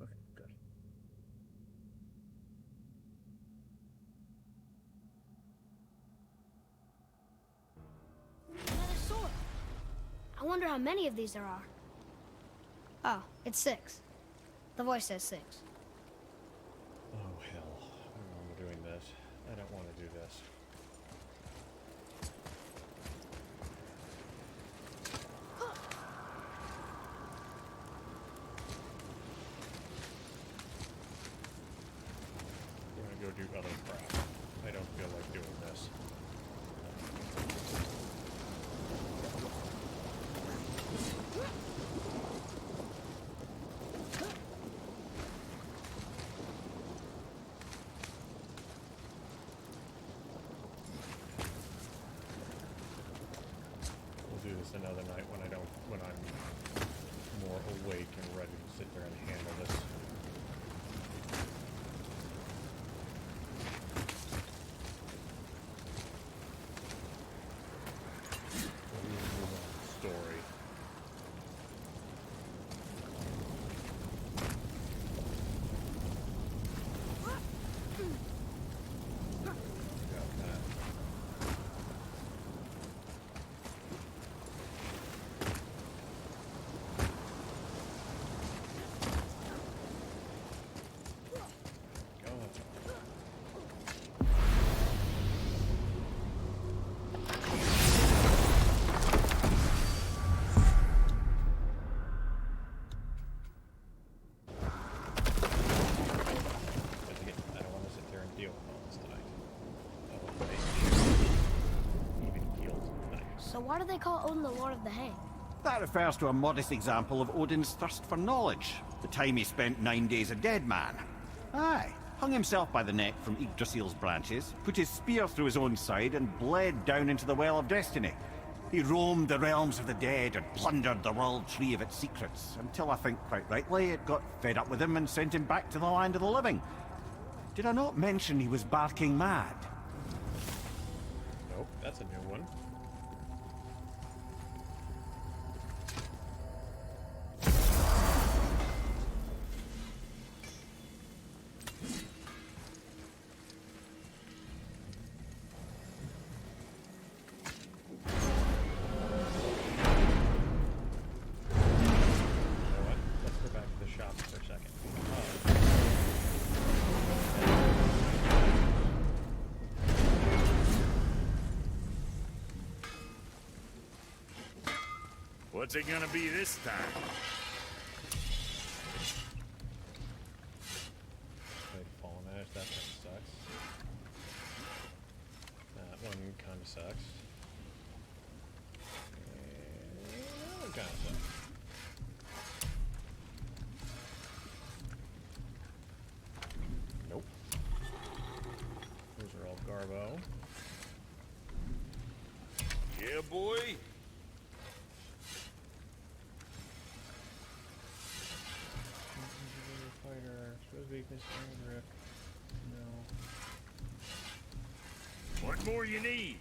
Okay, good. Another sword. I wonder how many of these there are. Oh, it's 6. The voice says 6. Oh, hell. I don't remember doing this. I don't want to do this. We're gonna go do other crap. I don't feel like doing this. We'll do this another night when I'm more awake and ready to sit there and handle this. Story. Got that. I don't want to sit there and deal with all this tonight. Oh, even keeled. Nice. So why do they call Odin the Lord of the Hang? That refers to a modest example of Odin's thirst for knowledge. The time he spent 9 days a dead man. Aye, hung himself by the neck from Yggdrasil's branches, put his spear through his own side, and bled down into the Well of Destiny. He roamed the realms of the dead and plundered the World Tree of its secrets, until I think, quite rightly, it got fed up with him and sent him back to the land of the living. Did I not mention he was barking mad? Nope, that's a new one. You know what? Let's go back to the shop for a second. What's it gonna be this time? Like fallen ash, that kind of sucks. That one kind of sucks. And that one kind of sucks. Nope. Those are all Garbo. Yeah, boy. Fighter, expose weakness, iron grip. No. What more you need?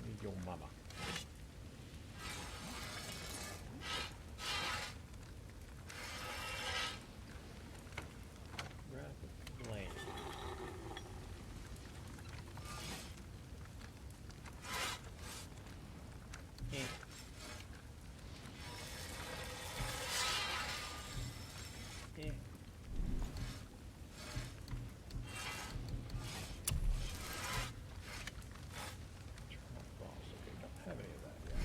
Need your mama. Rapid flame. Eh. Eh. Eternal Frost. Okay, don't have any of that yet.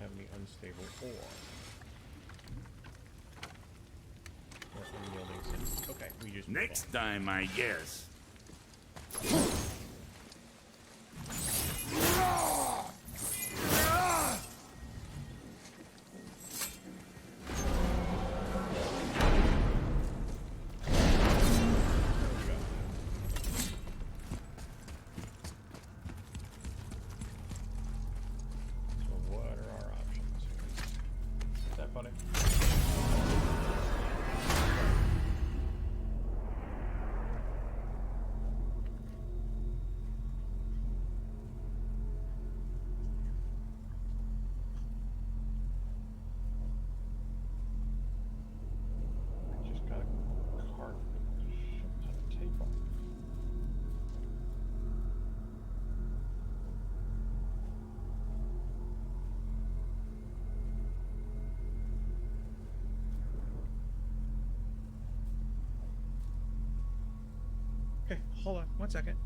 Have any unstable ore. Or unyielding sense. Okay, we just Next time, I guess. So what are our options here? Is that funny? Okay, hold on 1 second.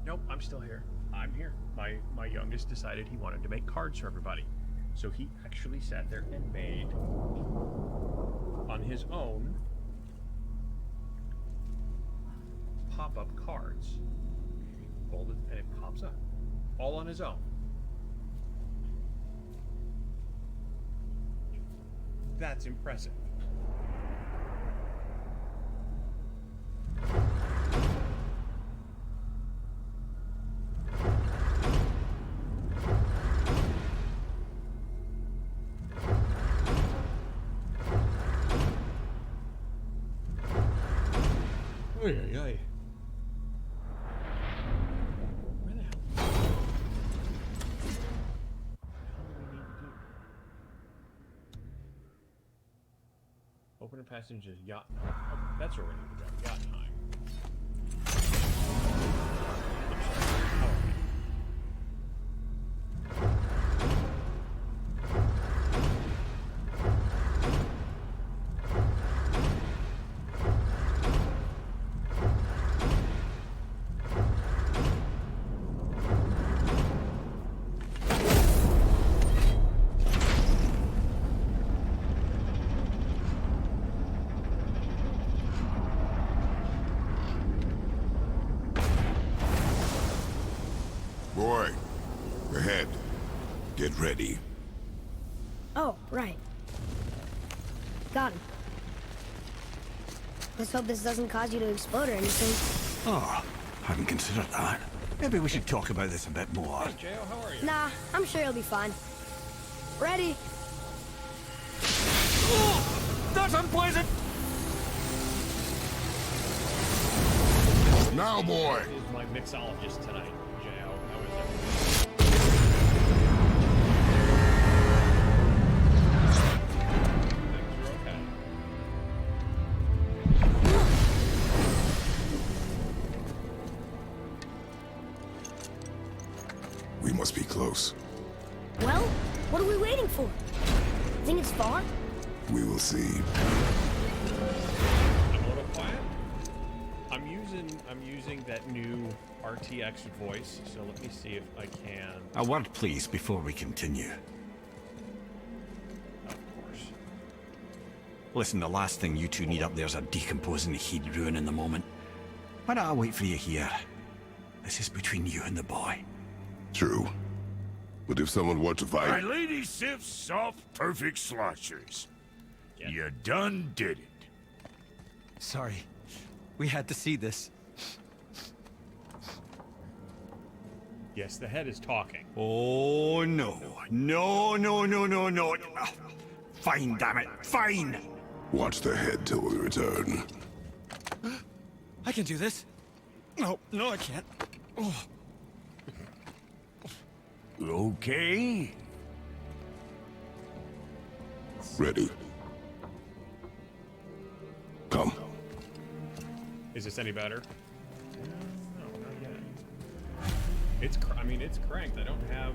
Nope, I'm still here. I'm here. My youngest decided he wanted to make cards for everybody. So he actually sat there and made, on his own, pop-up cards. Fold it and it pops up. All on his own. That's impressive. Oy, oy, oy. Where the hell? What the hell do we need to do? Open a passenger's yacht. Okay, that's where we need to go. Yacht time. Oh, okay. Boy, ahead. Get ready. Oh, right. Got him. Let's hope this doesn't cause you to explode or anything. Oh, hadn't considered that. Maybe we should talk about this a bit more. Hey, J.O., how are you? Nah, I'm sure you'll be fine. Ready? Oh, that's unpleasant! Now, boy. This is my mixologist tonight, J.O. How is everything? Things are okay. We must be close. Well, what are we waiting for? Think it's far? We will see. I'm a little quiet. I'm using that new RTX voice, so let me see if I can. A word, please, before we continue. Of course. Listen, the last thing you two need up there's a decomposing heat ruining the moment. Why don't I wait for you here? This is between you and the boy. True. But if someone were to My fight... lady sips soft, perfect sloshers. Yeah. You done did it. Sorry. We had to see this. Yes, the head is talking. Oh, no. No, no, no, no, no. Ah, fine, damn it. Fine! Watch the head till we return. I can do this. No, no, I can't. Oh. Okay. Ready. Come. Is this any better? No, not yet. It's it's cranked. I don't have.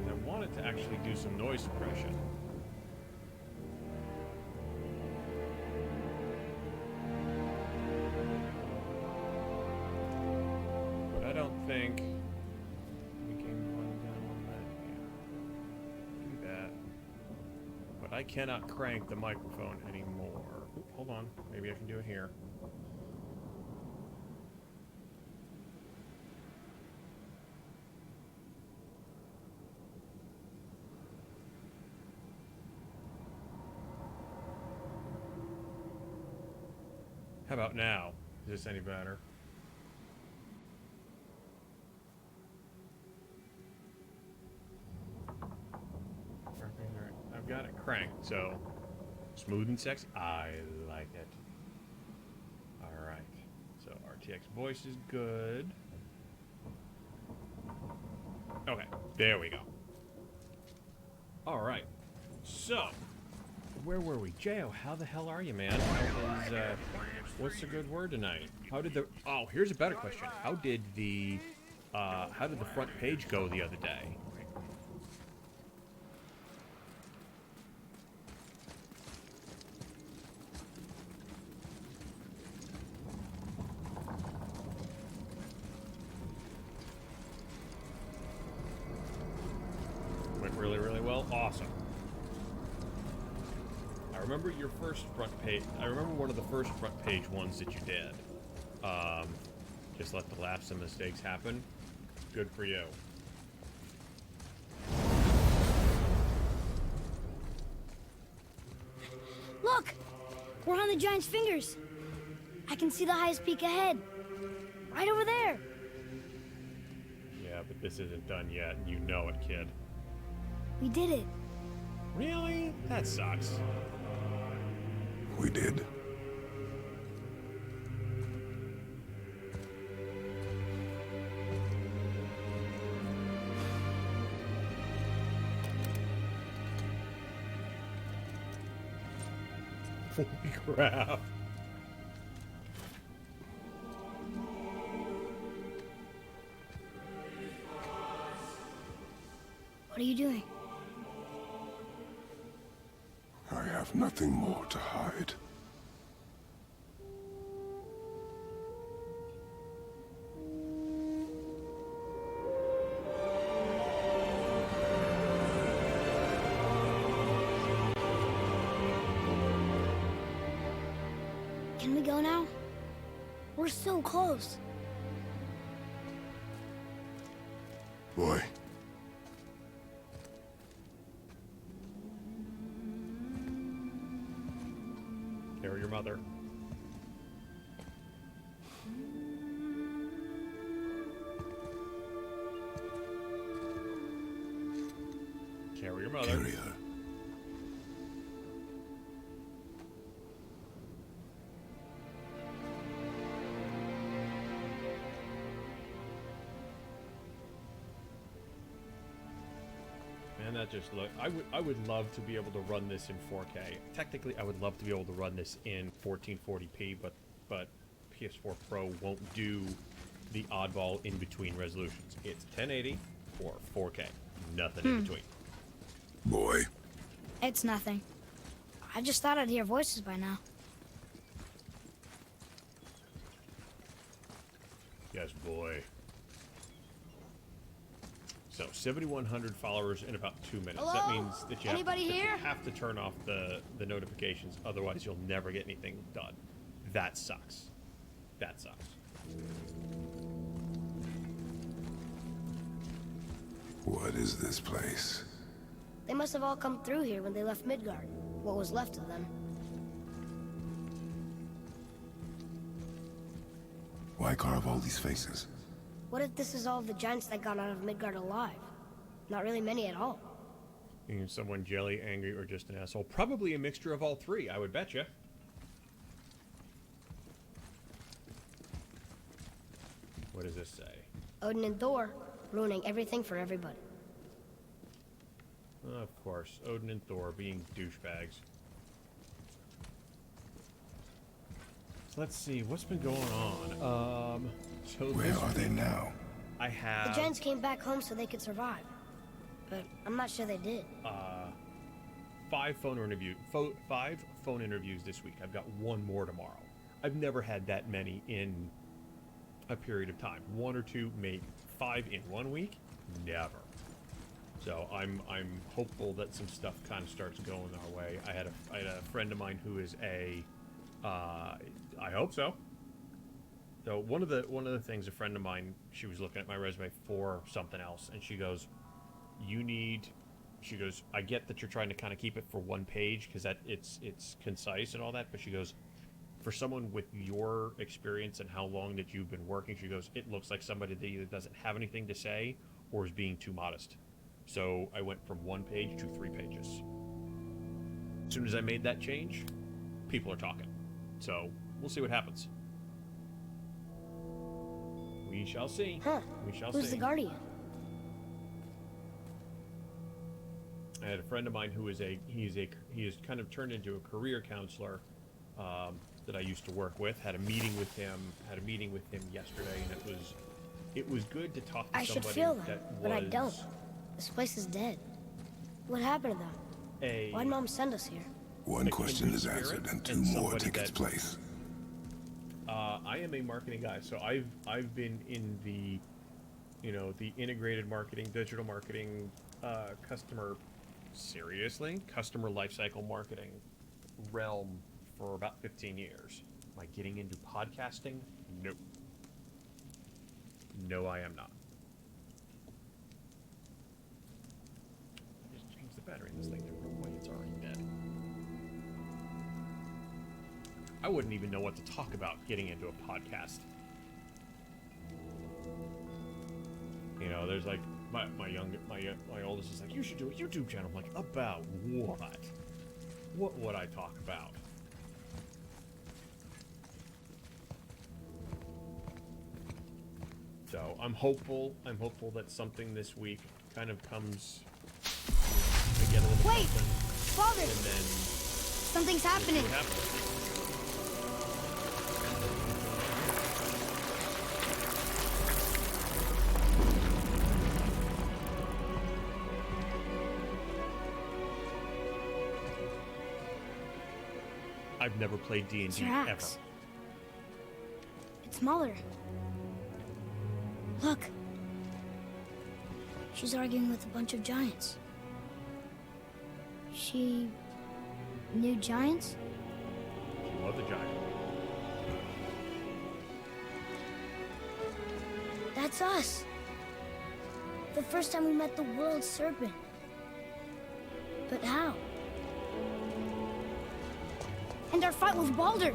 I want it to actually do some noise suppression. But I don't think we can run down on that. Yeah. Do that. But I cannot crank the microphone anymore. Oop, hold on. Maybe I can do it here. How about now? Is this any better? Alright, I've got it cranked, so smooth and sexy. I like it. Alright. So RTX voice is good. Okay, there we go. Alright. So, where were we? Jo, how the hell are you, man? How is, what's a good word tonight? How did the... Oh, here's a better question. How did the front page go the other day? Went really, really well? Awesome. I remember your first front page. I remember one of the first front page ones that you did. Just let the laughs and mistakes happen. Good for you. Look! We're on the giant's fingers. I can see the highest peak ahead. Right over there. Yeah, but this isn't done yet, and you know it, kid. We did it. Really? That sucks. We did. Holy crap. What are you doing? I have nothing more to hide. Can we go now? We're so close. Boy, Carry your mother. Carry your mother. carry her. Man, that just look. I would love to be able to run this in 4K. Technically, I would love to be able to run this in 1440p, but PS4 Pro won't do the oddball in between resolutions. It's 1080 or 4K. Nothing in between. Boy, It's nothing. I just thought I'd hear voices by now. Yes, boy. So 7,100 followers in about 2 minutes. That Hello? means that you Anybody have, here? You have to turn off the notifications, otherwise you'll never get anything done. That sucks. That sucks. what is this place? They must have all come through here when they left Midgard. What was left of them. Why carve all these faces? What if this is all of the giants that got out of Midgard alive? Not really many at all. Someone jelly, angry, or just an asshole. Probably a mixture of all three, I would betcha. What does this say? Odin and Thor, ruining everything for everybody. Of course, Odin and Thor being douchebags. So let's see, what's been going on? So Where this are they week now? I have The giants came back home so they could survive. But I'm not sure they did. 5 phone interviews this week. I've got 1 more tomorrow. I've never had that many in a period of time. 1 or 2, maybe 5 in 1 week. Never. So I'm hopeful that some stuff kind of starts going our way. I had a friend of mine who is a I hope so. So one of the things, a friend of mine, she was looking at my resume for something else, and she goes, she goes, I get that you're trying to kind of keep it for 1 page because that it's concise and all that, but she goes, for someone with your experience and how long that you've been working, she goes, it looks like somebody that either doesn't have anything to say or is being too modest. So I went from 1 page to 3 pages. As soon as I made that change, people are talking. So we'll see what happens. We shall see. Huh. We shall Who's see. the Guardian? I had a friend of mine who is he is kind of turned into a career counselor that I used to work with. Had a meeting with him yesterday, and it was good to talk to I somebody should feel that that, was but I don't. This place is dead. What happened to them? a Why'd Mom send us here? One a question is kindred answered, spirit and 2 and more somebody take its that- place. I am a marketing guy, so I've been in the the integrated marketing, digital marketing, customer lifecycle marketing realm for about 15 years. Am I getting into podcasting? Nope. No, I am not. Just change the battery in this thing. There's no way it's already dead. I wouldn't even know what to talk about getting into a podcast. You know, there's like my oldest is like, you should do a YouTube channel. I'm like, about what? What would I talk about? So I'm hopeful that something this week kind of comes. I get a little Wait! something, Father! and then Something's happening! what happens? I've never played D&D It's your ever. axe. It's Muller. Look. She's arguing with a bunch of giants. She knew giants? She was a giant. That's us. The first time we met the world serpent. But how? And our fight with Baldur.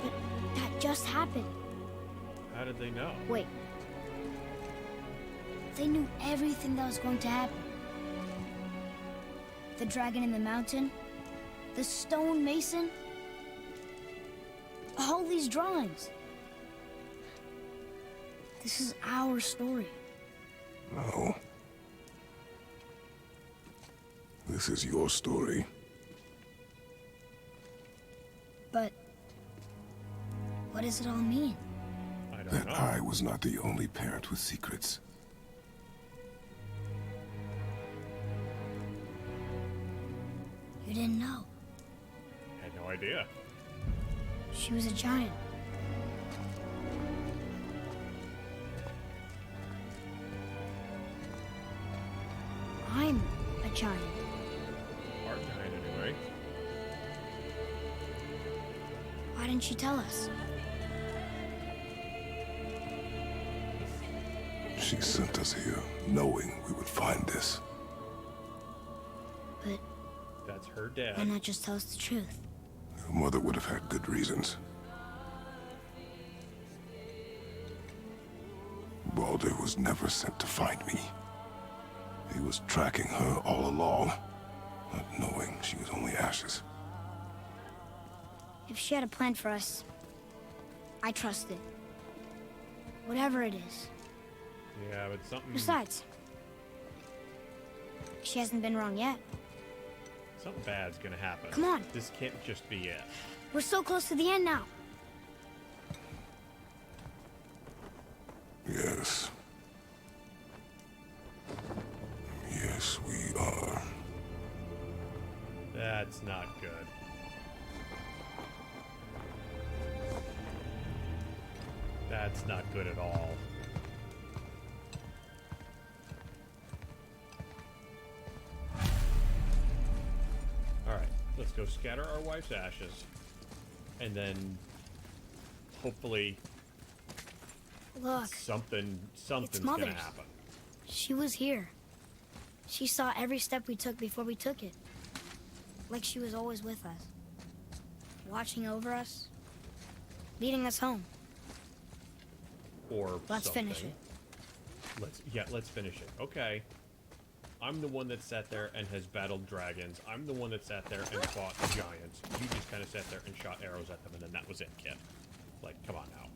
But that just happened. How did they know? Wait. They knew everything that was going to happen. The dragon in the mountain, the stone mason, all these drawings. This is our story. No. This is your story. But what does it all mean? I don't That know. I was not the only parent with secrets. You didn't know. Had no idea. She was a giant. I'm a giant. Our giant, anyway. Why didn't she tell us? She sent us here, knowing we would find this. But That's her why dad. not just tell us the truth? Your mother would have had good reasons. Baldur was never sent to find me. He was tracking her all along, not knowing she was only ashes. If she had a plan for us, I trust it. Whatever it is. Yeah, but something Besides, she hasn't been wrong yet. bad's gonna happen. Come on. This can't just be it. We're so close to the end now. Yes. Yes, we are. That's not good. That's not good at all. Alright, let's go scatter our wife's ashes. And then hopefully Look, something's gonna Mother's. happen. she was here. She saw every step we took before we took it. Like she was always with us. watching over us, leading us home. Or Let's something. finish it. Let's finish it. Okay. I'm the one that sat there and has battled dragons. I'm the one that sat there and fought giants. You just kind of sat there and shot arrows at them, and then that was it, kid. Like, come on now.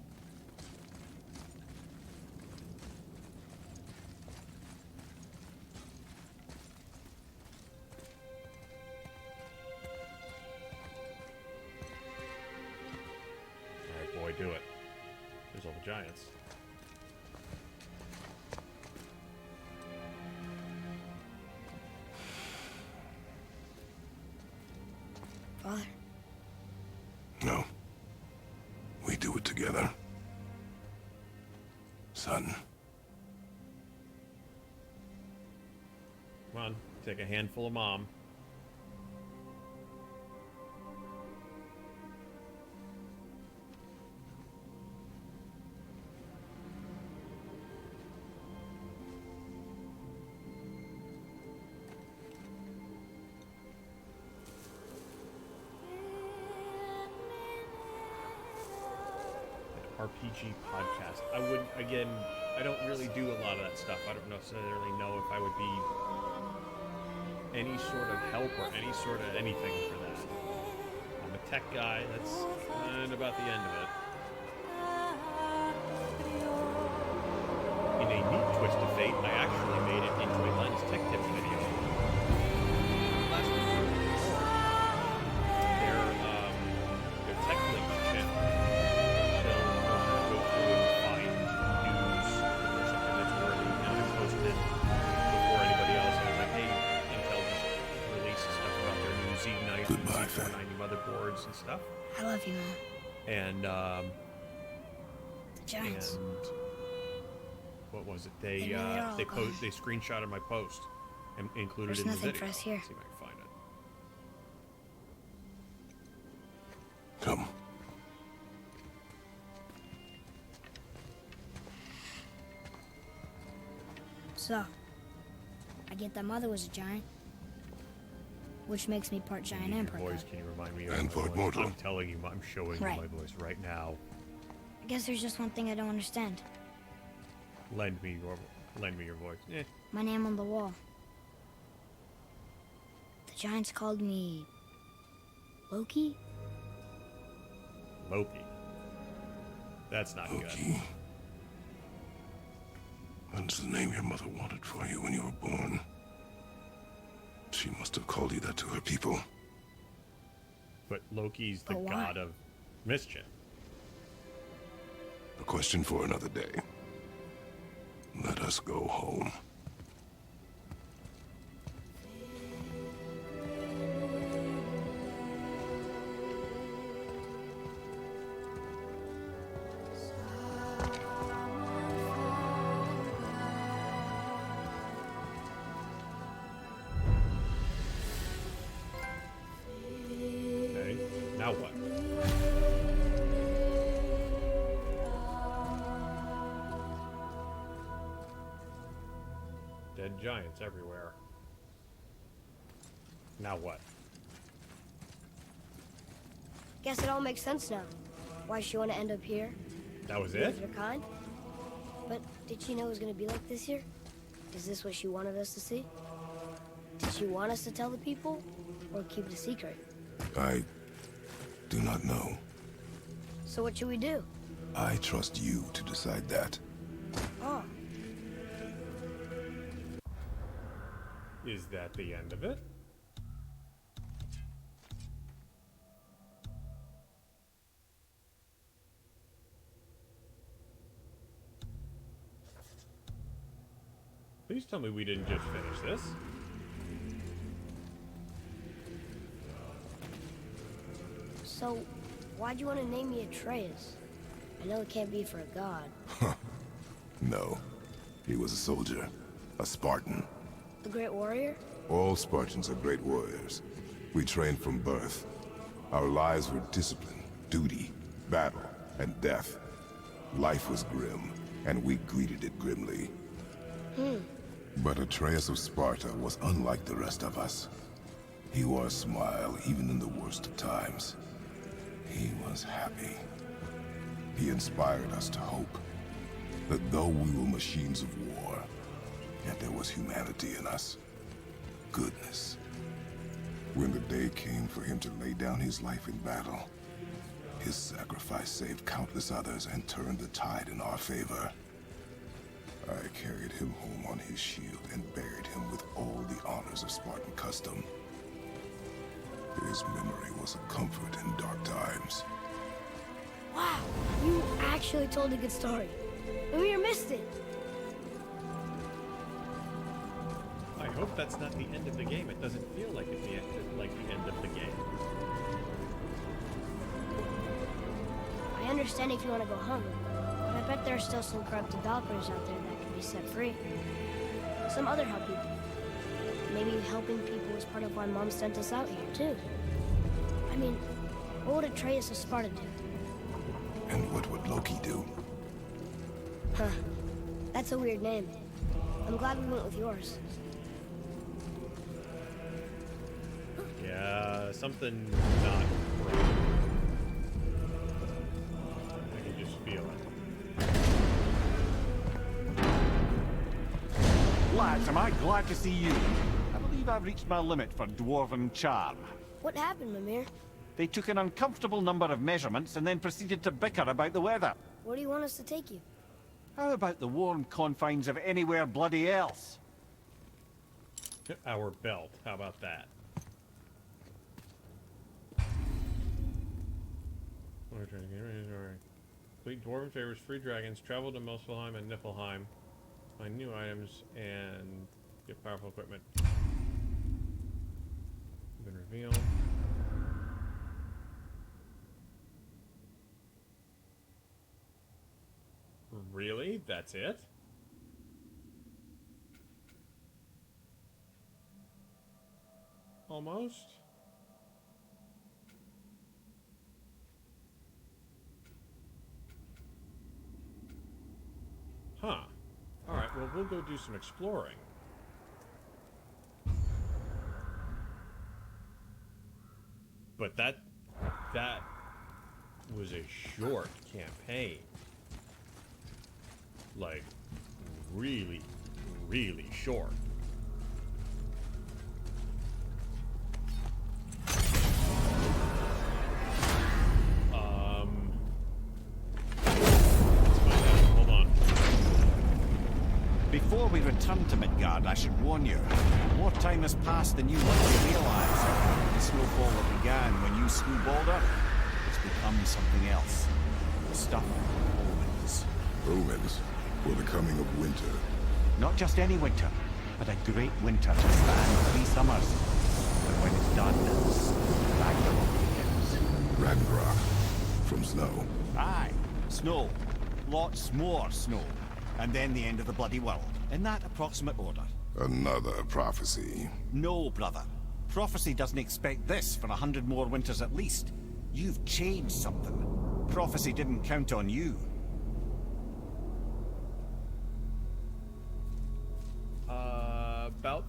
Alright, boy, do it. There's all the giants. Father, No. We do it together. Son. Come on, take a handful of mom. RPG podcast. I would, again, I don't really do a lot of that stuff. I don't necessarily know if I would be any sort of help or any sort of anything for that. I'm a tech guy. That's kind of about the end of it. In a neat twist of fate, I actually made it into a Lens Tech Tips video. Last week or before. Their Tech Links channel. Go through and find news or something that's worthy, and I posted it before anybody else. I was like, hey, Intel just released stuff about their new Z90 Goodbye, and Z490 motherboards and stuff. I love you, Mom. And The Giants. and what was it? They Maybe they're all gone. they screenshotted my post and included There's it in the nothing video. for us here. Let's see if I can find it. Come. So, I get that Mother was a giant, which makes me part giant and Your part voice, god. can you remind me of And my part voice? mortal. I'm telling you, I'm showing Right. you my voice right now. I guess there's just one thing I don't understand. Lend me your voice. Eh. My name on the wall. The Giants called me Loki? Loki. That's not good. Loki. That's the name your mother wanted for you when you were born. She must have called you that to her people. But Loki's the But why? god of mischief. A question for another day. Let us go home. Okay. Now what? Dead giants everywhere. Now what? Guess it all makes sense now. Why she want to end up here? That was With it? her kind? But did she know it was going to be like this here? Is this what she wanted us to see? Did she want us to tell the people? Or keep it a secret? I do not know. So what should we do? I trust you to decide that. Oh, Is that the end of it? Please tell me we didn't just finish this. so why'd you want to name me Atreus? I know it can't be for a god. No. He was a soldier. A Spartan. The Great Warrior? All Spartans are great warriors. We trained from birth. Our lives were discipline, duty, battle, and death. Life was grim, and we greeted it grimly. But Atreus of Sparta was unlike the rest of us. He wore a smile even in the worst of times. He was happy. He inspired us to hope that though we were machines of war, yet there was humanity in us. Goodness. When the day came for him to lay down his life in battle, his sacrifice saved countless others and turned the tide in our favor. I carried him home on his shield and buried him with all the honors of Spartan custom. His memory was a comfort in dark times. Wow, you actually told a good story. Mimir missed it. I hope that's not the end of the game. It doesn't feel like it's the end of the game. I understand if you want to go home, but I bet there are still some corrupted Valkyries out there that can be set free. Some other help people. Maybe helping people is part of why Mom sent us out here, too. I mean, what would Atreus of Sparta do? And what would Loki do? Huh. That's a weird name. I'm glad we went with yours. Yeah, something not right. I can just feel it. Lads, am I glad to see you? I believe I've reached my limit for dwarven charm. What happened, Mimir? They took an uncomfortable number of measurements and then proceeded to bicker about the weather. Where do you want us to take you? How about the warm confines of anywhere bloody else? Our belt. How about that? Fleet Dwarven favors free dragons. Travel to Muspelheim and Niflheim. Find new items and get powerful equipment. Been revealed. Really? That's it? Almost? Huh. Alright, well, we'll go do some exploring. But that was a short campaign. Like, really, really short. Hold on. Before we return to Midgard, I should warn you. More time has passed than you likely realize. The snowfall that began when you slew Baldur has become something else. The stuff of omens. Omens, or the coming of winter. Not just any winter, but a great winter to span 3 summers. But when it's done, Ragnarok begins. Ragnarok. From snow. Aye, snow. Lots more snow. And then the end of the bloody world. In that approximate order. Another prophecy. No, brother. Prophecy doesn't expect this for 100 more winters at least. You've changed something. Prophecy didn't count on you. About,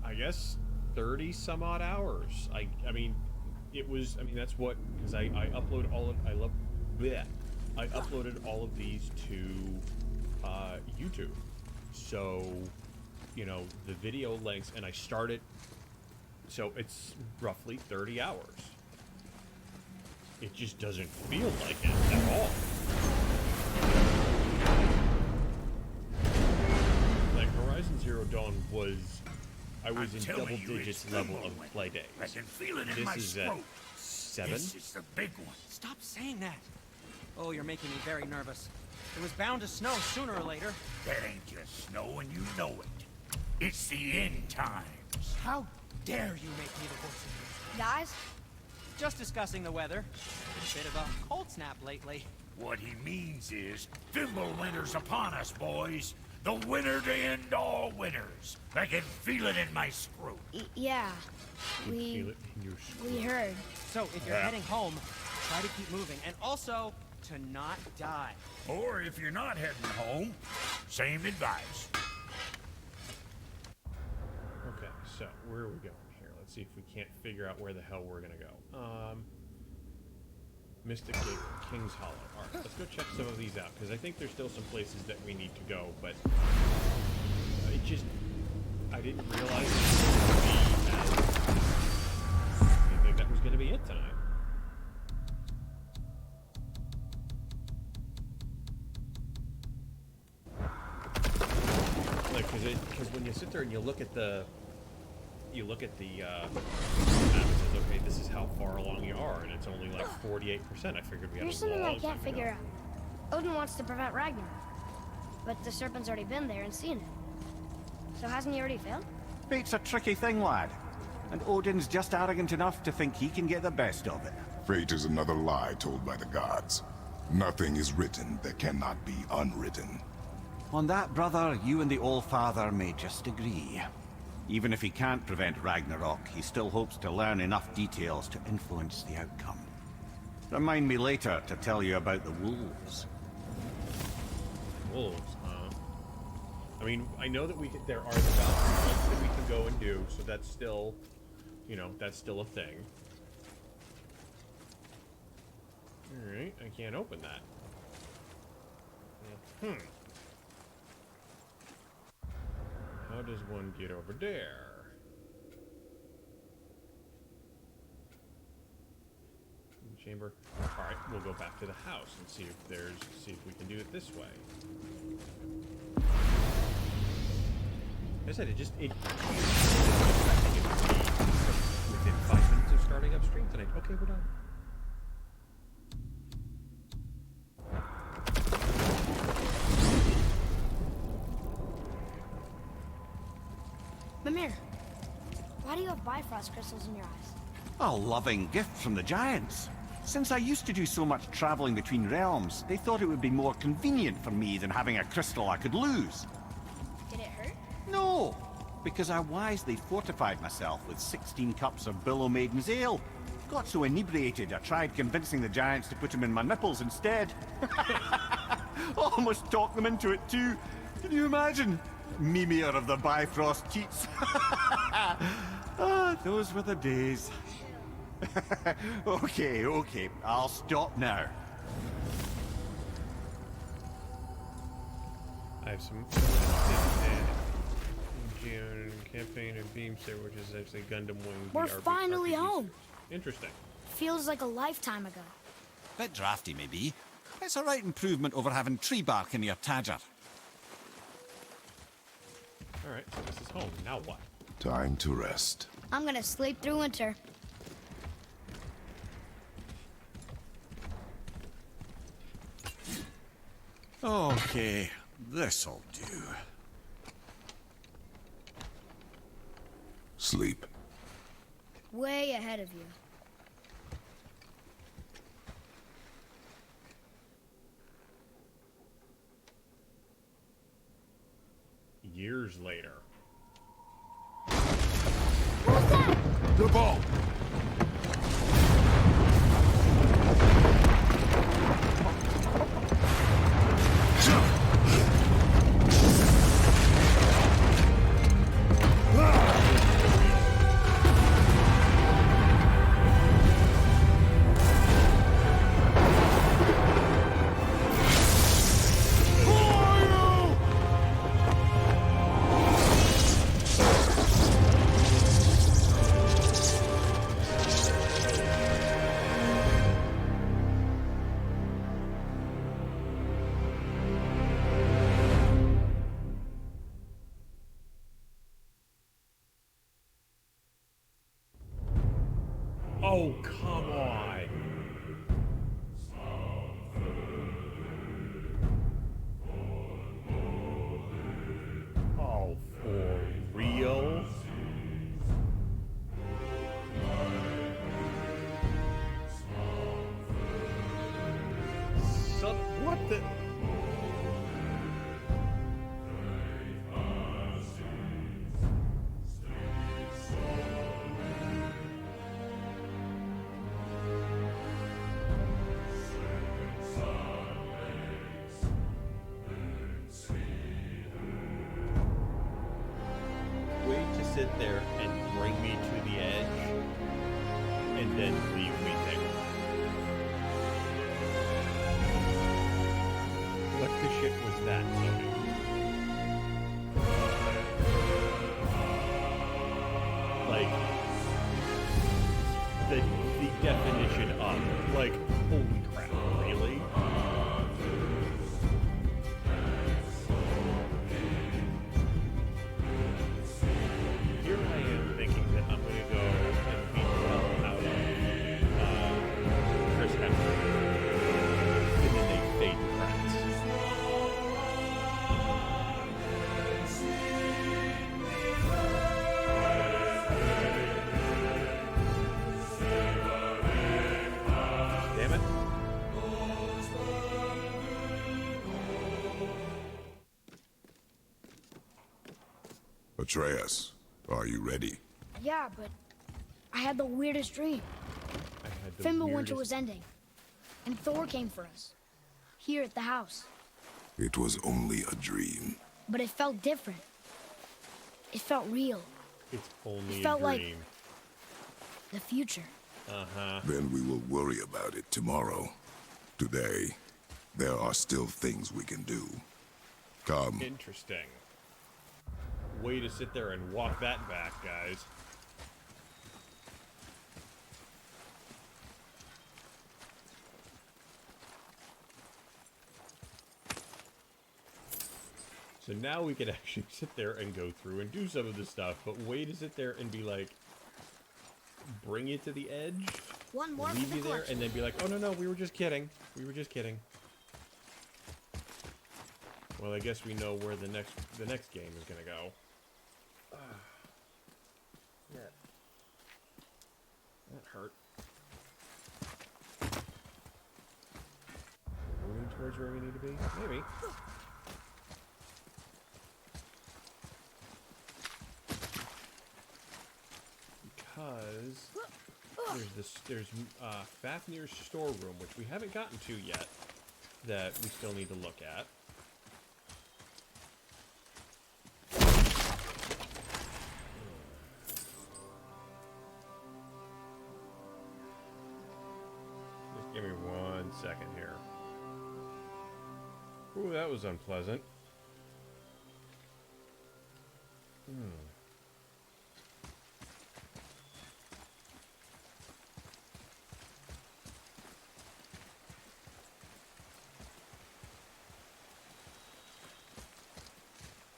I guess, 30 some odd hours. I mean, it was, I mean, that's what, because I upload all of, I uploaded all of these to YouTube. So, you know, the video lengths, and I started, so it's roughly 30 hours. It just doesn't feel like it at all. Like Horizon Zero Dawn was, I was in double digits level of play days. I can feel it in This my is at throat. 7. This is the big one. Stop saying that. Oh, you're making me very nervous. It was bound to snow sooner or later. That ain't just snow and you know it. It's the end times. How dare you make me the voice of reason? Guys? Just discussing the weather. Bit of a cold snap lately. What he means is, Fimbulwinter's upon us, boys. The winter to end all winters. I can feel it in my screw. Yeah. Feel We it in your we heard. So if you're heading home, try to keep moving. And also, to not die. Or if you're not heading home, same advice. Okay, so where are we going here? Let's see if we can't figure out where the hell we're gonna go. Mystic Gate, King's Hollow. Alright, let's go check some of these out, because I think there's still some places that we need to go, but it just... I didn't realize it was going to be as... I didn't think that was going to be it tonight. Like, because when you sit there and you look at the... map, it says, okay, this is how far along you are, and it's only like 48%. I figured we had Here's a something I long can't time to figure go. out. Odin wants to prevent Ragnarok, but the serpent's already been there and seen it. So hasn't he already failed? Fate's a tricky thing, lad. And Odin's just arrogant enough to think he can get the best of it. Fate is another lie told by the gods. Nothing is written that cannot be unwritten. On that, brother, you and the All-Father may just agree. Even if he can't prevent Ragnarok, he still hopes to learn enough details to influence the outcome. Remind me later to tell you about the wolves. Wolves, huh? I mean, I know that there are the Valkyrie fights that we can go and do, so that's still, you know, that's still a thing. Alright, I can't open that. How does one get over there? Chamber. Alright, we'll go back to the house and see if we can do it this way. Like I said, it I think it would be within 5 minutes of starting up stream tonight. Okay, we're done. Mimir, why do you have Bifrost crystals in your eyes? A loving gift from the giants. Since I used to do so much traveling between realms, they thought it would be more convenient for me than having a crystal I could lose. Did it hurt? No, because I wisely fortified myself with 16 cups of Billow Maiden's ale. Got so inebriated, I tried convincing the giants to put them in my nipples instead. Almost talked them into it too. Can you imagine? Mimir of the Bifrost teats. Ah, those were the days. Okay, I'll stop now. I have some June campaign and Beamster, which is actually Gundam Wing. We're finally home. Interesting. Feels like a lifetime ago. Bit drafty, maybe. It's a right improvement over having tree bark in your Tadger. Alright, so this is home. Now what? Time to rest. I'm gonna sleep through winter. Okay, this'll do. Sleep. Way ahead of you. Years later. The ball! Oh, come on. Oh, for real? What the? Way to sit there and bring me to the edge and then leave me there. the definition of. Like, holy crap, really? Here I am thinking that I'm going to go and beat the hell out of Chris Hemsworth. And then they fade to credits. Damn it. Atreus, are you ready? Yeah, but I had the weirdest dream. I had the Fimbulwinter weirdest- was ending, and Thor came for us. Here at the house. It was only a dream. But it felt different. It felt real. It's only It a felt like- dream. The future. Uh-huh. Then we will worry about it tomorrow. Today, there are still things we can do. Come. Interesting. Way to sit there and walk that back, guys. So now we can actually sit there and go through and do some of this stuff, but way to sit there and be like, bring it to the edge, One more leave for the you there, collection. and then be like, oh no, we were just kidding. We were just kidding. Well, I guess we know where the next game is gonna go. That hurt. Moving towards where we need to be? Maybe. Because there's Fafnir's storeroom, which we haven't gotten to yet, that we still need to look at. Just give me 1 second here. Ooh, that was unpleasant.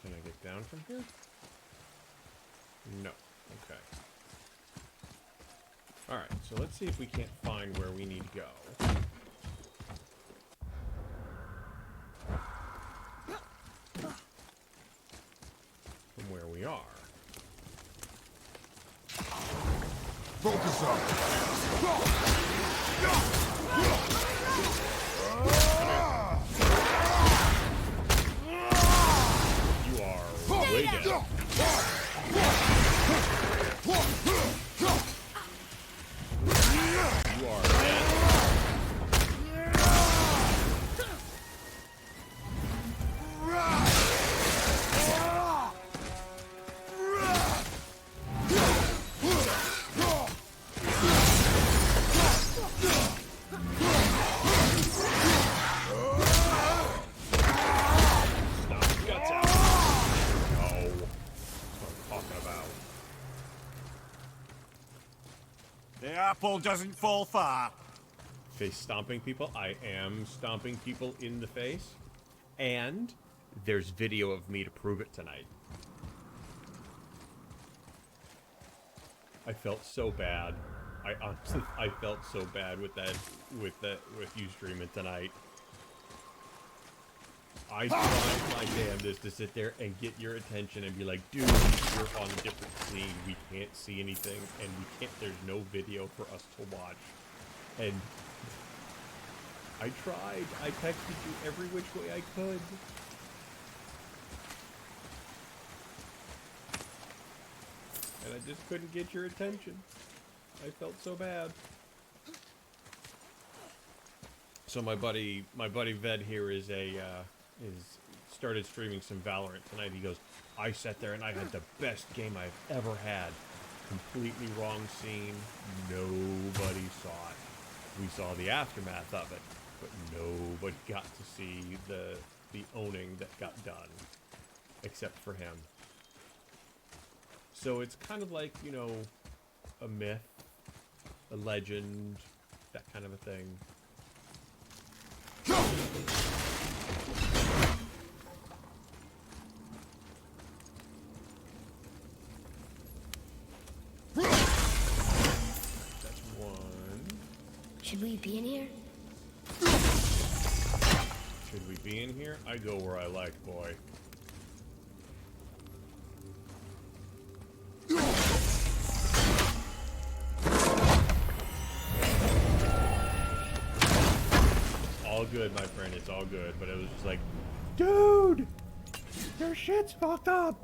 Can I get down from here? No. Okay. Alright, so let's see if we can't find where we need to go. From where we are. Focus up! You are way down. You are dead. Knock his guts out. No. That's what I'm talking about. The apple doesn't fall far. Face stomping people. I am stomping people in the face. And there's video of me to prove it tonight. I felt so bad. I honestly, I felt so bad with you streaming tonight. I tried my damnedest to sit there and get your attention and be like, dude, you're on a different scene. We can't see anything, and there's no video for us to watch. And I tried. I texted you every which way I could. And I just couldn't get your attention. I felt so bad. So my buddy Ved here is started streaming some Valorant tonight. He goes, I sat there and I had the best game I've ever had. Completely wrong scene. Nobody saw it. We saw the aftermath of it, but nobody got to see the owning that got done, except for him. So it's kind of like, you know, a myth a legend, that kind of a thing. That's one. Should we be in here? Should we be in here? I go where I like, boy. All good, my friend. It's all good. But it was just like, dude, your shit's fucked up.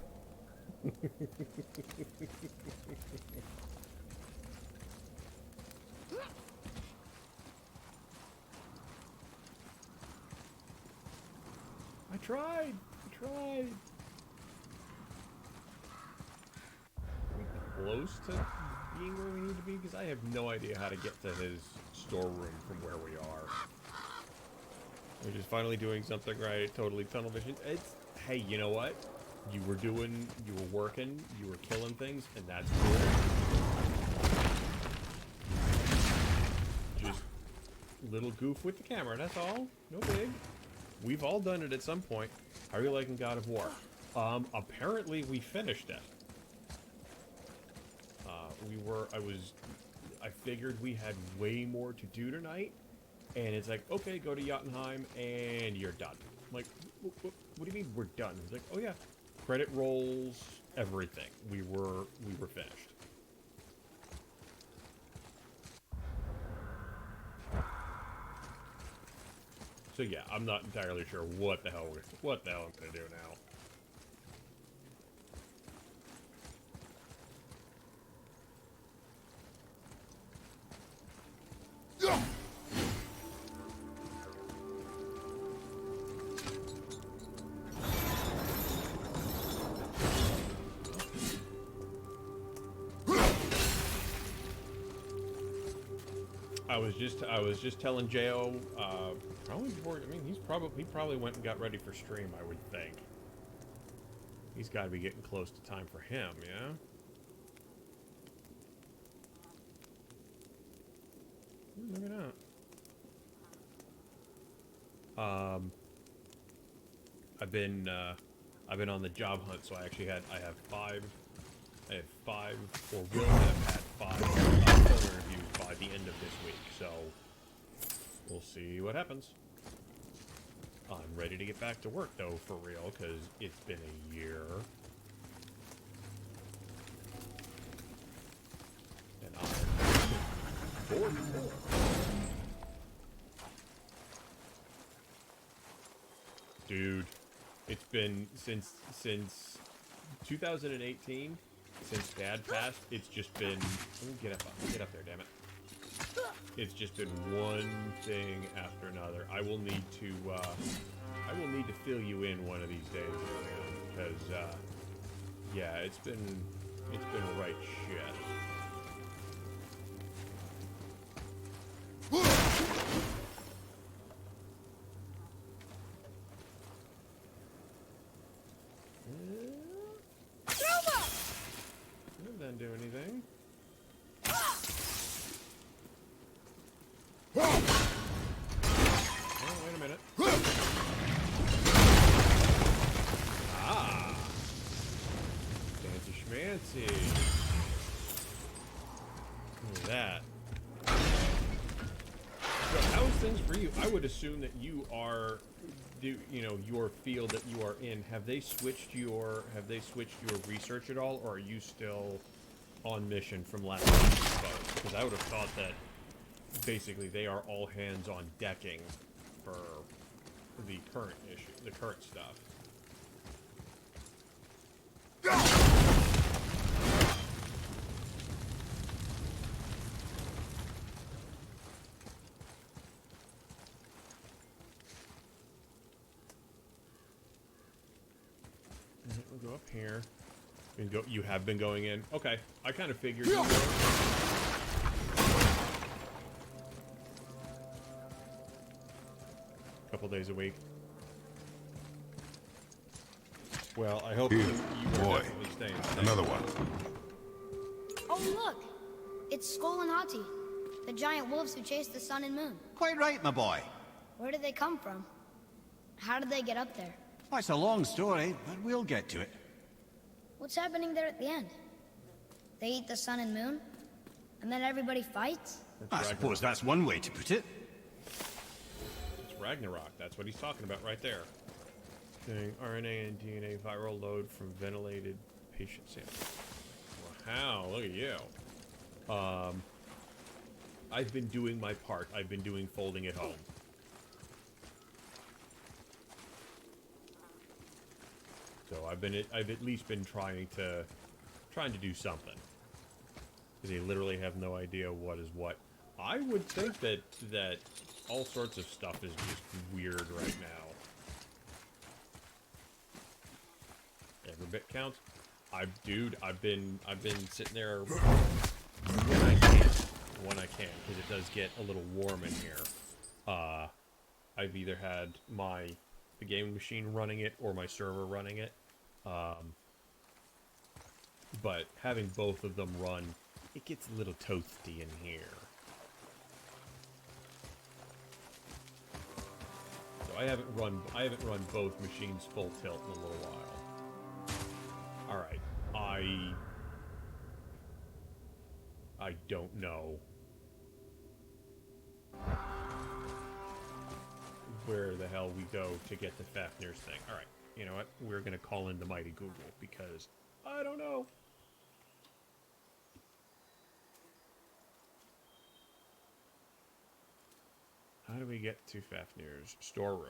I tried. Are we close to being where we need to be? Because I have no idea how to get to his storeroom from where we are. We're just finally doing something right. Totally tunnel vision. It's, hey, you know what? You were working, you were killing things, and that's cool. Just little goof with the camera, that's all. No big. We've all done it at some point. How are you liking God of War? Apparently we finished it. I figured we had way more to do tonight, and it's like, okay, go to Jotunheim, and you're done. I'm like, what do you mean we're done? It's like, oh yeah, credit rolls, everything. We were finished. So yeah, I'm not entirely sure what the hell I'm gonna do now. I was just telling Jo, probably before. I mean, he probably went and got ready for stream. I would think. He's got to be getting close to time for him, yeah. Look at that. I've been on the job hunt, so I have five or will have had 5 film interviews by the end of this week, so we'll see what happens. I'm ready to get back to work, though, for real, because it's been a year. And I'm bored. Dude, it's been since 2018. Since Dad passed, it's just been... Get up there, damn it. It's just been one thing after another. I will need to fill you in one of these days, man, because, yeah, it's been right shit. Didn't do anything. Oh, wait a minute. Ah! Fancy schmancy. Look at that. So how's things for you? I would assume that you are... your field that you are in, have they switched your research at all, or are you still on mission from last time? Because I would have thought that basically they are all hands on decking for the current issue, the current stuff. We'll go up here. You have been going in. Okay, I kind of figured you were. A couple days a week. Well, I hope you boy, definitely staying. another one. Oh, look! It's Skull and Ahti. The giant wolves who chased the sun and moon. Quite right, my boy. Where did they come from? How did they get up there? Well, it's a long story, but we'll get to it. What's happening there at the end? They eat the sun and moon? And then everybody fights? I suppose that's one way to put it. It's Ragnarok. That's what he's talking about right there. Doing RNA and DNA viral load from ventilated patient samples. Wow, look at you. I've been doing my part. I've been doing folding at home. So I've at least been trying to do something. Because they literally have no idea what is what. I would think that all sorts of stuff is just weird right now. Every bit counts. I've been sitting there when I can, because it does get a little warm in here. I've either had the gaming machine running it or my server running it. But having both of them run, it gets a little toasty in here. So I haven't run both machines full tilt in a little while. Alright, I don't know where the hell we go to get the Fafnir's thing. Alright, you know what? We're gonna call in the mighty Google, because I don't know. How do we get to Fafnir's storeroom?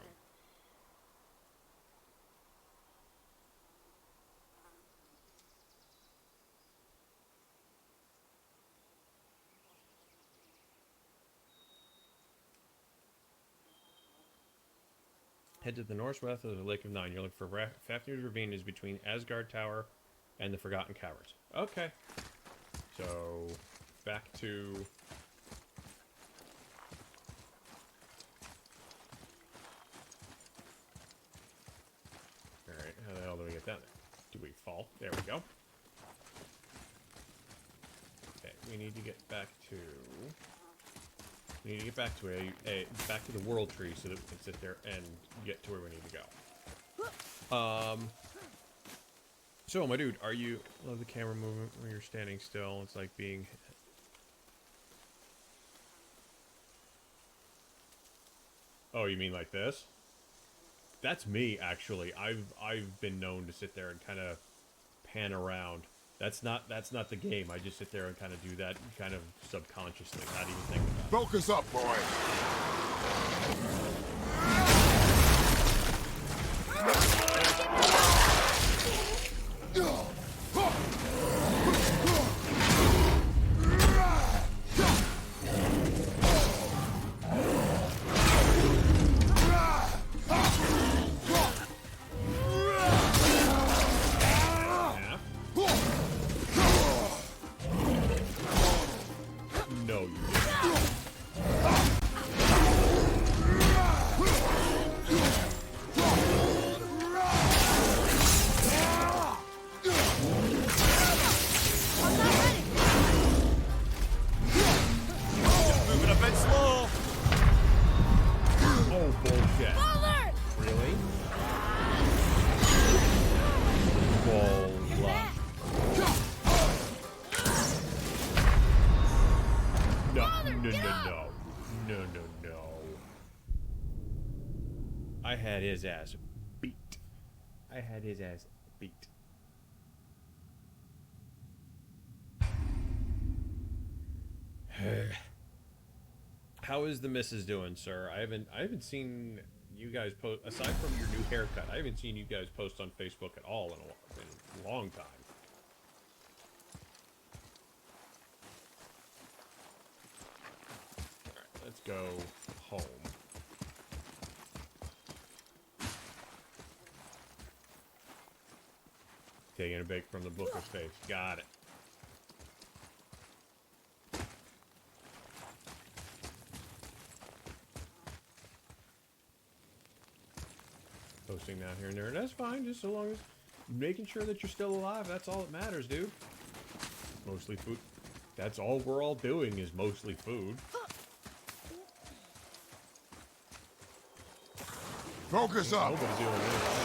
Head to the northwest of the Lake of Nine. You're looking for Fafnir's Ravine is between Asgard Tower and the Forgotten Caverns. Okay. So, back to... Alright, how the hell do we get down there? Do we fall? There we go. Okay, we need to get back to... We need to get back to back to the world tree so that we can sit there and get to where we need to go. So my dude, love the camera movement when you're standing still. It's like being... Oh, you mean like this? That's me, actually. I've been known to sit there and kind of pan around. That's not the game. I just sit there and kind of do that kind of subconsciously, not even think about it. Focus up, boy. No, you didn't. Moving a bit slow. Oh, bullshit. Father! Really? Bull. No. I had his ass beat. How is the missus doing, sir? I haven't seen you guys post, aside from your new haircut. I haven't seen you guys post on Facebook at all in a long time. Alright, let's go home. Taking a bake from the Booker's face. Got it. Posting down here and there. That's fine, just so long as making sure that you're still alive. That's all that matters, dude. Mostly food. That's all we're all doing is mostly food. Focus up! Nobody's doing anything.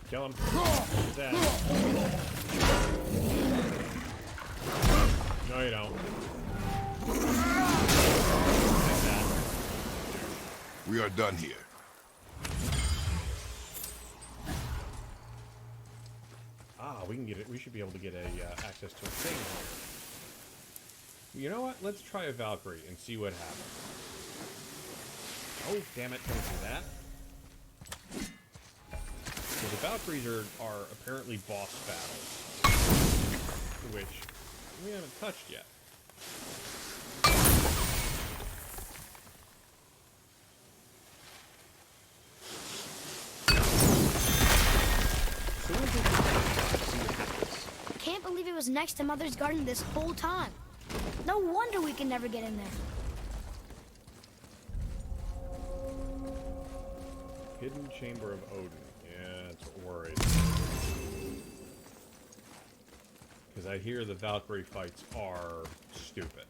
Kill him. Who's that? No, you don't. Like that. We are done here. Ah, we can get it. We should be able to get access to a thing here. You know what? Let's try a Valkyrie and see what happens. Oh, damn it! Don't do that. So the Valkyries are apparently boss battles, which we haven't touched yet. So we'll just see what happens. Can't believe it was next to Mother's garden this whole time. No wonder we can never get in there. Hidden Chamber of Odin. Yeah, that's what worries. Because I hear the Valkyrie fights are stupid.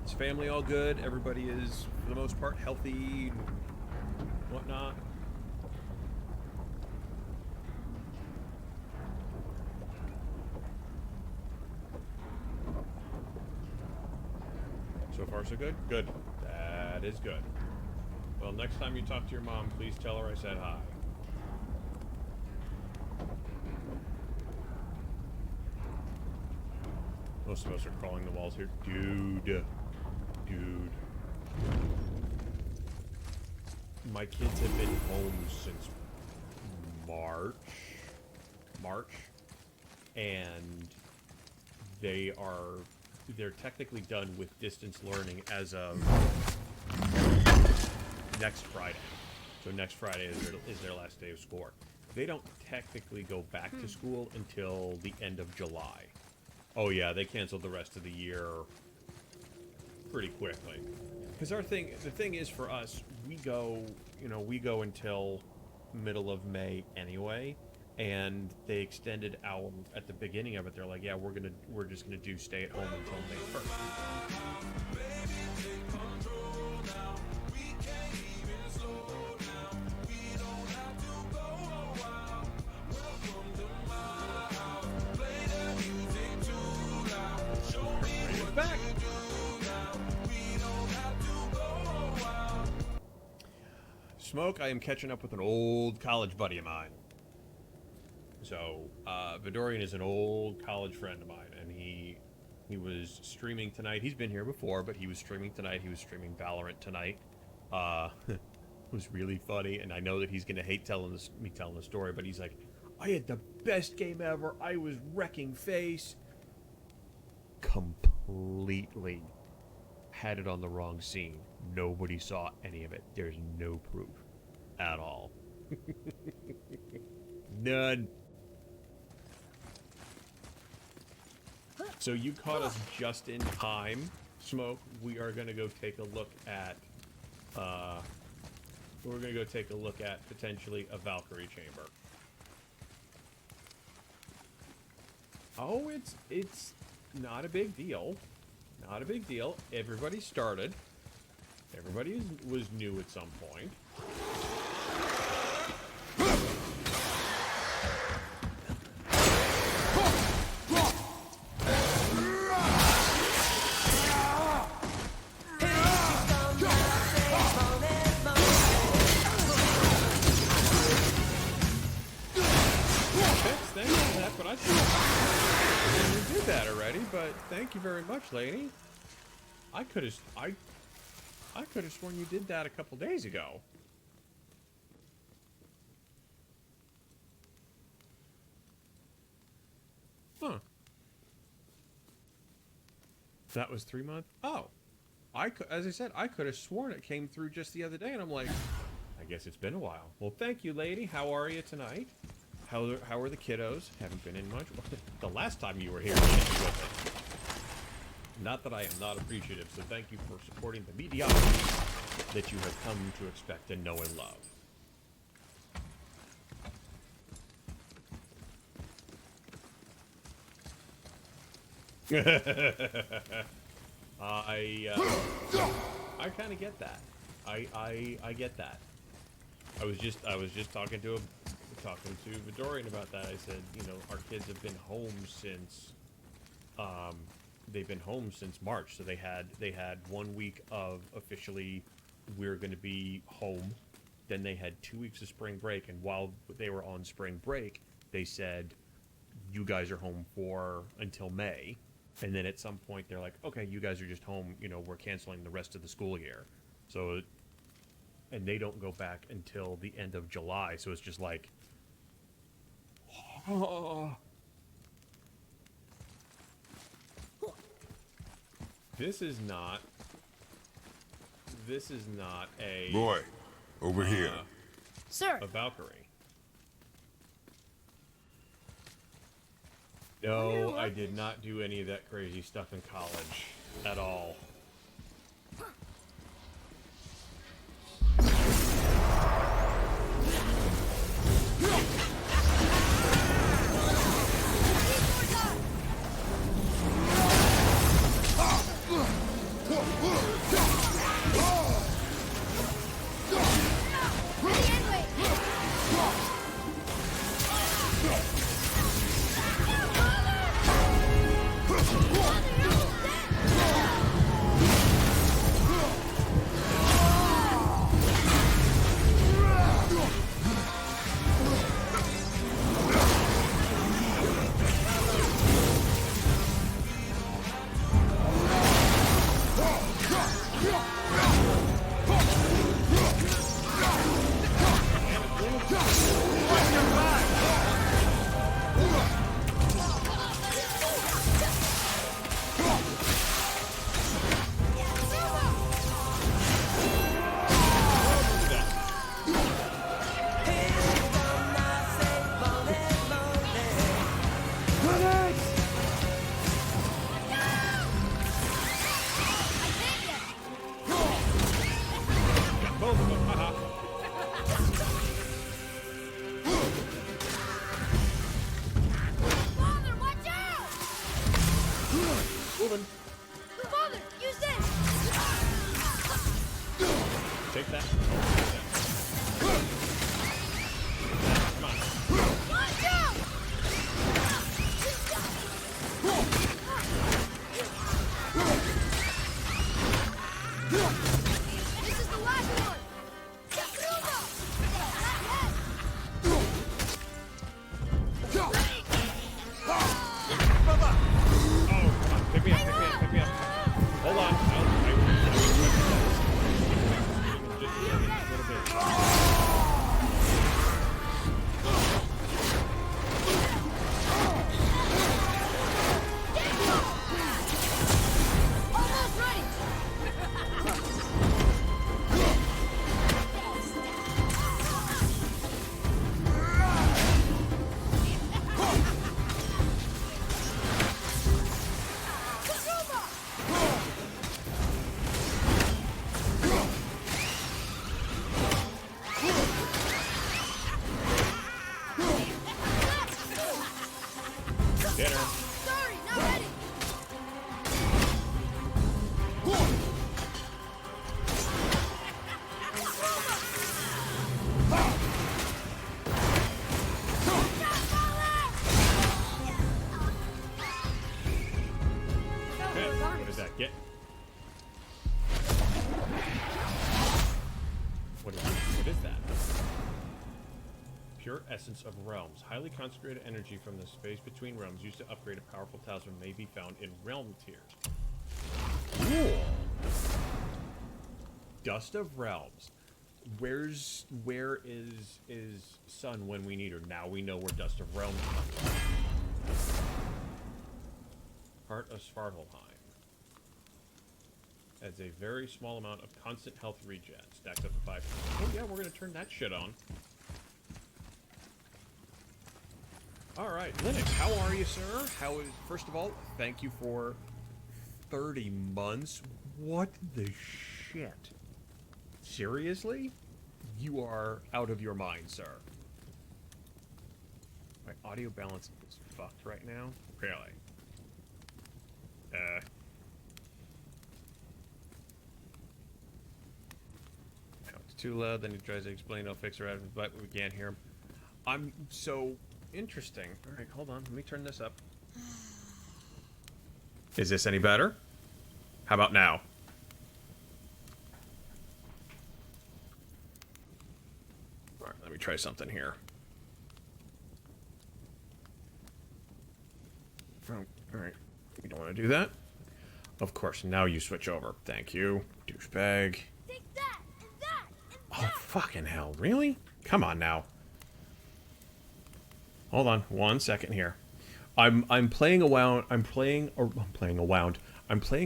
Is family all good? Everybody is, for the most part, healthy and whatnot? So far, so good? Good. That is good. Well, next time you talk to your mom, please tell her I said hi. Most of us are crawling the walls here. Dude. My kids have been home since March. And they're technically done with distance learning as of next Friday. So next Friday is their last day of school. They don't technically go back to school until the end of July. Oh yeah, they canceled the rest of the year pretty quickly. Because the thing is for us, we go until middle of May anyway. And they extended at the beginning of it. They're like, yeah, we're just gonna do stay at home until May 1st. It's back. Smoke, I am catching up with an old college buddy of mine. So, Vidorian is an old college friend of mine, and he was streaming tonight. He's been here before, but he was streaming tonight. He was streaming Valorant tonight. It was really funny, and I know that he's going to hate me telling the story, but he's like, I had the best game ever. I was wrecking face. Completely had it on the wrong scene. Nobody saw any of it. There's no proof at all. None. So you caught us just in time, Smoke. We are going to go take a look at potentially a Valkyrie chamber. Oh, it's not a big deal. Not a big deal. Everybody started. Everybody was new at some point. That's what I thought. We did that already, but Thank you very much, lady. I could have sworn you did that a couple days ago. Huh. That was 3 months? Oh. As I said, I could have sworn it came through just the other day, and I'm like, I guess it's been a while. Well, thank you, lady. How are you tonight? How are the kiddos? Haven't been in much. The last time you were here, you didn't with it. Not that I am not appreciative, so thank you for supporting the mediocrity that you have come to expect and know and love. I kind of get that. I get that. I was just talking to Vidorian about that. I said, you know, our kids have been home since they've been home since March. So they had 1 week of officially we're going to be home. Then they had 2 weeks of spring break, and while they were on spring break, they said, you guys are home until May. And then at some point they're like, okay, you guys are just home, you know, we're canceling the rest of the school year. So, and they don't go back until the end of July. So it's just like, oh. This is not a... Boy, over here. Sir. A Valkyrie. No, I did not do any of that crazy stuff in college at all. Father, use this! Take that. Come on. Watch out! This is the last one! Get through them! Pick me up. Hold on. Just a little bit. Almost ready! Pure essence of realms. Highly concentrated energy from the space between realms used to upgrade a powerful talisman may be found in realm tiers. Cool. Dust of Realms. Where is Sun when we need her? Now we know where Dust of Realms comes from. Heart of Svartalheim. Adds a very small amount of constant health regen. Stacks up to 5. Oh yeah, we're gonna turn that shit on. Alright, Linux, how are you, sir? First of all, thank you for 30 months. What the shit? Seriously? You are out of your mind, sir. My audio balance is fucked right now. Really? No, it's too loud, then he tries to explain, I'll fix it, but we can't hear him. I'm so interesting. Alright, hold on, let me turn this up. Is this any better? How about now? Alright, let me try something here. Alright, you don't want to do that? Of course, now you switch over. Thank you, douchebag. Take that, and that, and Oh, fucking hell, really? Come on now. Hold on, 1 second here. I'm playing around. I'm playing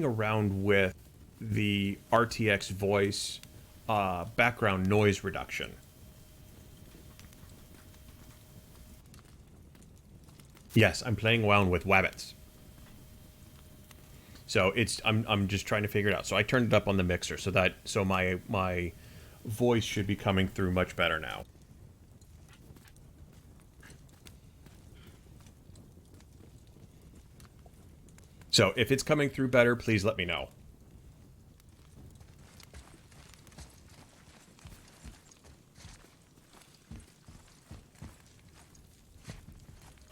around with the RTX voice background noise reduction. Yes, I'm playing around with Wabbits. So I'm just trying to figure it out. So I turned it up on the mixer so my voice should be coming through much better now. So if it's coming through better, please let me know.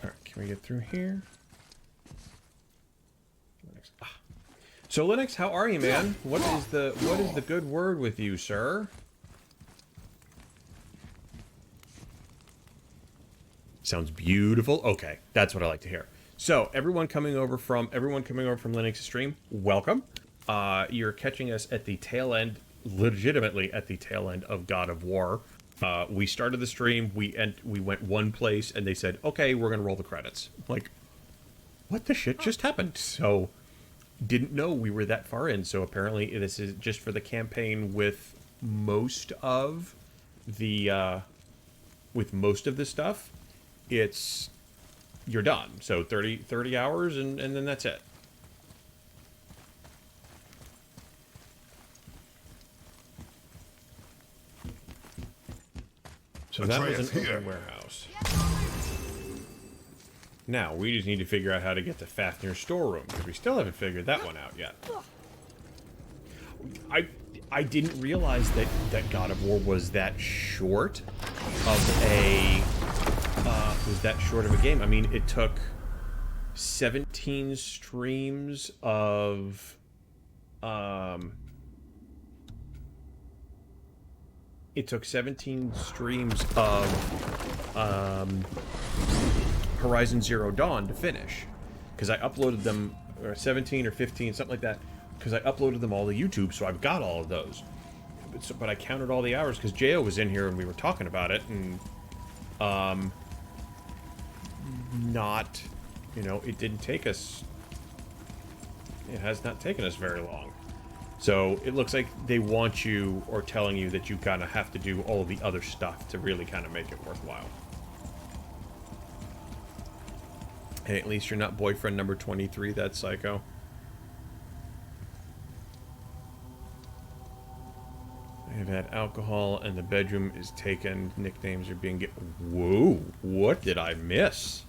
All right, can we get through here? Linux. Ah. So Linux, how are you, man? What is the good word with you, sir? Sounds beautiful. Okay, that's what I like to hear. So, everyone coming over from Linux's stream, welcome. You're catching us at the tail end, legitimately at the tail end of God of War. We started the stream, we went one place, and they said, okay, we're gonna roll the credits. Like, what the shit just happened? So, didn't know we were that far in, so apparently this is just for the campaign with most of the stuff. You're done. So 30 hours and then that's it. So that was an open warehouse. Now, we just need to figure out how to get to Fafnir's storeroom, because we still haven't figured that one out yet. I didn't realize that God of War was that short of a... game. I mean, it took 17 streams of Horizon Zero Dawn to finish, because I uploaded them, or 17 or 15, something like that, because I uploaded them all to YouTube, so I've got all of those. But I counted all the hours because Jo was in here and we were talking about it, and not, it didn't take us, it has not taken us very long. So it looks like they want you, or telling you that you kind of have to do all of the other stuff to really kind of make it worthwhile. Hey, at least you're not boyfriend number 23, that's psycho. I have had alcohol and the bedroom is taken. Nicknames are being Whoa, what did I miss?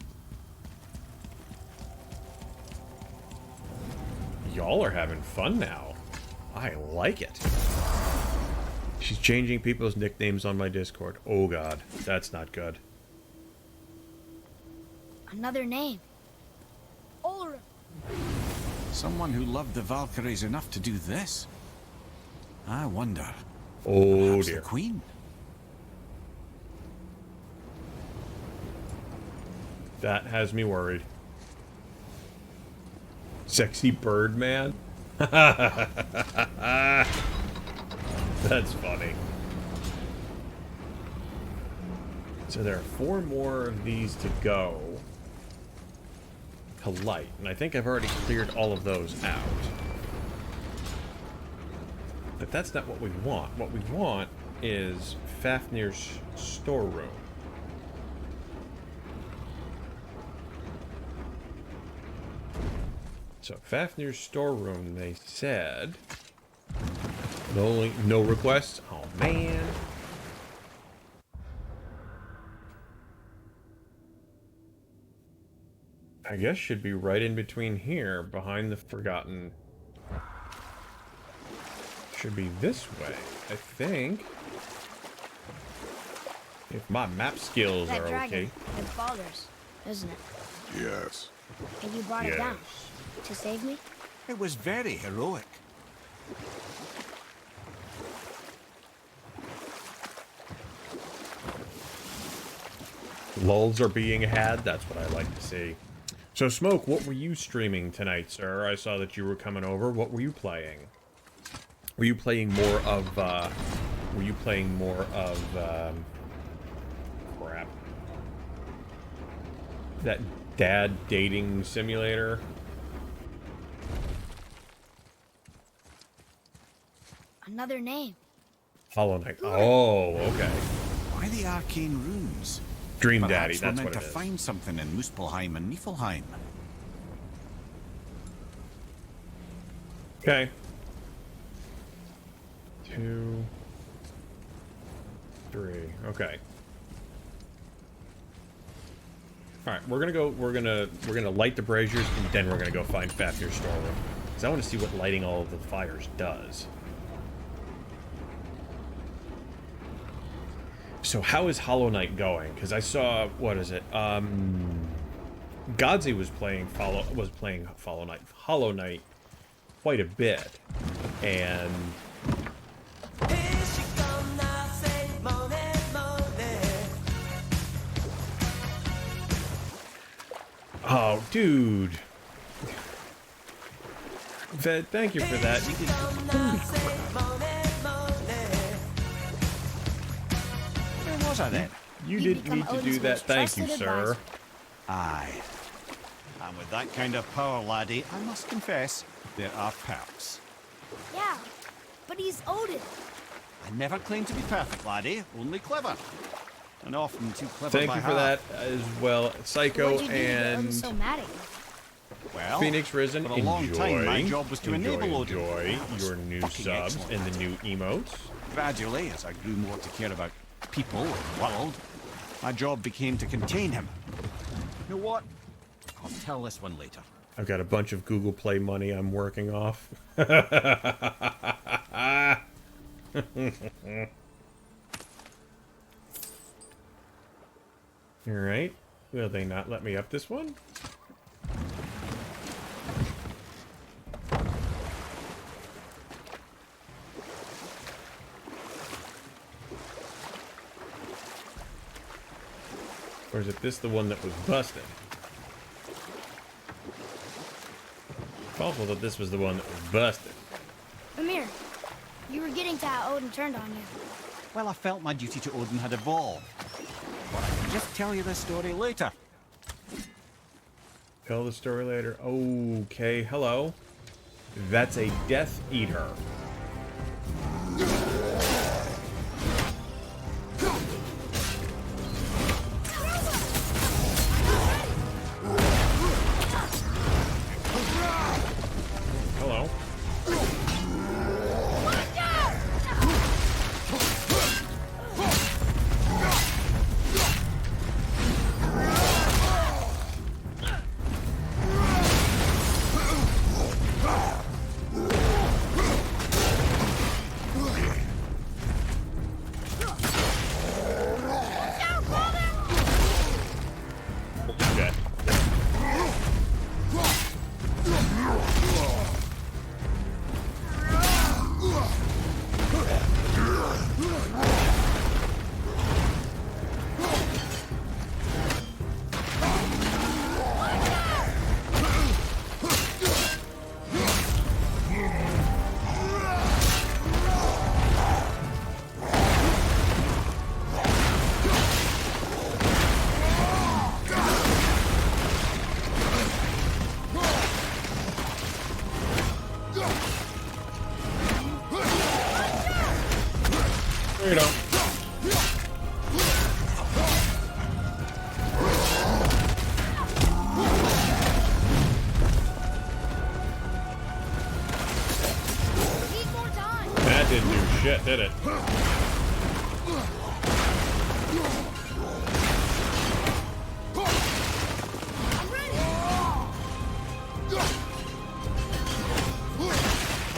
Y'all are having fun now. I like it. She's changing people's nicknames on my Discord. Oh god, that's not good. another name. Ulrich. Someone who loved the Valkyries enough to do this? I wonder. Oh Perhaps dear. the Queen? That has me worried. Sexy bird man? That's funny. So there are 4 more of these to go. To light. And I think I've already cleared all of those out. But that's not what we want. What we want is Fafnir's storeroom. So Fafnir's storeroom, they said. No requests? Oh man. I guess should be right in between here, behind the Forgotten. Should be this way, I think. If my map skills That are dragon, okay. it's Baldur's, isn't it? Yes. And you brought it down to save me? It was very heroic. Lulls are being had, that's what I like to see. So Smoke, what were you streaming tonight, sir? I saw that you were coming over. What were you playing? Were you playing more of, crap. That dad dating simulator? Another name. Hollow Knight. Oh, okay. Why the arcane runes? Dream Perhaps Daddy, we're that's meant what to it is. find something in Muspelheim and Niflheim. Okay. 2, 3. Okay. All right, we're gonna light the braziers, and then we're gonna go find Fafnir's storeroom, because I want to see what lighting all of the fires does. So how is Hollow Knight going? Because I saw, what is it? Godzi was playing Hollow Knight quite a bit, and oh, dude. Ved, thank you for that. You did, Where was I then? you You didn't become need to Odin's do that. most Thank you, trusted sir. advisor. Aye. And with that kind of power, laddie, I must confess, there are perks. Yeah, but he's Odin. I never claim to be perfect, laddie, only clever. And often too clever Thank by you for half. that as well, Psycho What'd you do to get Odin and so mad at you? Well, Phoenix Risen. for a long time, my job was to enable Odin. enjoy That was your new fucking subs excellent. and the new emotes. Gradually, as I grew more to care about people and the world, my job became to contain him. You know what? I'll tell this one later. I've got a bunch of Google Play money I'm working off. Alright. Will they not let me up this one? Or is it this the one that was busted? Possible that this was the one that was busted. Amir, you were getting to how Odin turned on you. Well, I felt my duty to Odin had evolved. But I can just tell you this story later. Tell the story later. Okay, hello. That's a Death Eater. Hello. No, you don't. Need more time. That didn't do shit, did it? I'm ready.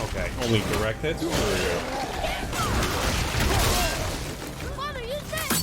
Okay, only direct hits? Screw you. Father, use this.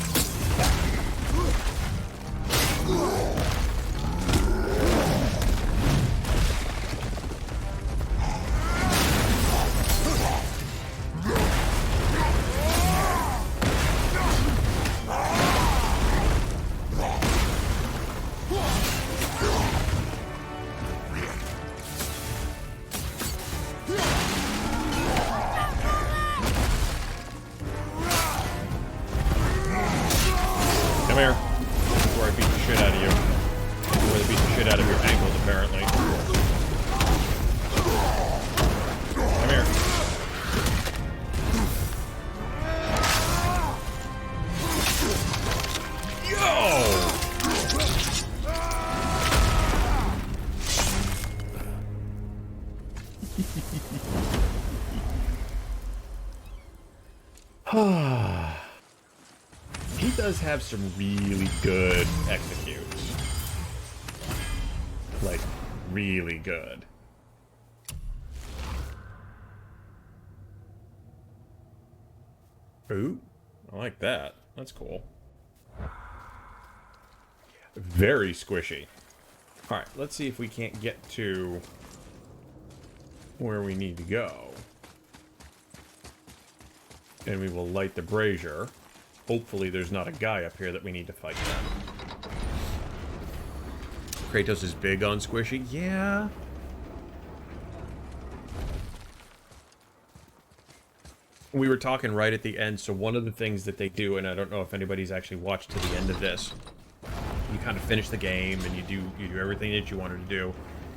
Come here. Before I beat the shit out of you. Before they beat the shit out of your ankles, apparently. Come here. Yo! He does have some really good executes. Like, really good. Ooh, I like that. That's cool. Very squishy. Alright, let's see if we can't get to where we need to go. And we will light the brazier. Hopefully there's not a guy up here that we need to fight then. Kratos is big on squishy? Yeah. We were talking right at the end, so one of the things that they do, and I don't know if anybody's actually watched to the end of this, you kind of finish the game and you do everything that you wanted to do,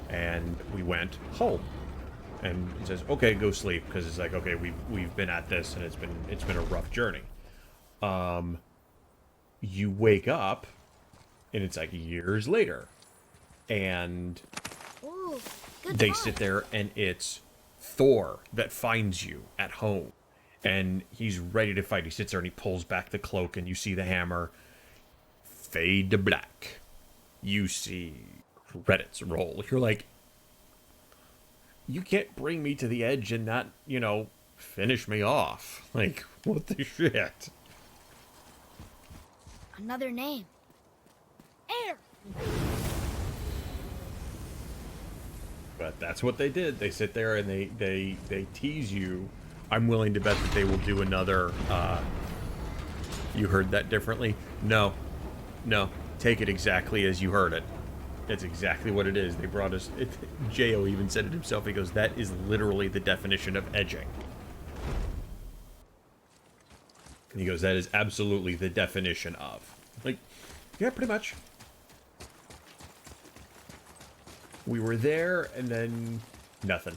and we went home. And it says, okay, go sleep, because it's like, okay, we've been at this and it's been a rough journey. You wake up and it's like years later, and Ooh, good they fun. sit there and it's Thor that finds you at home, and he's ready to fight. He sits there and he pulls back the cloak, and you see the hammer. Fade to black. You see credits roll. You're like, you can't bring me to the edge and not, you know, finish me off. Like, what the shit? Another name. Air. But that's what they did. They sit there and they tease you. I'm willing to bet that they will do another, you heard that differently? No. No. Take it exactly as you heard it. That's exactly what it is. They brought us... J.O. even said it himself. He goes, that is literally the definition of edging. And he goes, that is absolutely the definition of. Like, yeah, pretty much. We were there, and then... nothing.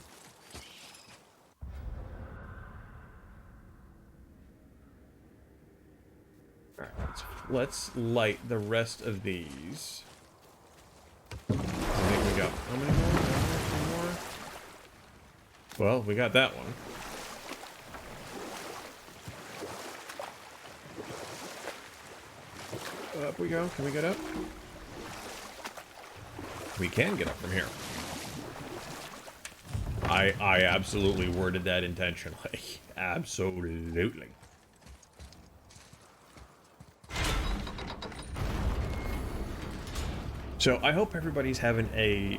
Alright, let's light the rest of these. How many we got? How many more? How many more? Well, we got that one. Up we go. Can we get up? We can get up from here. I absolutely worded that intentionally. Absolutely. So I hope everybody's having a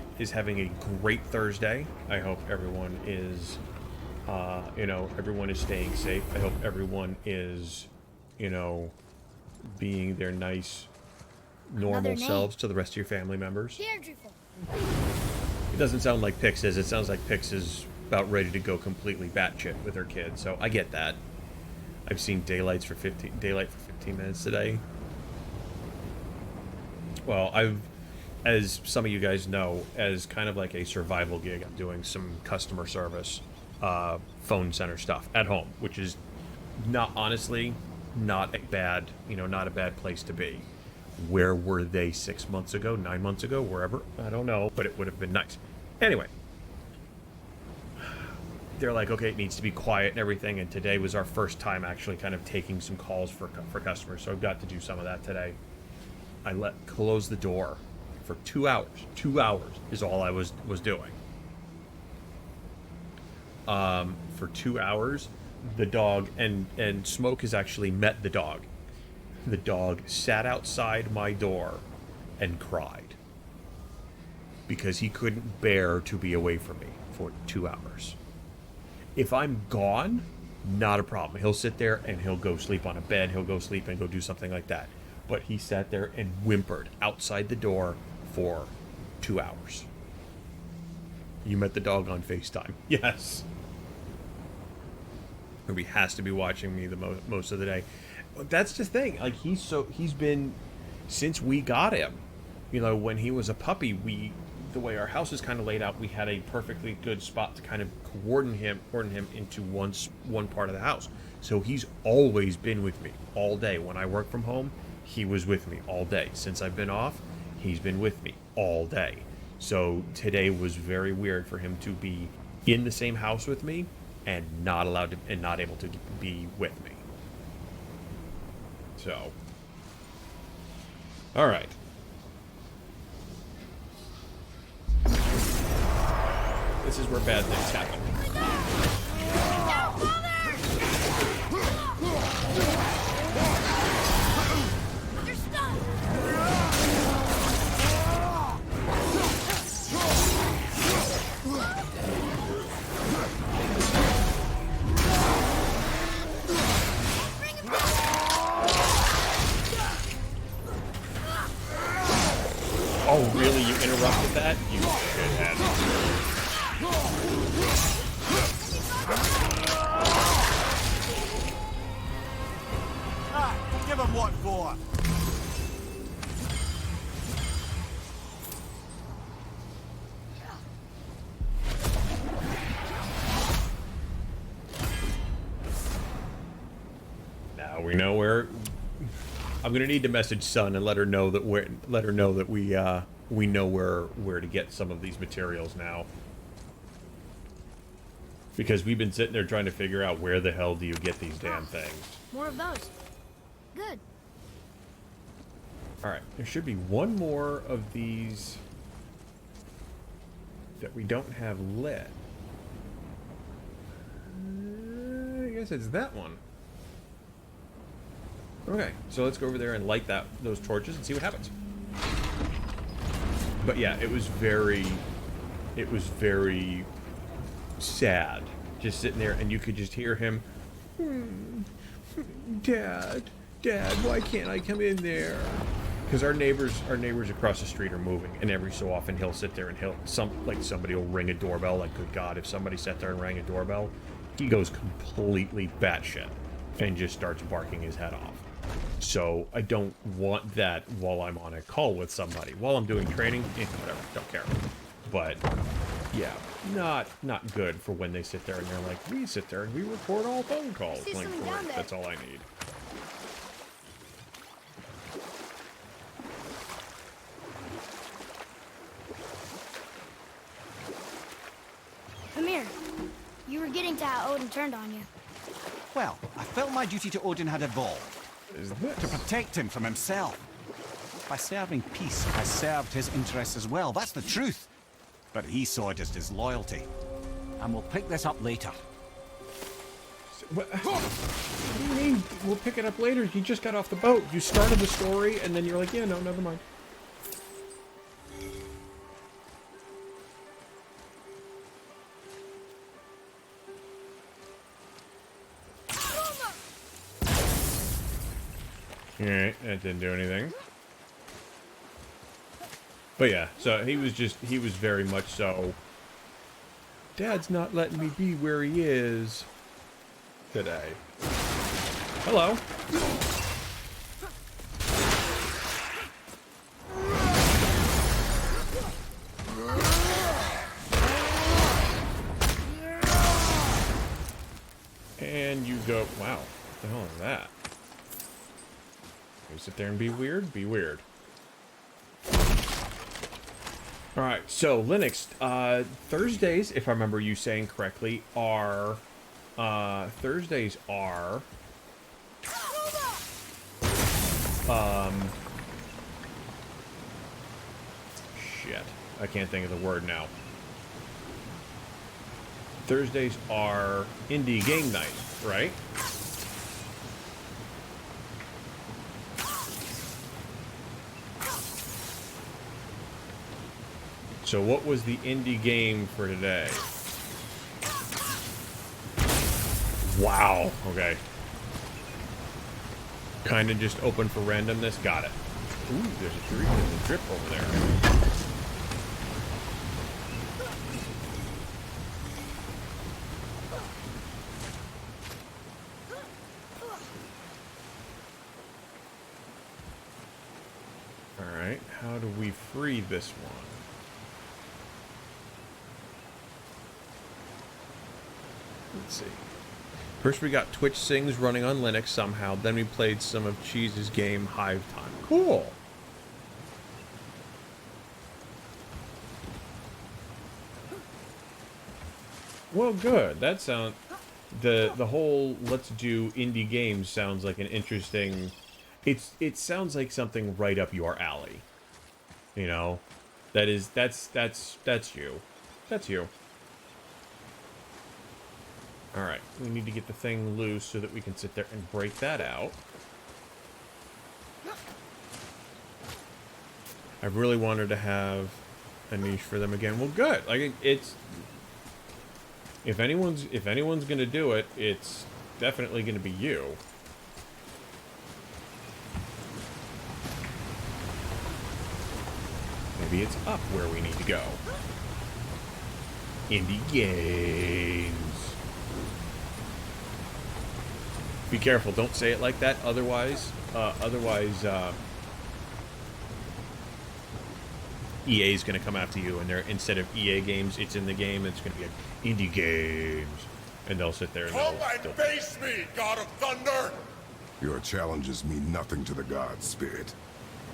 great Thursday. I hope everyone is, everyone is staying safe. I hope everyone is, being their nice, normal selves to the rest of your family members. It doesn't sound like Pix is. It sounds like Pix is about ready to go completely batshit with her kid. So I get that. I've seen daylight for 15 minutes today. Well, as some of you guys know, as kind of like a survival gig, I'm doing some customer service, phone center stuff at home, which is not honestly, not a bad, not a bad place to be. Where were they 6 months ago, 9 months ago, wherever? I don't know, but it would have been nice. Anyway, they're like, okay, it needs to be quiet and everything, and today was our first time actually kind of taking some calls for customers, so I've got to do some of that today. I close the door for 2 hours. 2 hours is all I was doing. For 2 hours, the dog, and Smoke has actually met the dog. The dog sat outside my door and cried because he couldn't bear to be away from me for 2 hours. If I'm gone, not a problem. He'll sit there and he'll go sleep on a bed. He'll go sleep and go do something like that. But he sat there and whimpered outside the door for 2 hours. You met the dog on FaceTime. Yes. He has to be watching me the most of the day. That's the thing. Like, he's been, since we got him, when he was a puppy, the way our house is kind of laid out, we had a perfectly good spot to kind of coordinate him into one part of the house. So he's always been with me all day. When I work from home, he was with me all day. Since I've been off, he's been with me all day. So today was very weird for him to be in the same house with me and not allowed to, and not able to be with me. So, all right. This is where bad things happen. Oh, really? You interrupted that? You shithead. Give him what for? Now we know where. I'm gonna need to message Sun and let her know that we know where to get some of these materials now. Because we've been sitting there trying to figure out where the hell do you get these damn things. More of those. Good. Alright, there should be one more of these that we don't have lit. I guess it's that one. Okay, so let's go over there and light those torches and see what happens. But yeah, it was very sad, just sitting there, and you could just hear him, Dad, why can't I come in there? Because our neighbors across the street are moving, and every so often he'll sit there and somebody will ring a doorbell. Like, good God, if somebody sat there and rang a doorbell, he goes completely batshit and just starts barking his head off. So I don't want that while I'm on a call with somebody. While I'm doing training, whatever, don't care. But yeah, not good for when they sit there and they're like, we sit there and we record all phone calls. See Like, something down there. that's all I need. Come here. You were getting to how Odin turned on you. Well, I felt my duty to Odin had evolved. Is this? To protect him from himself. By serving peace, I served his interests as well. That's the truth. But he saw it as disloyalty. And we'll pick this up later. What do you mean? We'll pick it up later. You just got off the boat. You started the story, and then you're like, yeah, no, never mind. Alright, that didn't do anything. But yeah, so he was very much so, Dad's not letting me be where he is today. Hello. And you go, wow. What the hell is that? You sit there and be weird? Be weird. Alright, so Linux, Thursdays, if I remember you saying correctly, are, Thursdays are, shit, I can't think of the word now. Thursdays are indie game night, right? So what was the indie game for today? Wow, okay. Kind of just open for randomness, got it. Ooh, there's a drip over there. Alright, how do we free this one? Let's see. First we got Twitch Sings running on Linux somehow, then we played some of Cheese's game Hive Time. Cool! Well, good. That sound... The whole let's do indie games sounds like an interesting... It sounds like something right up your alley. You know? That's you. That's you. Alright, we need to get the thing loose so that we can sit there and break that out. I really wanted to have a niche for them again. Well, good. Like, it's... If anyone's gonna do it, it's definitely gonna be you. Maybe it's up where we need to go. Indie games. Be careful, don't say it like that, otherwise EA is going to come after you, and they're, instead of EA games, it's in the game, it's going to be like, indie games. And they'll sit there and Come and face me, God of Thunder! Your challenges mean nothing to the gods, Spirit.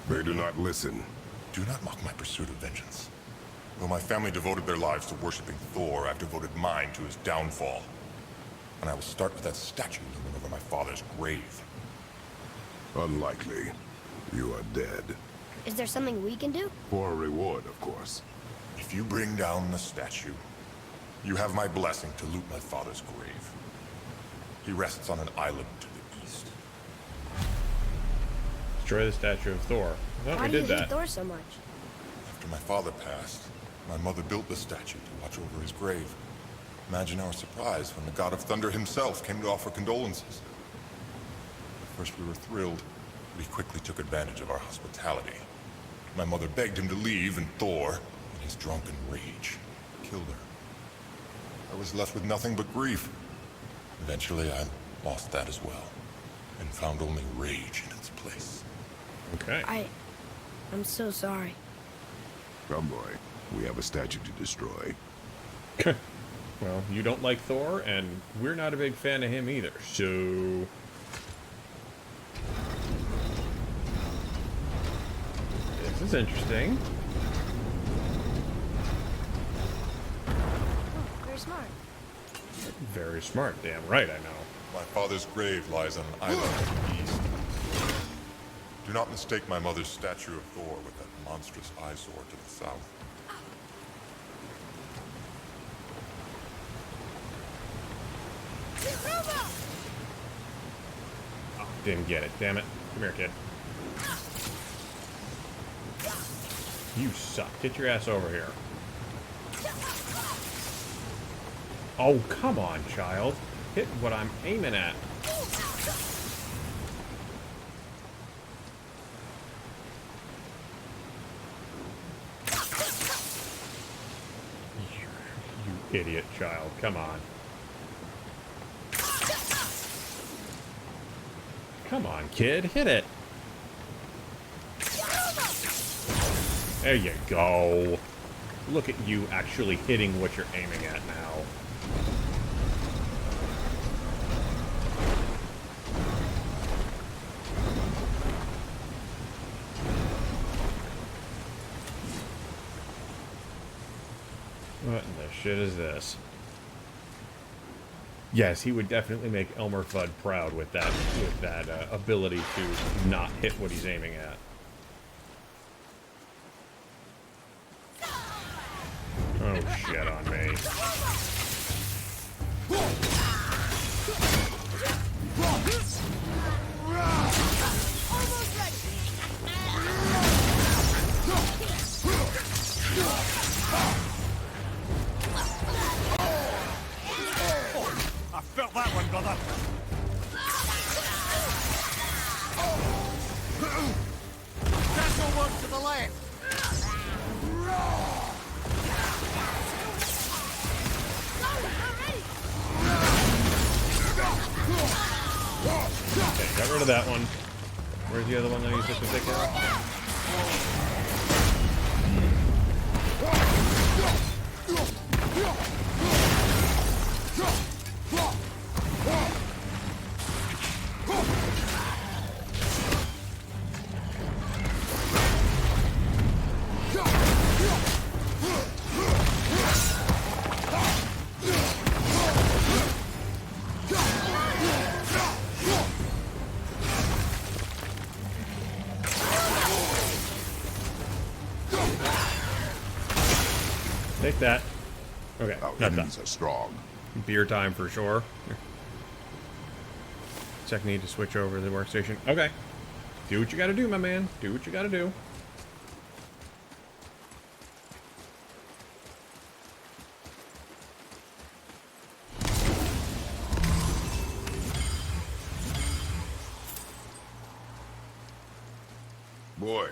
They do not listen. Do not mock my pursuit of vengeance. Though my family devoted their lives to worshipping Thor, I've devoted mine to his downfall. And I will start with that statue looming over my father's grave. Unlikely. You are dead. Is there something we can do? For a reward, of course. If you bring down the statue, you have my blessing to loot my father's grave. He rests on an island to the east. Destroy the statue of Thor. I thought Why we do you did hate that. Thor so much? After my father passed, my mother built the statue to watch over his grave. Imagine our surprise when the God of Thunder himself came to offer condolences. At first we were thrilled, but he quickly took advantage of our hospitality. My mother begged him to leave, and Thor, in his drunken rage, killed her. I was left with nothing but grief. Eventually I lost that as well, and found only rage in its place. Okay. I'm so sorry. Come, boy. We have a statue to destroy. Well, you don't like Thor, and we're not a big fan of him either, so... This is interesting. Oh, very smart. Very smart, damn right I know. My father's grave lies on an island to the east. Do not mistake my mother's statue of Thor with that monstrous eyesore to the south. Oh, didn't get it, damn it. Come here, kid. You suck. Get your ass over here. Oh, come on, child. Hit what I'm aiming at. You idiot child. Come on. Come on, kid. Hit it. There you go. Look at you actually hitting what you're aiming at now. What in the shit is this? Yes, he would definitely make Elmer Fudd proud with that ability to not hit what he's aiming at. Oh shit on me. I felt that one, brother. Castle one to the left. Okay, got rid of that one. Where's the other one that I used to take care of? Take that. Okay, Our not done. enemies are strong. Beer time for sure. Check need to switch over to the workstation. Okay. Do what you gotta do, my man. Do what you gotta do. Boy,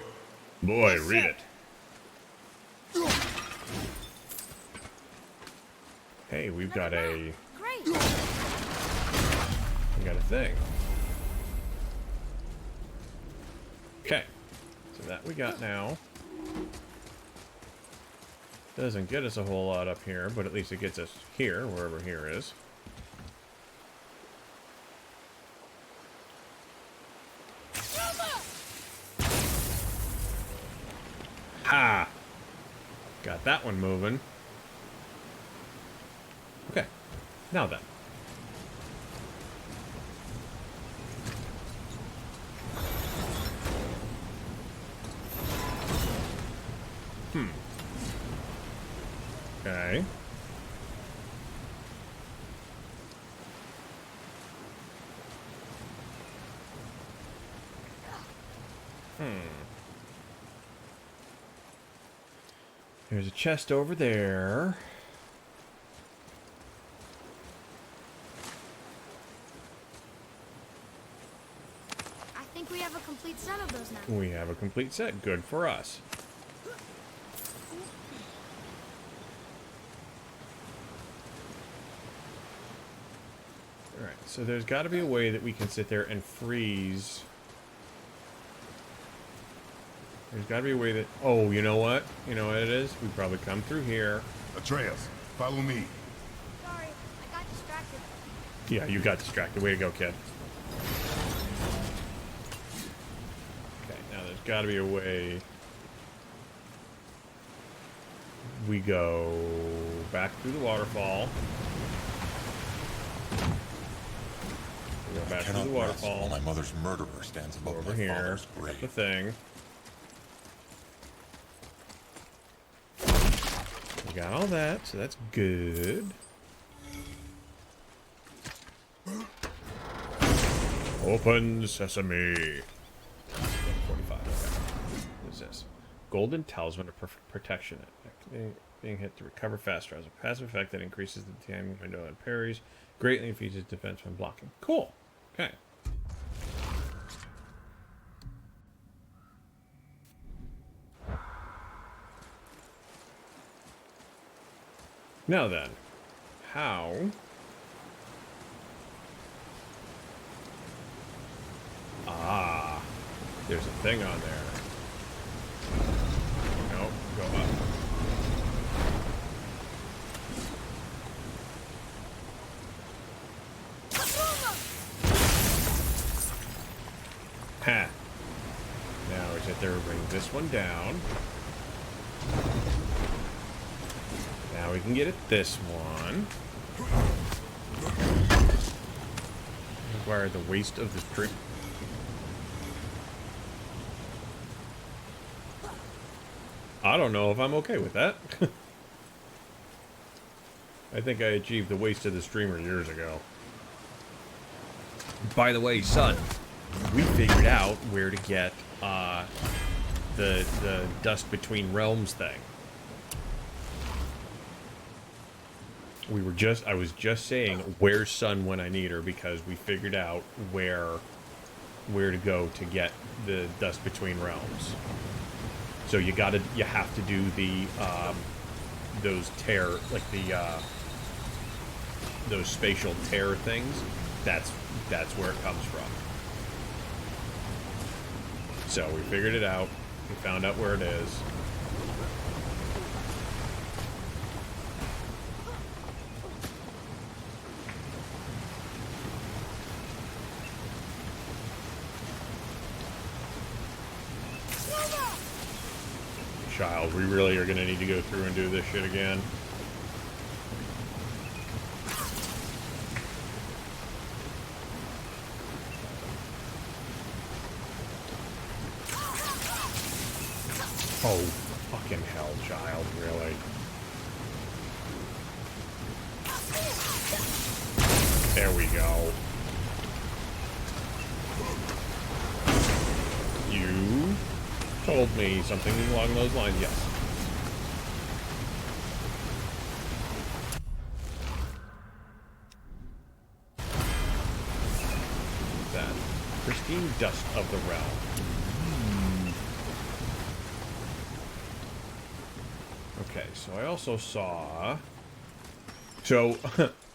Boy, read it. Hey, we've got a... Great. We got a thing. Okay. So that we got now. Doesn't get us a whole lot up here, but at least it gets us here, wherever here is. Ha! Got that one moving. Okay. Now then. Okay. There's a chest over there. I think we have a complete set of those now. We have a complete set. Good for us. Alright, so there's got to be a way that we can sit there and freeze. There's got to be a way that... Oh, you know what? You know what it is? We probably come through here. Atreus, follow me. Sorry, I got distracted. Yeah, you got distracted. Way to go, kid. Okay, now there's got to be a way... We go back through the waterfall. We go back through Cannot the rest waterfall. while my mother's murderer stands above Over my here. father's Got grave. the thing. We got all that, so that's good. Open sesame. 45. Okay. What is this? Golden Talisman of Protection. Being hit to recover faster has a passive effect that increases the time window and parries. Greatly increases defense when blocking. Cool. Okay. Now then, how... Ah, there's a thing on there. Nope, go up. Ha! Now we sit there and bring this one down. Now Now we can get at this one. Require the waste of the drink. I don't know if I'm okay with that. I think I achieved the waste of the streamer years ago. By the way, son, we figured out where to get the Dust Between Realms thing. I was just saying, where's Sun when I need her, because we figured out where to go to get the Dust Between Realms. So you have to do the those those spatial tear things. That's where it comes from. So we figured it out. We found out where it is. Child, we really are gonna need to go through and do this shit again. Oh, fucking hell, child, really? There we go. You told me something along those lines, yes. That pristine dust of the realm. Okay, so I also saw... So,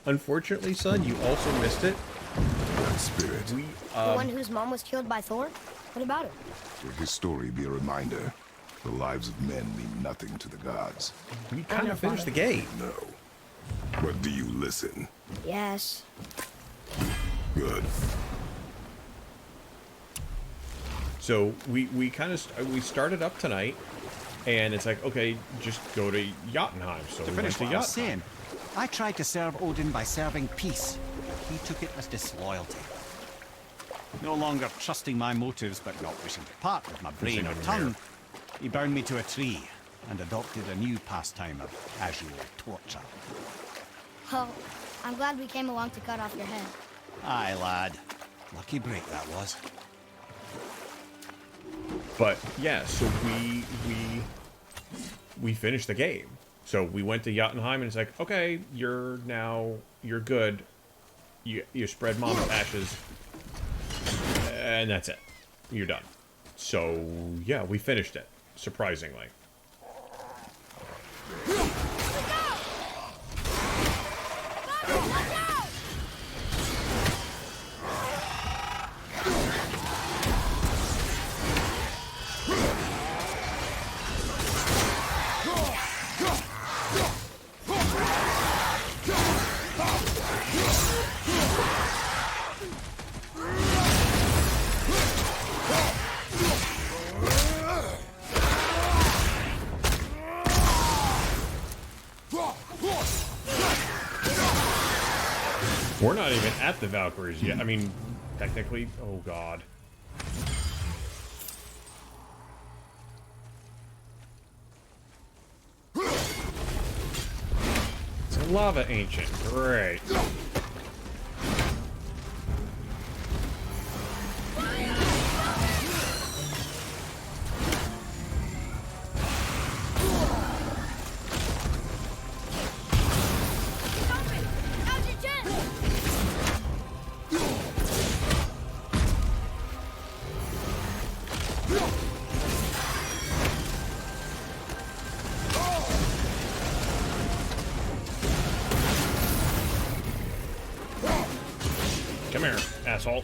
unfortunately, son, you also missed it. That spirit. The one whose mom was killed by Thor? What about it? Will his story be a reminder? The lives of men mean nothing to the gods. We kind of finished the game. No. But do you listen? Yes. Good. So we we started up tonight, and it's like, okay, just go to Jotunheim. So To we went finish to what I was Jotunheim. saying, I tried to serve Odin by serving peace. He took it as disloyalty. No longer trusting my motives, but not wishing to part with my brain or Pushing him tongue, here. he bound me to a tree and adopted a new pastime of casual torture. Oh, I'm glad we came along to cut off your head. Aye, lad. Lucky break that was. But yeah, so we finished the game. So we went to Jotunheim, and it's like, okay, you're good. You spread mom's ashes, and that's it. You're done. So yeah, we finished it, surprisingly. We're not even at the Valkyries yet. I mean, technically, oh god. It's a lava ancient, great. Come here, asshole.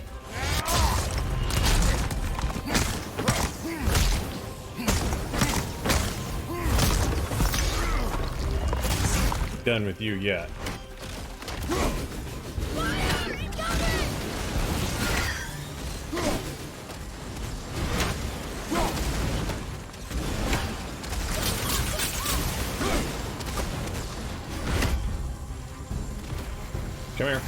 Done with you yet. Come here.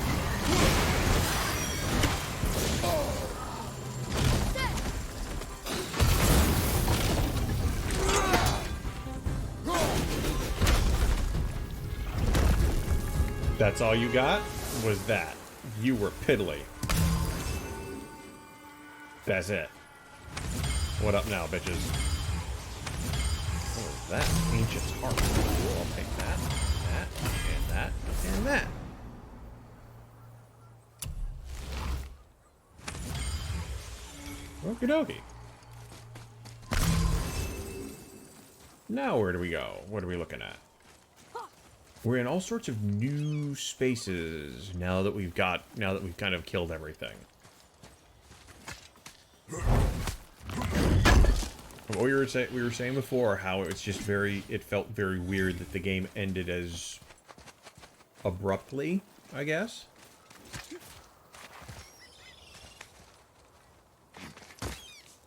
That's all you got? Was that? You were piddly. That's it. What up now, bitches? What is that? Ancient's Heart. Cool, I'll take that, and that, and that. Okie dokie. Now where do we go? What are we looking at? We're in all sorts of new spaces now that we've kind of killed everything. What we were saying before, how it felt very weird that the game ended as abruptly, I guess.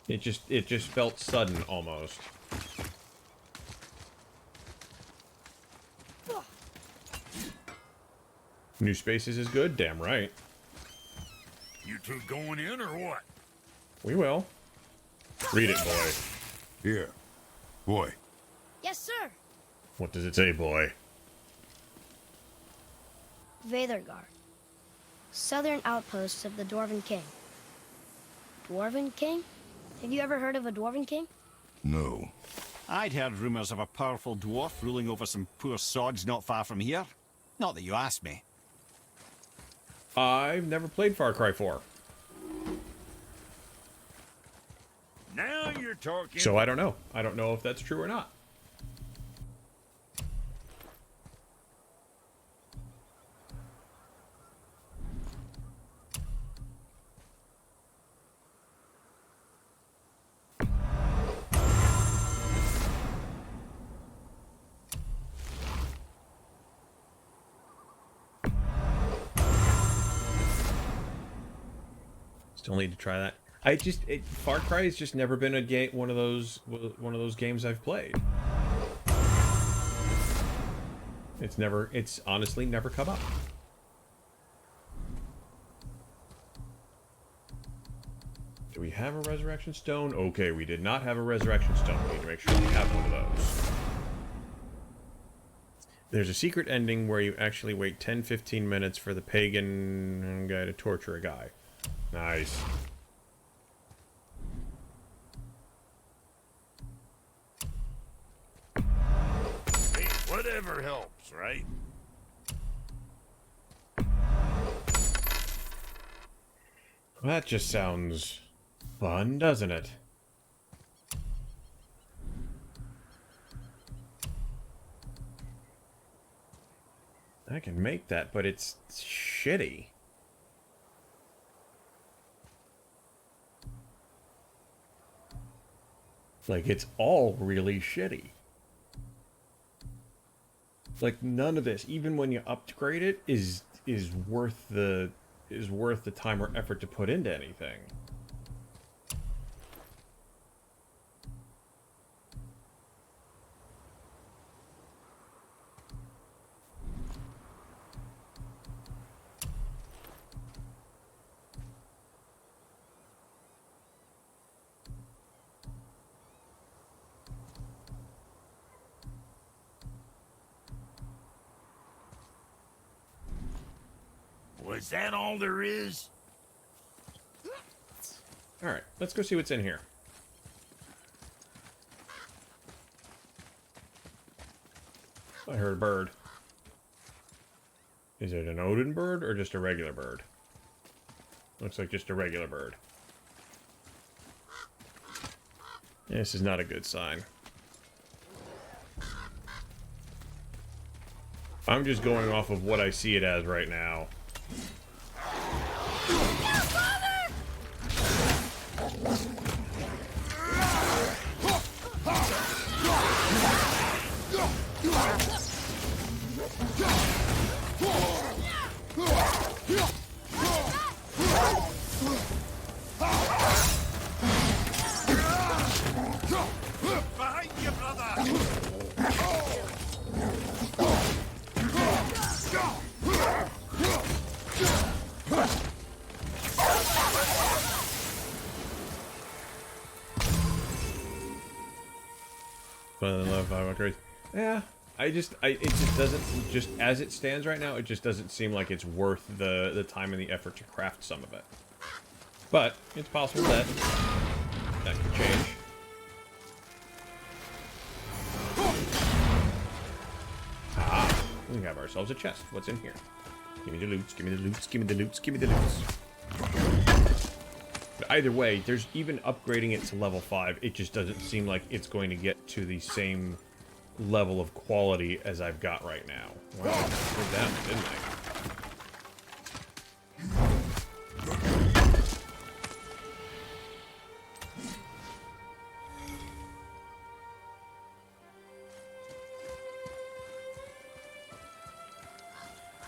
It just felt sudden almost. New spaces is good, damn right. You two going in or what? We will. Read it, boy. Here. Boy. Yes, sir. What does it say, boy? Veathergar. Southern outposts of the Dwarven King. Dwarven King? Have you ever heard of a Dwarven King? No. I'd heard rumours of a powerful dwarf ruling over some poor sods not far from here. Not that you asked me. I've never played Far Cry 4. Now you're talking. So I don't know. I don't know if that's true or not. Still need to try that. Far Cry has just never been a game, one of those games I've played. It's honestly never come up. Do we have a resurrection stone? Okay, we did not have a resurrection stone. We need to make sure we have one of those. There's a secret ending where you actually wait 10-15 minutes for the pagan guy to torture a guy. Nice. Hey, whatever helps, right? That just sounds fun, doesn't it? I can make that, but it's shitty. Like, it's all really shitty. Like, none of this, even when you upgrade it, is worth the time or effort to put into anything. Was that all there is? Alright, let's go see what's in here. I heard a bird. Is it an Odin bird or just a regular bird? Looks like just a regular bird. This is not a good sign. I'm just going off of what I see it as right now. Behind you, brother! Level 5 upgrades. Yeah, it just doesn't, just as it stands right now, it just doesn't seem like it's worth the time and the effort to craft some of it. But it's possible that could change. Ah, we have ourselves a chest. What's in here? Give me the loot, give me the loot, give me the loot, give me the loot. But either way, there's even upgrading it to level 5, it just doesn't seem like it's going to get to the same level of quality as I've got right now. Wow, I did that, didn't I?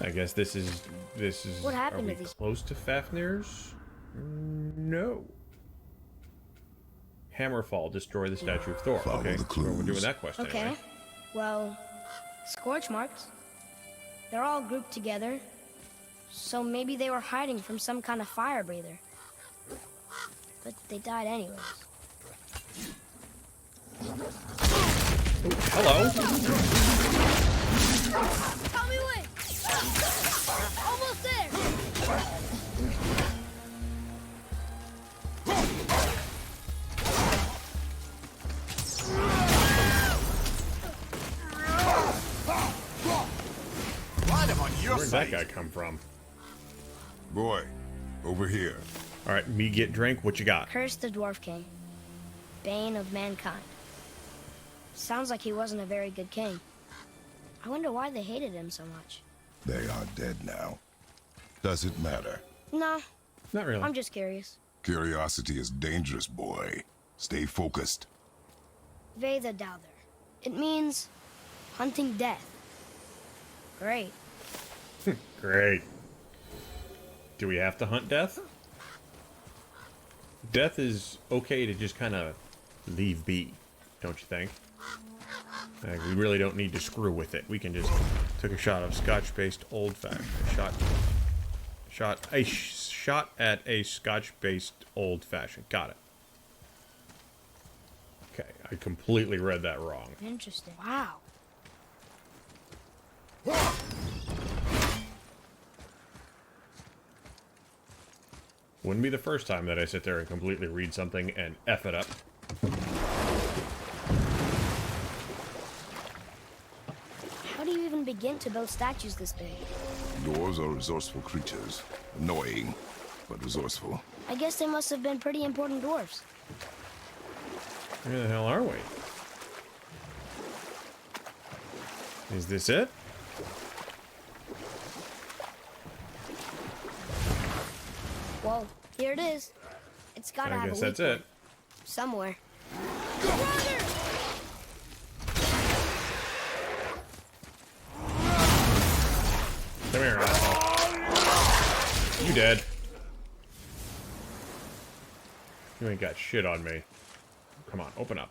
I guess this is. What happened Are we to these? close to Fafnir's? No. Hammerfall, destroy the statue of Thor. Follow Okay, the so we're doing clues. that quest Okay. anyway. Well, scorch marks. They're all grouped together. So maybe they were hiding from some kind of fire breather. But they died anyways. Hello. Tommy, wait! Almost there! Where'd that guy come from? Boy, over here. All right, me get drink. What you got? Curse the Dwarf King. Bane of mankind. Sounds like he wasn't a very good king. I wonder why they hated him so much. They are dead now. Does it matter? No, Not really. I'm just curious. Curiosity is dangerous, boy. Stay focused. Veda Douther. It means hunting death. Great. Great. Do we have to hunt death? Death is okay to just kind of leave be, don't you think? Like, we really don't need to screw with it. We can just took a shot of Scotch-based old-fashioned. Shot at a Scotch-based old-fashioned. Got it. Okay, I completely read that wrong. Interesting. Wow. Wouldn't be the first time that I sit there and completely read something and F it up. How do you even begin to build statues this big? Dwarves are resourceful creatures. Annoying, but resourceful. I guess they must have been pretty important dwarves. Where the hell are we? Is this it? Well, here it is. It's gotta I have guess a weak that's it. point somewhere. Come here, asshole. You dead. You ain't got shit on me. Come on, open up.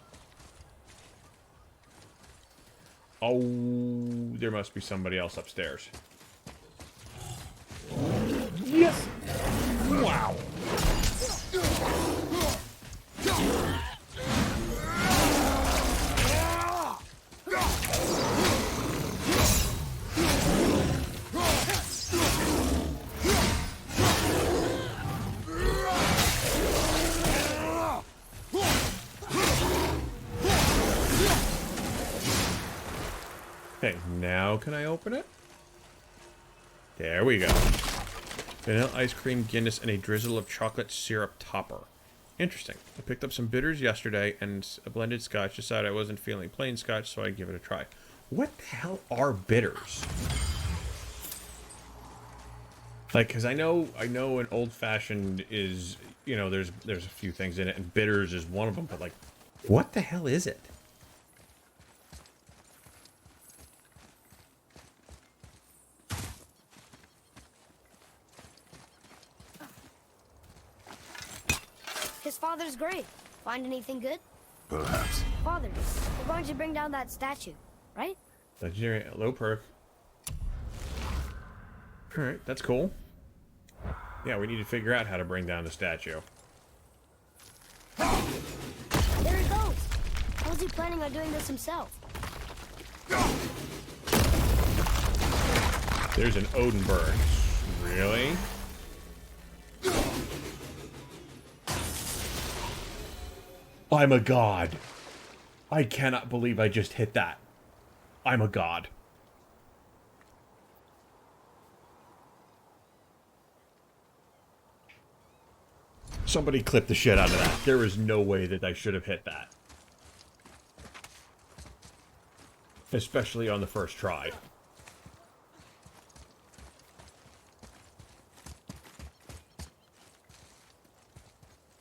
Oh, there must be somebody else upstairs. Yes! Wow! Okay, now can I open it? There we go. Vanilla ice cream, Guinness, and a drizzle of chocolate syrup topper. Interesting. I picked up some bitters yesterday and a blended scotch. Decided I wasn't feeling plain scotch, so I'd give it a try. What the hell are bitters? Like, because I know an old-fashioned is, you know, there's a few things in it, and bitters is one of them, but like, what the hell is it? His father's grave. Find anything good? Perhaps. Father, we're going to bring down that statue, right? Legendary low perk. Alright, that's cool. Yeah, we need to figure out how to bring down the statue. There it goes. I was How's he planning on doing this himself? There's an Odenburg. Really? I'm a god. I cannot believe I just hit that. I'm a god. Somebody clip the shit out of that. There is no way that I should have hit that. Especially on the first try.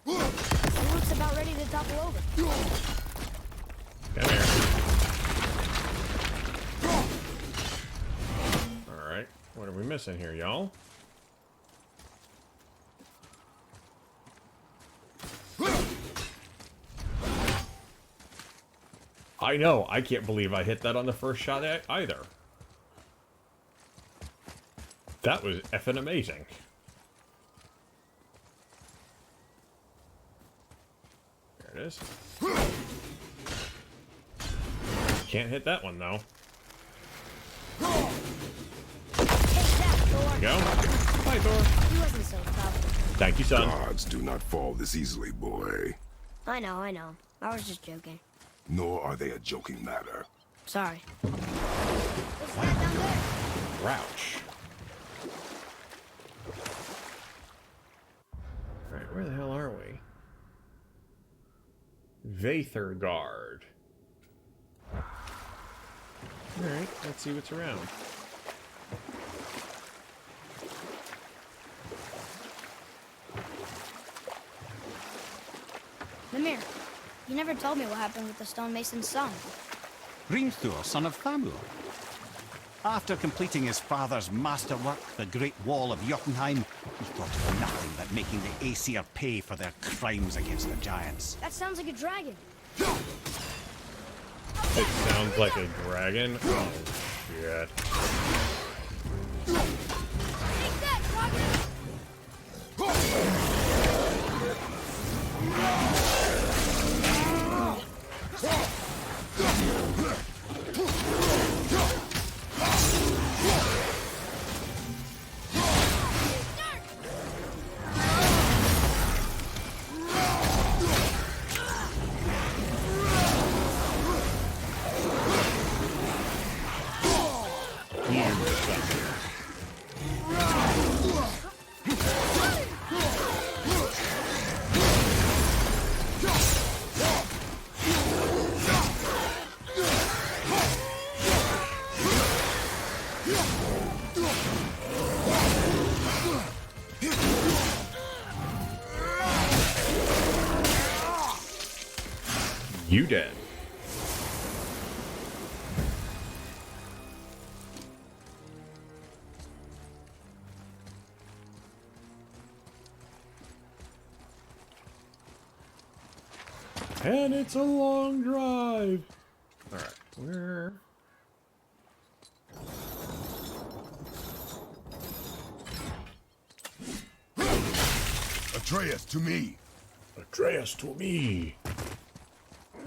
He looks about ready to topple over. Come here. Alright, what are we missing here, y'all? I know, I can't believe I hit that on the first shot either. That was effing amazing. There it is. Can't hit that one, though. Hey, Zach, Thor. There you go. Hi, Thor. He wasn't so tough. Thank you, son. Gods do not fall this easily, boy. I know. I was just joking. Nor are they a joking matter. Sorry. What's that down there? Crouch. Alright, where the hell are we? Vaethergard. Alright, let's see what's around. Mimir, you never told me what happened with the stonemason's son. Hrimthur, son of Thamur. After completing his father's masterwork, the Great Wall of Jotunheim, he thought of nothing but making the Aesir pay for their crimes against the giants. That sounds like a dragon. It sounds like a dragon? Oh, shit. Take that, dragon! You dead. And it's a long drive. Alright, where? Atreus, to me! Atreus, to me.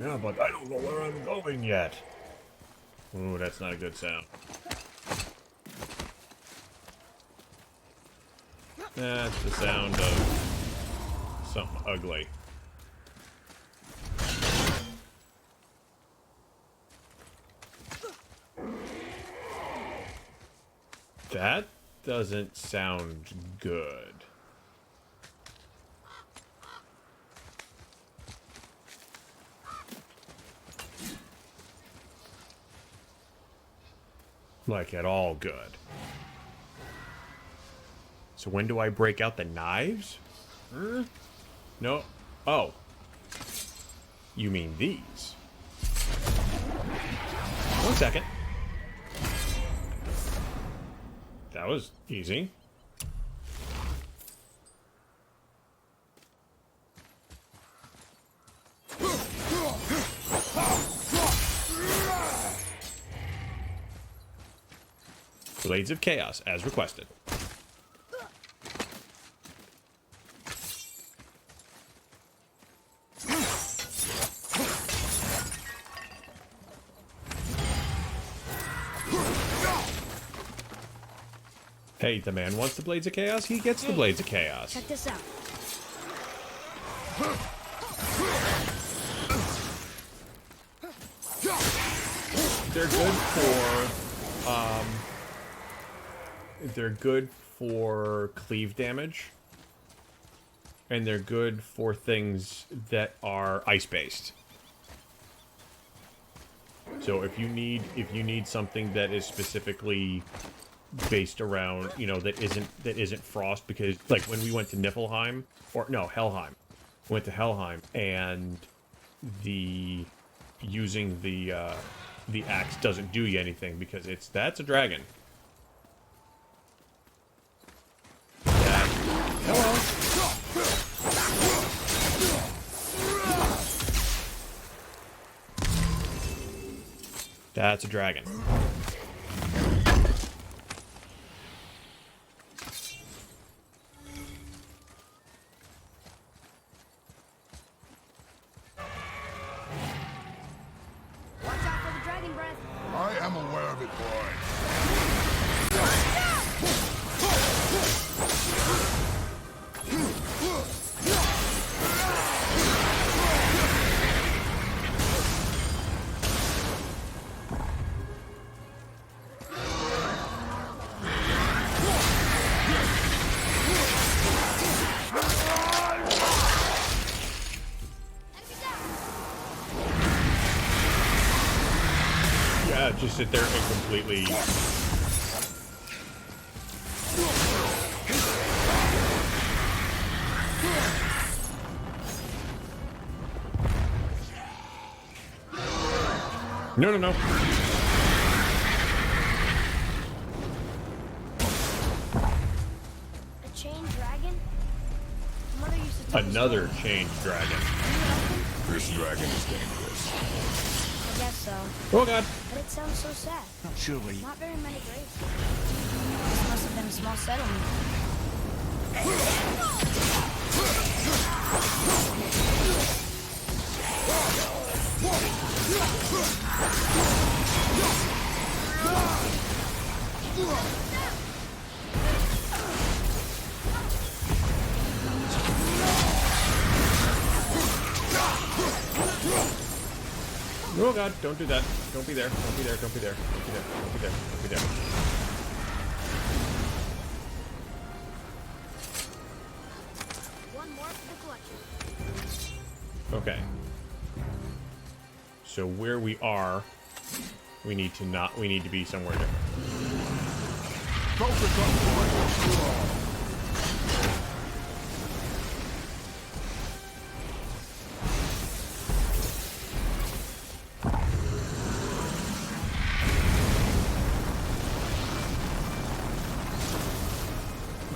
Yeah, but I don't know where I'm going yet. Ooh, that's not a good sound. That's the sound of something ugly. That doesn't sound good. Like at all good. So when do I break out the knives? No. Oh. You mean these? 1 second. That was easy. Blades of Chaos, as requested. Hey, the man wants the Blades of Chaos, he gets the Blades of Chaos. Check this out. They're good for cleave damage. And they're good for things that are ice-based. So if you need something that is specifically based around, you know, that isn't frost, because like when we went to Niflheim, or no, Helheim. We went to Helheim, and using the axe doesn't do you anything because that's a dragon. Hello. That's a dragon. Watch out for the dragon breath. I am aware of it, boy. Yeah, just sit there and completely... No, no, no. A chained dragon? Mother used to tell me Another stories. chained dragon. This dragon is dangerous. I guess so. Oh god. But it sounds so sad. Not surely. Not very many graves. This must have been a small settlement. Oh god, don't do that. Don't be there. Don't be there. Don't be there. Don't be there. Don't be there. Don't be there. One more for the collection. Okay. So where we are, we need to be somewhere different. Focus on boy.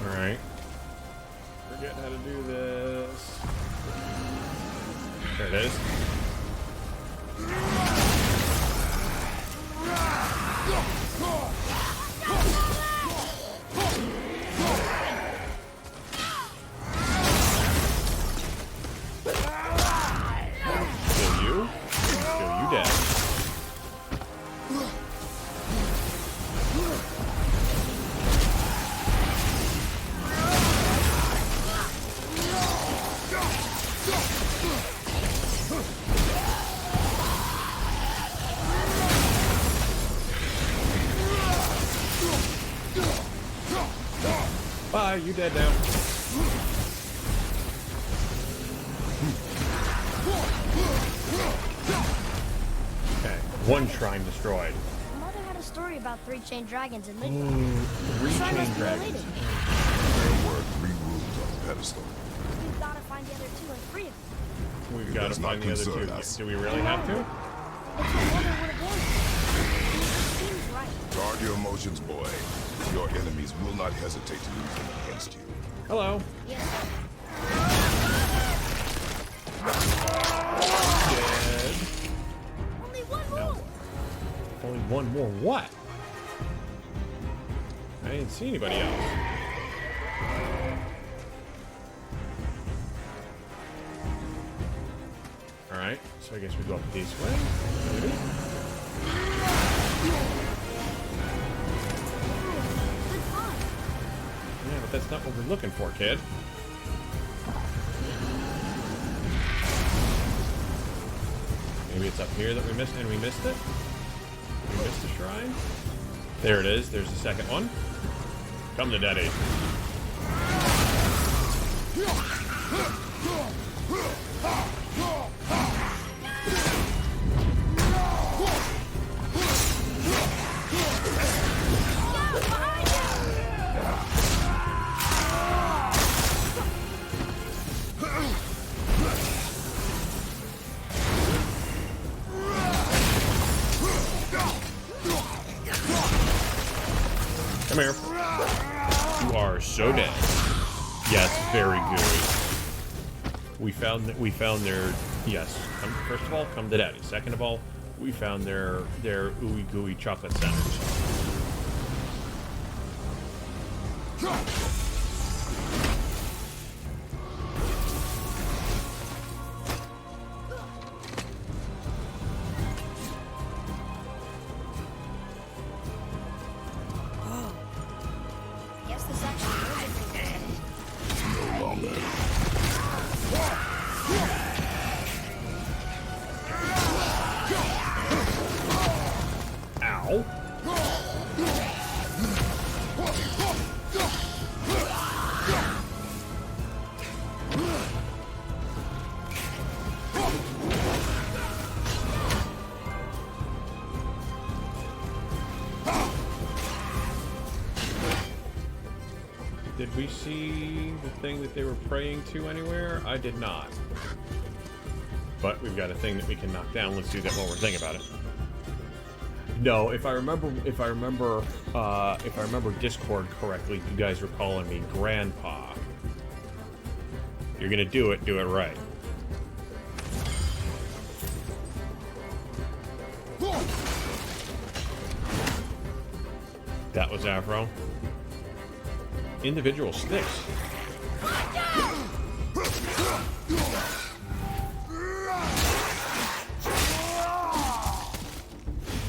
Alright. Forgetting how to do this. There it is. Kill you. Kill you dead. Bye, you dead now. Okay, one shrine destroyed. Mother had a story about 3 chained dragons in Ooh, Midgard. 3 Shrine chained must be dragons. related. There were 3 rooms on the pedestal. We've got to find the other 2 and free them. We've It got to does not find the other concern 2. us. Do we really have to? It's what Mother would have wanted. It seems right. Guard your emotions, boy. Your enemies will not hesitate to use them against you. Hello. Yes, sir. Dead. Only one more. Only one more. What? I didn't see anybody else. Alright, so I guess we go up this way. Maybe? Good find. That's not what we're looking for, kid. Maybe it's up here that we missed, and we missed it? We missed the shrine? There it is. There's the second one. Come to daddy. Come here. You are so dead. Yes, very good. We found their yes. First of all, come to daddy. Second of all, we found their ooey gooey chocolate sandwich. Guess this actually is No longer. Ow. Did we see the thing that they were praying to anywhere? I did not. But we've got a thing that we can knock down. Let's do that while we're thinking about it. No, if I remember Discord correctly, you guys were calling me Grandpa. If you're gonna do it right. That was Afro. Individual sticks.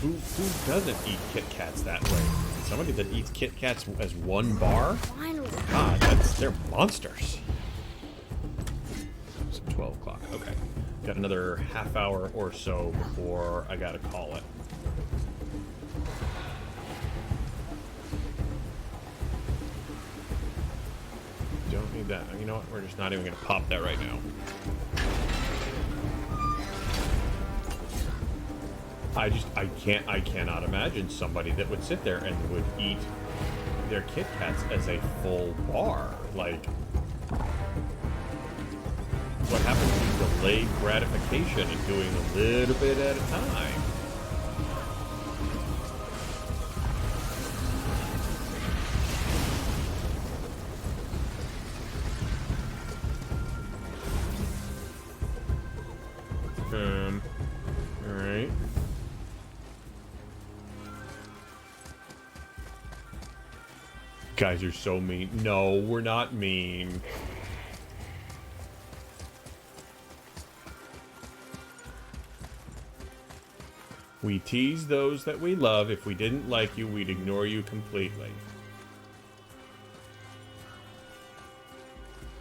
Who doesn't eat Kit Kats that way? Somebody that eats Kit Kats as one bar? Finally. God, they're monsters. It's 12 o'clock. Okay. Got another half hour or so before I gotta call it. Don't need that. You know what? We're just not even gonna pop that right now. I cannot imagine somebody that would sit there and would eat their Kit Kats as a full bar. Like, what happens to delayed gratification and doing a little bit at a time? Alright. Guys are so mean. No, we're not mean. We tease those that we love. If we didn't like you, we'd ignore you completely.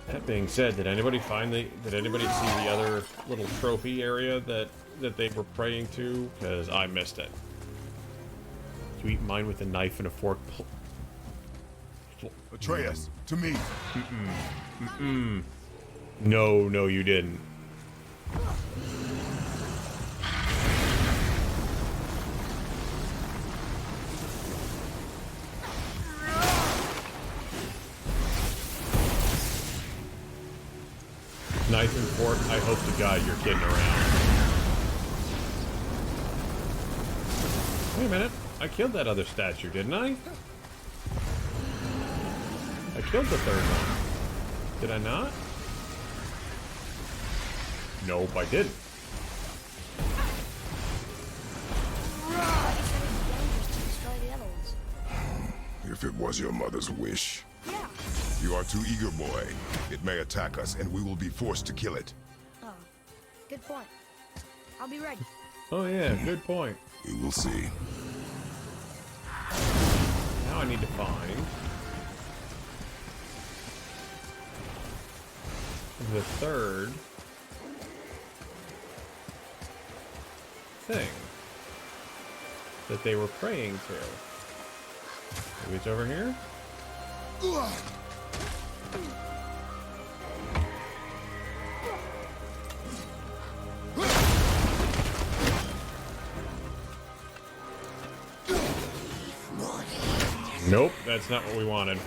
That being said, did anybody see the other little trophy area that they were praying to? Because I missed it. You eat mine with a knife and a fork. Atreus, to me. No, you didn't. Knife and fork, I hope to God you're kidding around. Wait a minute. I killed that other statue, didn't I? I killed the third one. Did I not? Nope, I didn't. If it was your mother's wish. Yeah. You are too eager, boy. It may attack us, and we will be forced to kill it. Oh, good point. I'll be ready. Oh yeah, good point. We will see. Now I need to find the third thing that they were praying to. Maybe it's over here? Nope, that's not what we wanted.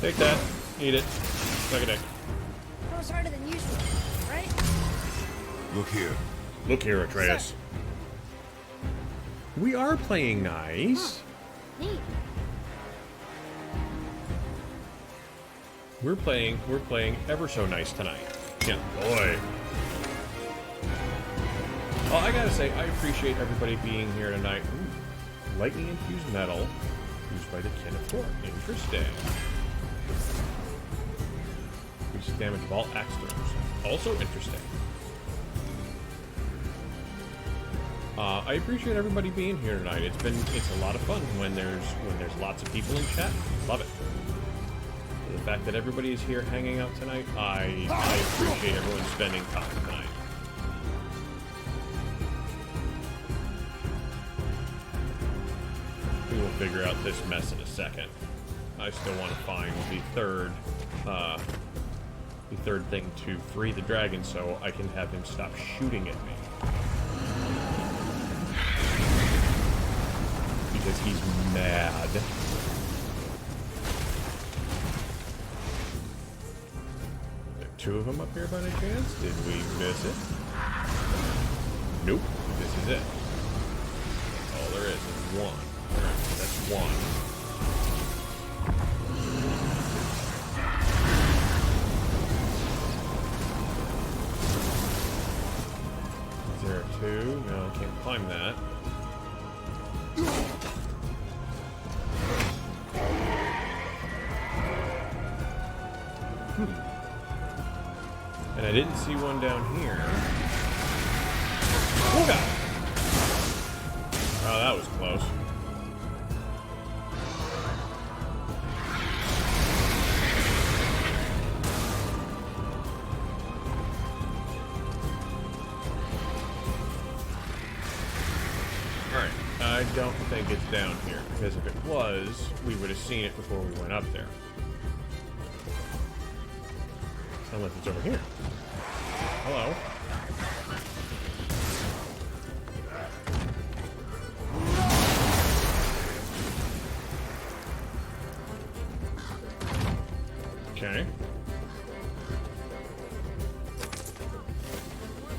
Take that. Eat it. Suck a dick. That was harder than usual, right? Look here. Look here, Atreus. We are playing nice. Neat. We're playing ever so nice tonight. Yeah, boy. Well, I gotta say, I appreciate everybody being here tonight. Ooh, lightning infused metal used by the Kin of Thor. Interesting. Increases damage of all axe throws. Also interesting. I appreciate everybody being here tonight. It's a lot of fun when there's lots of people in chat. Love it. The fact that everybody is here hanging out tonight, I appreciate everyone spending time tonight. We will figure out this mess in a second. I still want to find the third thing to free the dragon so I can have him stop shooting at me. Because he's mad. There are two of them up here by any chance? Did we miss it? Nope. This is it. All there is one. Alright, that's one. Is there a two? No, I can't climb that. And I didn't see one down here. Oh god! Oh, that was close. Alright, I don't think it's down here, because if it was, we would have seen it before we went up there. Unless it's over here. Hello. Okay.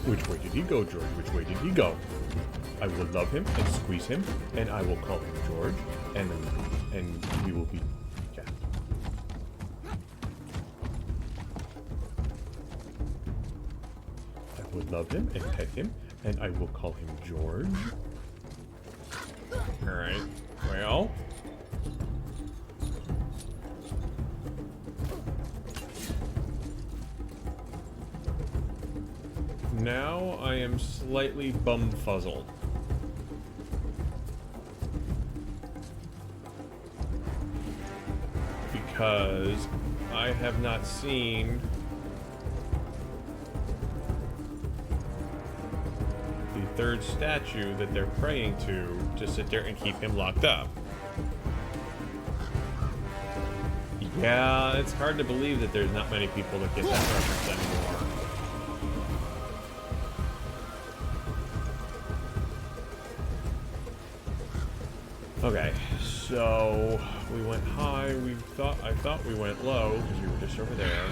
Which way did he go, George? Which way did he go? I will love him and squeeze him, and I will call him George, and we will be... Yeah. I will love him and pet him, and I will call him George. Alright, well... Now I am slightly bumfuzzled. Because I have not seen the third statue that they're praying to sit there and keep him locked up. Yeah, it's hard to believe that there's not many people that get that reference anymore. Okay, so we went high. I thought we went low because we were just over there.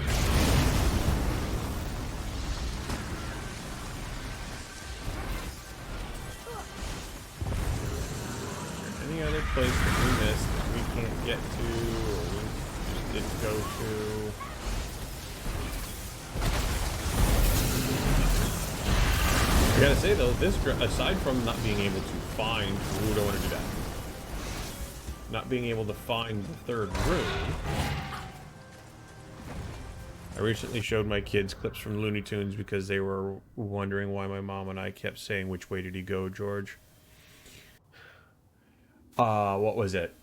Any other place that we missed that we can't get to, or we just didn't go to? I gotta say though, this aside from not being able to find, ooh, don't want to do that. Not being able to find the third room. I recently showed my kids clips from Looney Tunes because they were wondering why my mom and I kept saying, "Which way did he go, George?" What was it?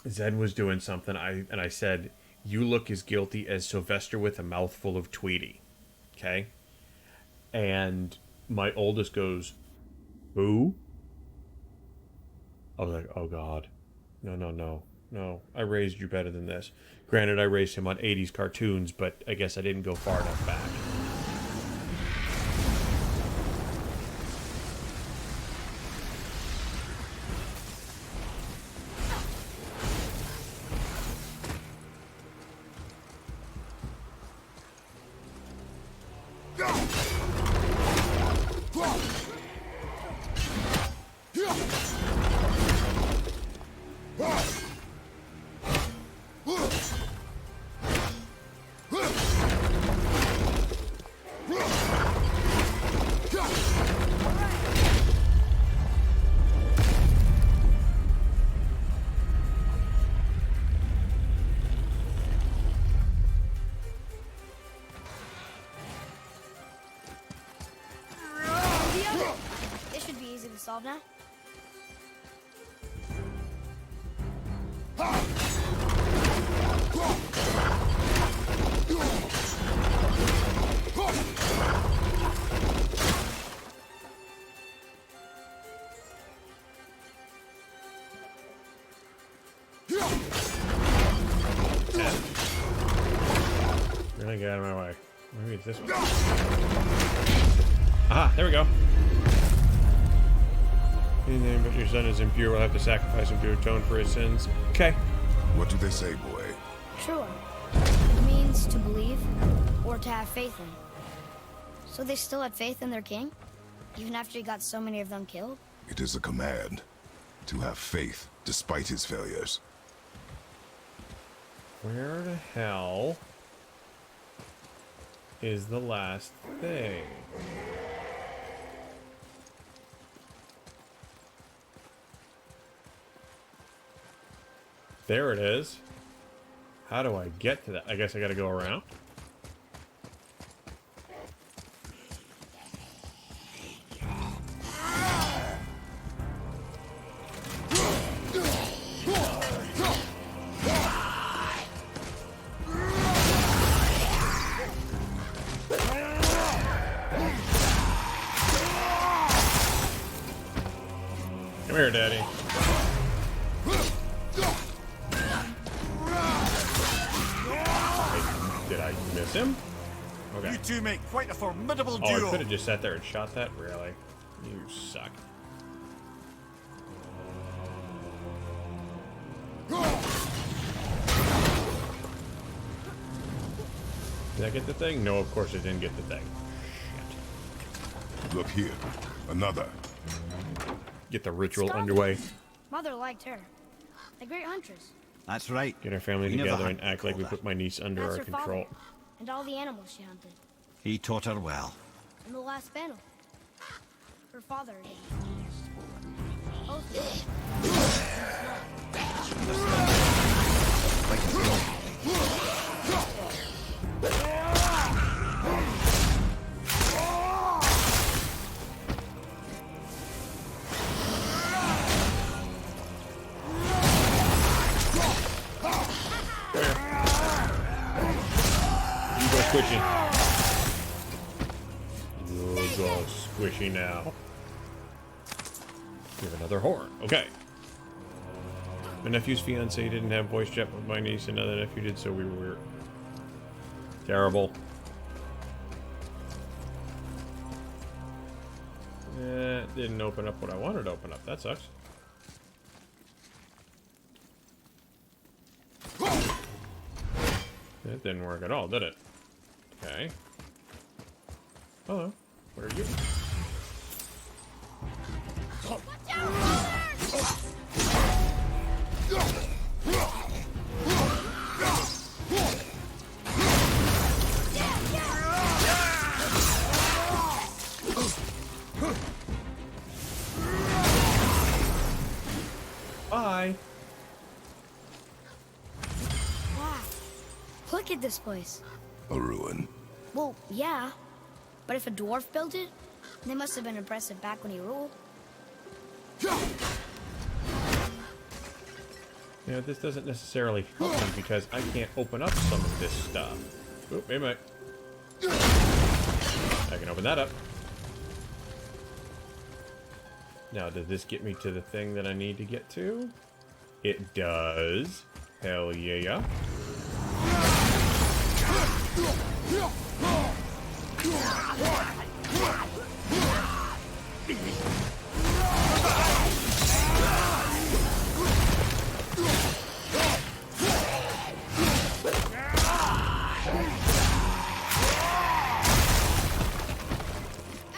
Zed was doing something, and I said, "You look as guilty as Sylvester with a mouthful of Tweety." Okay? And my oldest goes, "Who?" I was like, oh God, no. I raised you better than this. Granted, I raised him on 80s cartoons, but I guess I didn't go far enough back. This should be easy to solve now. We're gonna get out of my way. Maybe it's this one. Aha, there we go. Anything but your son is impure, we'll have to sacrifice him to atone for his sins. Okay. What do they say, boy? Sure. It means to believe or to have faith in. So they still had faith in their king? Even after he got so many of them killed? It is a command to have faith despite his failures. Where the hell is the last thing? There it is. How do I get to that? I guess I gotta go around. Come here, Daddy. Did I miss him? Okay. You two make quite a formidable Oh, I duo. could have just sat there and shot that? Really? You suck. Did I get the thing? No, of course I didn't get the thing. Shit. Look here, another. Get the ritual Stop. underway. Mother liked her. The great huntress. That's right. Get our family We never together had and act like we before put my niece under That's our her control. father. And all the animals she hunted. He taught her well. In the last battle. Her father again. Both. You go squishy. You go squishy now. We have another horn. Okay. My nephew's fiance didn't have voice chat with my niece, and another nephew did, so we were terrible. It didn't open up what I wanted to open up. That sucks. That didn't work at all, did it? Okay. Hello. What are you? Bye. Wow. Look at this place. A ruin. Well, yeah. But if a dwarf built it, they must have been impressive back when he ruled. Yeah, this doesn't necessarily help me because I can't open up some of this stuff. Oop, wait a minute. I can open that up. Now, does this get me to the thing that I need to get to? It does. Hell yeah.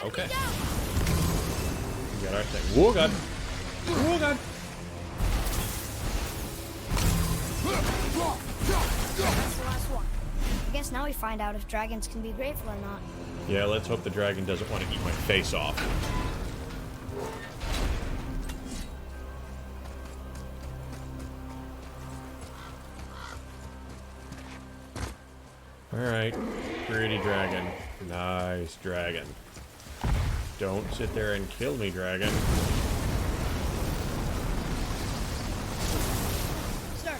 Okay. We got our thing. Whoa, God. Whoa, God. That's the last one. I guess now we find out if dragons can be grateful or not. Yeah, let's hope the dragon doesn't want to eat my face off. Alright. Pretty dragon. Nice dragon. Don't sit there and kill me, dragon. Sir.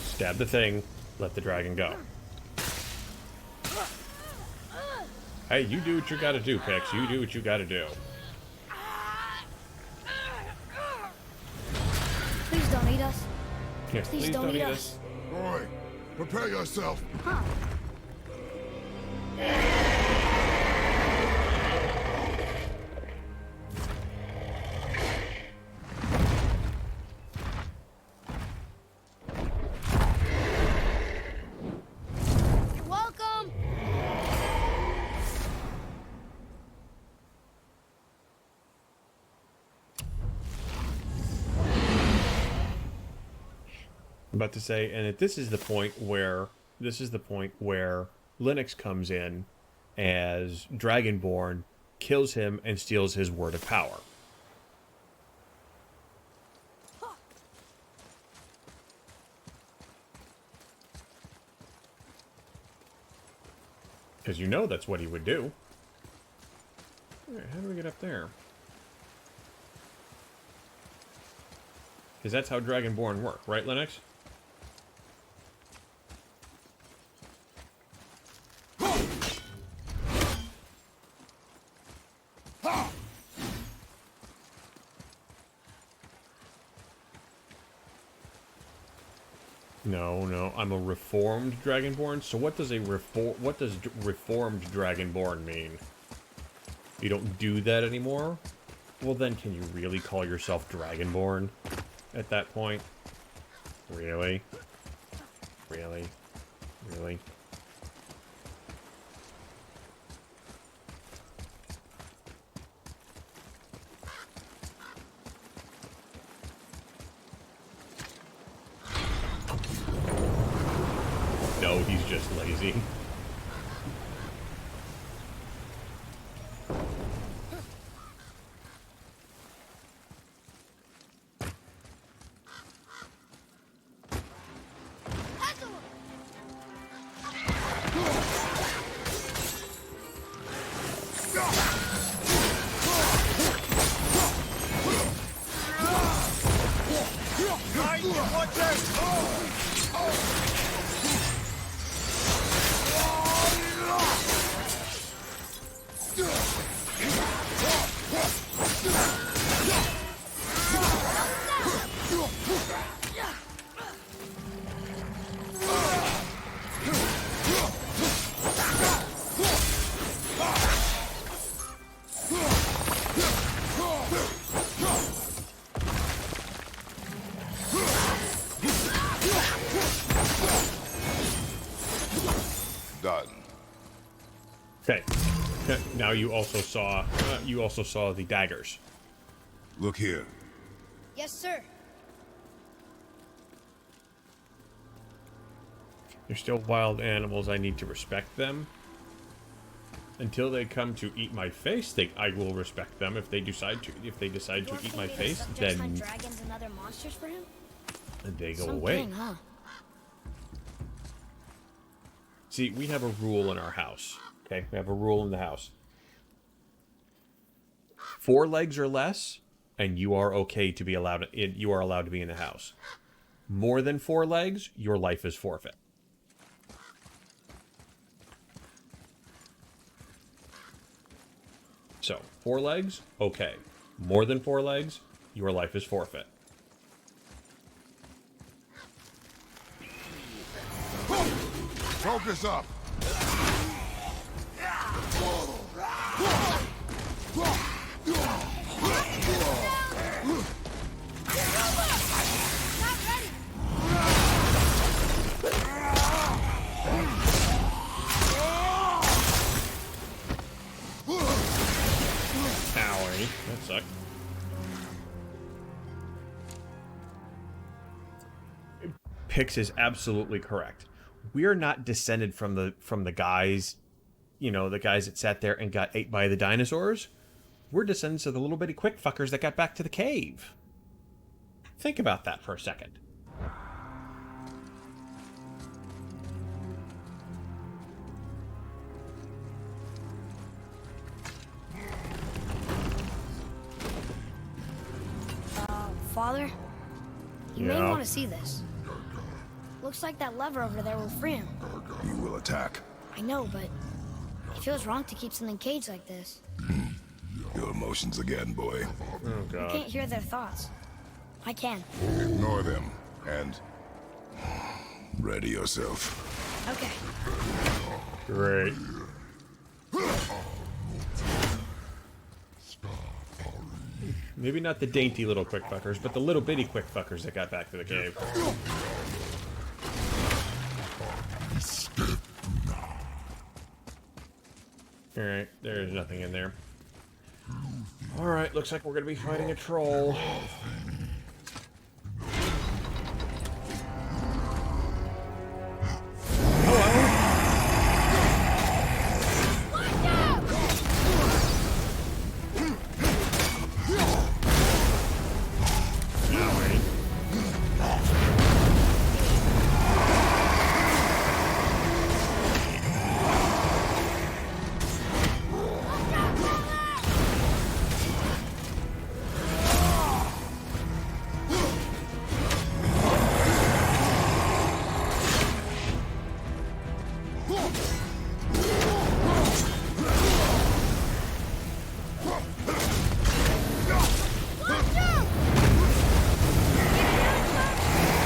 Stab the thing. Let the dragon go. Hey, you do what you gotta do, Pix. You do what you gotta do. Please don't eat us. Yes, Please don't eat us. Boy, prepare yourself. Huh. You're welcome. I'm about to say, and this is the point where Linux comes in as Dragonborn, kills him, and steals his word of power. Because you know that's what he would do. Alright, how do we get up there? Because that's how Dragonborn work, right, Linux? No, I'm a reformed Dragonborn. So what does reformed Dragonborn mean? You don't do that anymore? Well then, can you really call yourself Dragonborn at that point? Really? Really? Really? No, he's just lazy. Done. Okay. Now you also saw the daggers. Look here. Yes, sir. They're still wild animals. I need to respect them. Until they come to eat my face, I will respect them. If they decide to eat my face, then hunt dragons and other monsters for him? they go Some away. thing, huh? See, we have a rule in our house. Okay, we have a rule in the house. 4 legs or less, and you are okay to be allowed. You are allowed to be in the house. More than 4 legs, your life is forfeit. So, 4 legs, okay. More than 4 legs, your life is forfeit. Focus up. Owie, that sucked. Pix is absolutely correct. We're not descended from the guys, the guys that sat there and got ate by the dinosaurs. We're descendants of the little bitty quick fuckers that got back to the cave. Think about that for a second. Father? You may Yeah? want to see this. Looks like that lever over there will free him. You will attack. I know, but it feels wrong to keep something caged like this. Your emotions again, boy. Oh, You God. can't hear their thoughts. I can. Ignore them and ready yourself. Okay. Great. Maybe not the dainty little quick fuckers, but the little bitty quick fuckers that got back to the cave. Alright, there's nothing in there. Alright, looks like we're gonna be fighting a troll.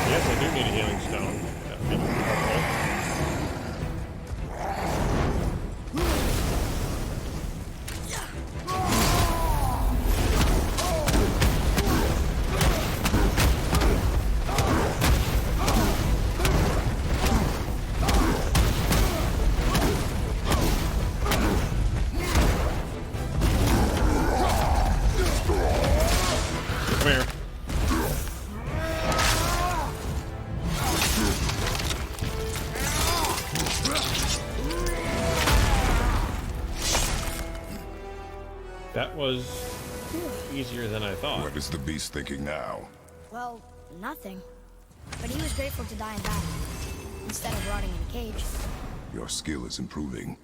Yes, I do need a healing stone. That would be helpful. Come here. That was easier than I thought. What is the beast thinking now? Well, nothing. But he was grateful to die in battle, instead of rotting in a cage. Your skill is improving.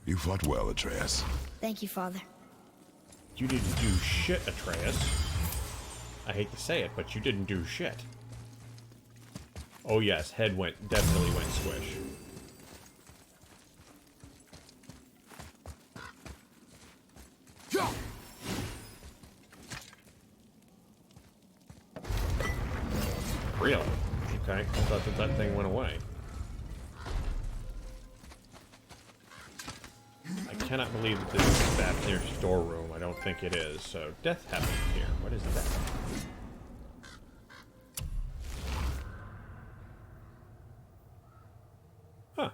You fought well, Atreus. Thank you, Father. You didn't do shit, Atreus. I hate to say it, but you didn't do shit. Oh yes, head definitely went squish. Really? Okay, I thought that thing went away. I cannot believe that this is Fafnir's storeroom. I don't think it is. So, death happens here. What is that? Huh.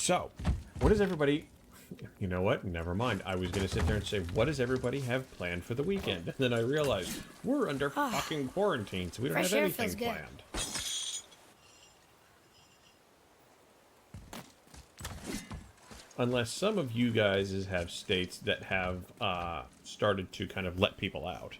So, what does everybody... You know what? Never mind. I was going to sit there and say, what does everybody have planned for the weekend? And then I realized, we're under fucking quarantine, so we don't Fresh have air anything feels good. planned. Unless some of you guys have states that have started to kind of let people out.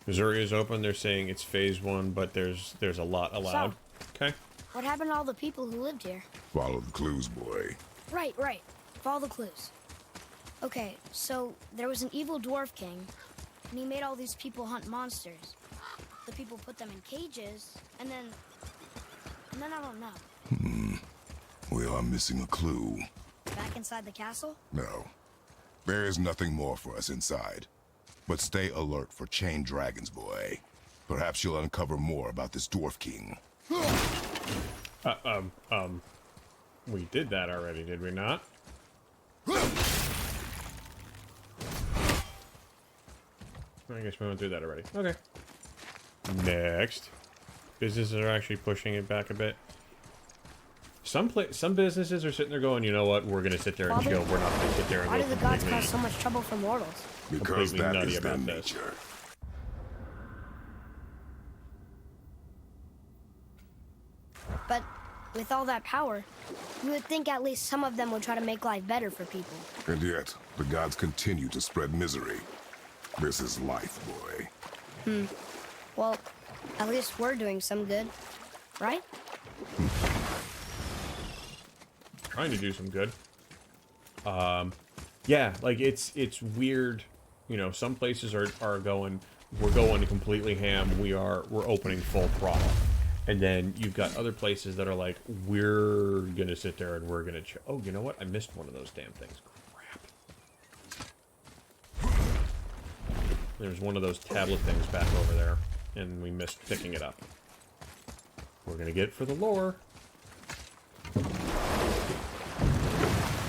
Missouri is open. They're saying it's phase 1, but there's a lot allowed. Okay. What happened to all the people who lived here? Follow the clues, boy. Right. Follow the clues. Okay, so there was an evil dwarf king, and he made all these people hunt monsters. The people put them in cages, and then I don't know. We are missing a clue. Back inside the castle? No. There is nothing more for us inside. But stay alert for chained dragons, boy. Perhaps you'll uncover more about this dwarf king. We did that already, did we not? I guess we went through that already. Okay. Next. Businesses are actually pushing it back a bit. Some businesses are sitting there going, you know what, we're going to sit there and Father, chill. We're not going to sit there and why go do the gods completely- cause so much trouble for mortals? Because completely that nutty is their about this. nature. But with all that power, you would think at least some of them would try to make life better for people. And yet, the gods continue to spread misery. This is life, boy. Well, at least we're doing some good, right? Trying to do some good. Yeah, like it's weird. You know, some places are going, we're going completely ham. We're opening full throttle. And then you've got other places that are like, we're gonna sit there and we're gonna oh, you know what? I missed one of those damn things. Crap. There's one of those tablet things back over there, and we missed picking it up. We're gonna get it for the lore.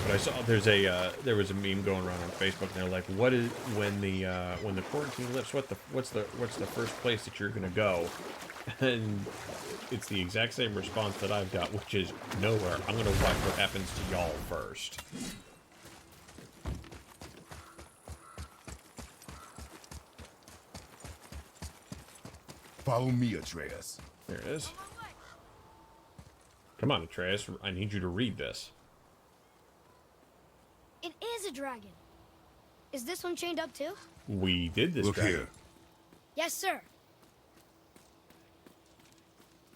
But I saw there was a meme going around on Facebook, and they're like, "What is when the quarantine lifts? What's the first place that you're gonna go?" And it's the exact same response that I've got, which is nowhere. I'm gonna watch what happens to y'all first. Follow me, Atreus. There it is. Come on, Atreus. I need you to read this. It is a dragon. Is this one chained up too? We did this. Look dragon. here. Yes, sir.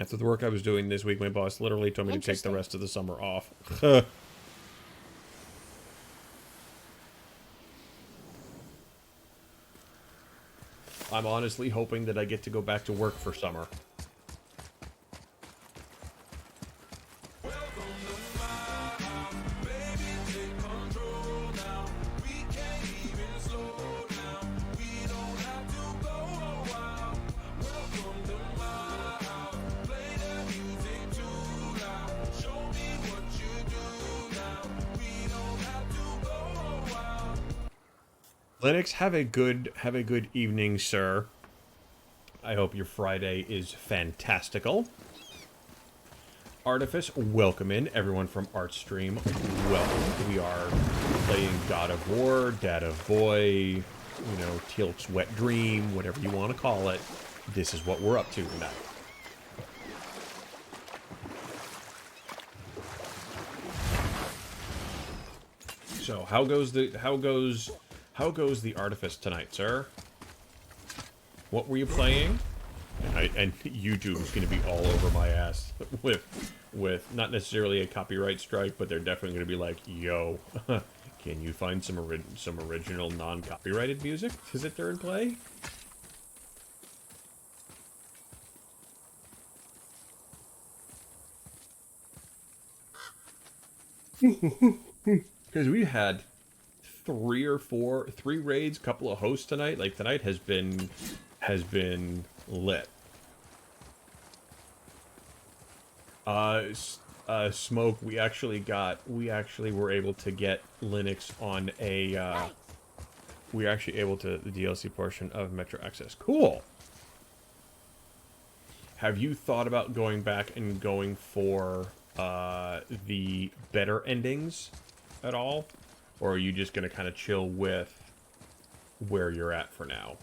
After the work I was doing this week, my boss literally told me to take the Interesting. rest of the summer off. I'm honestly hoping that I get to go back to work for summer. Linux, have a good evening, sir. I hope your Friday is fantastical. Artifice, welcome in. Everyone from Artstream, welcome. We are playing God of War, Dad of Boy, you know, Teal'c's Wet Dream, whatever you want to call it. This is what we're up to tonight. So, how goes the Artifice tonight, sir? What were you playing? And YouTube's going to be all over my ass with not necessarily a copyright strike, but they're definitely going to be like, "Yo, can you find some original non-copyrighted music to sit there and play?" Because we had three raids, couple of hosts tonight. Like tonight has been lit. Smoke, we actually were able to get Linux on a, we were actually able to, the DLC portion of Metro Exodus. Cool! Have you thought about going back and going for, the better endings at all? Or are you just gonna kind of chill with where you're at for now?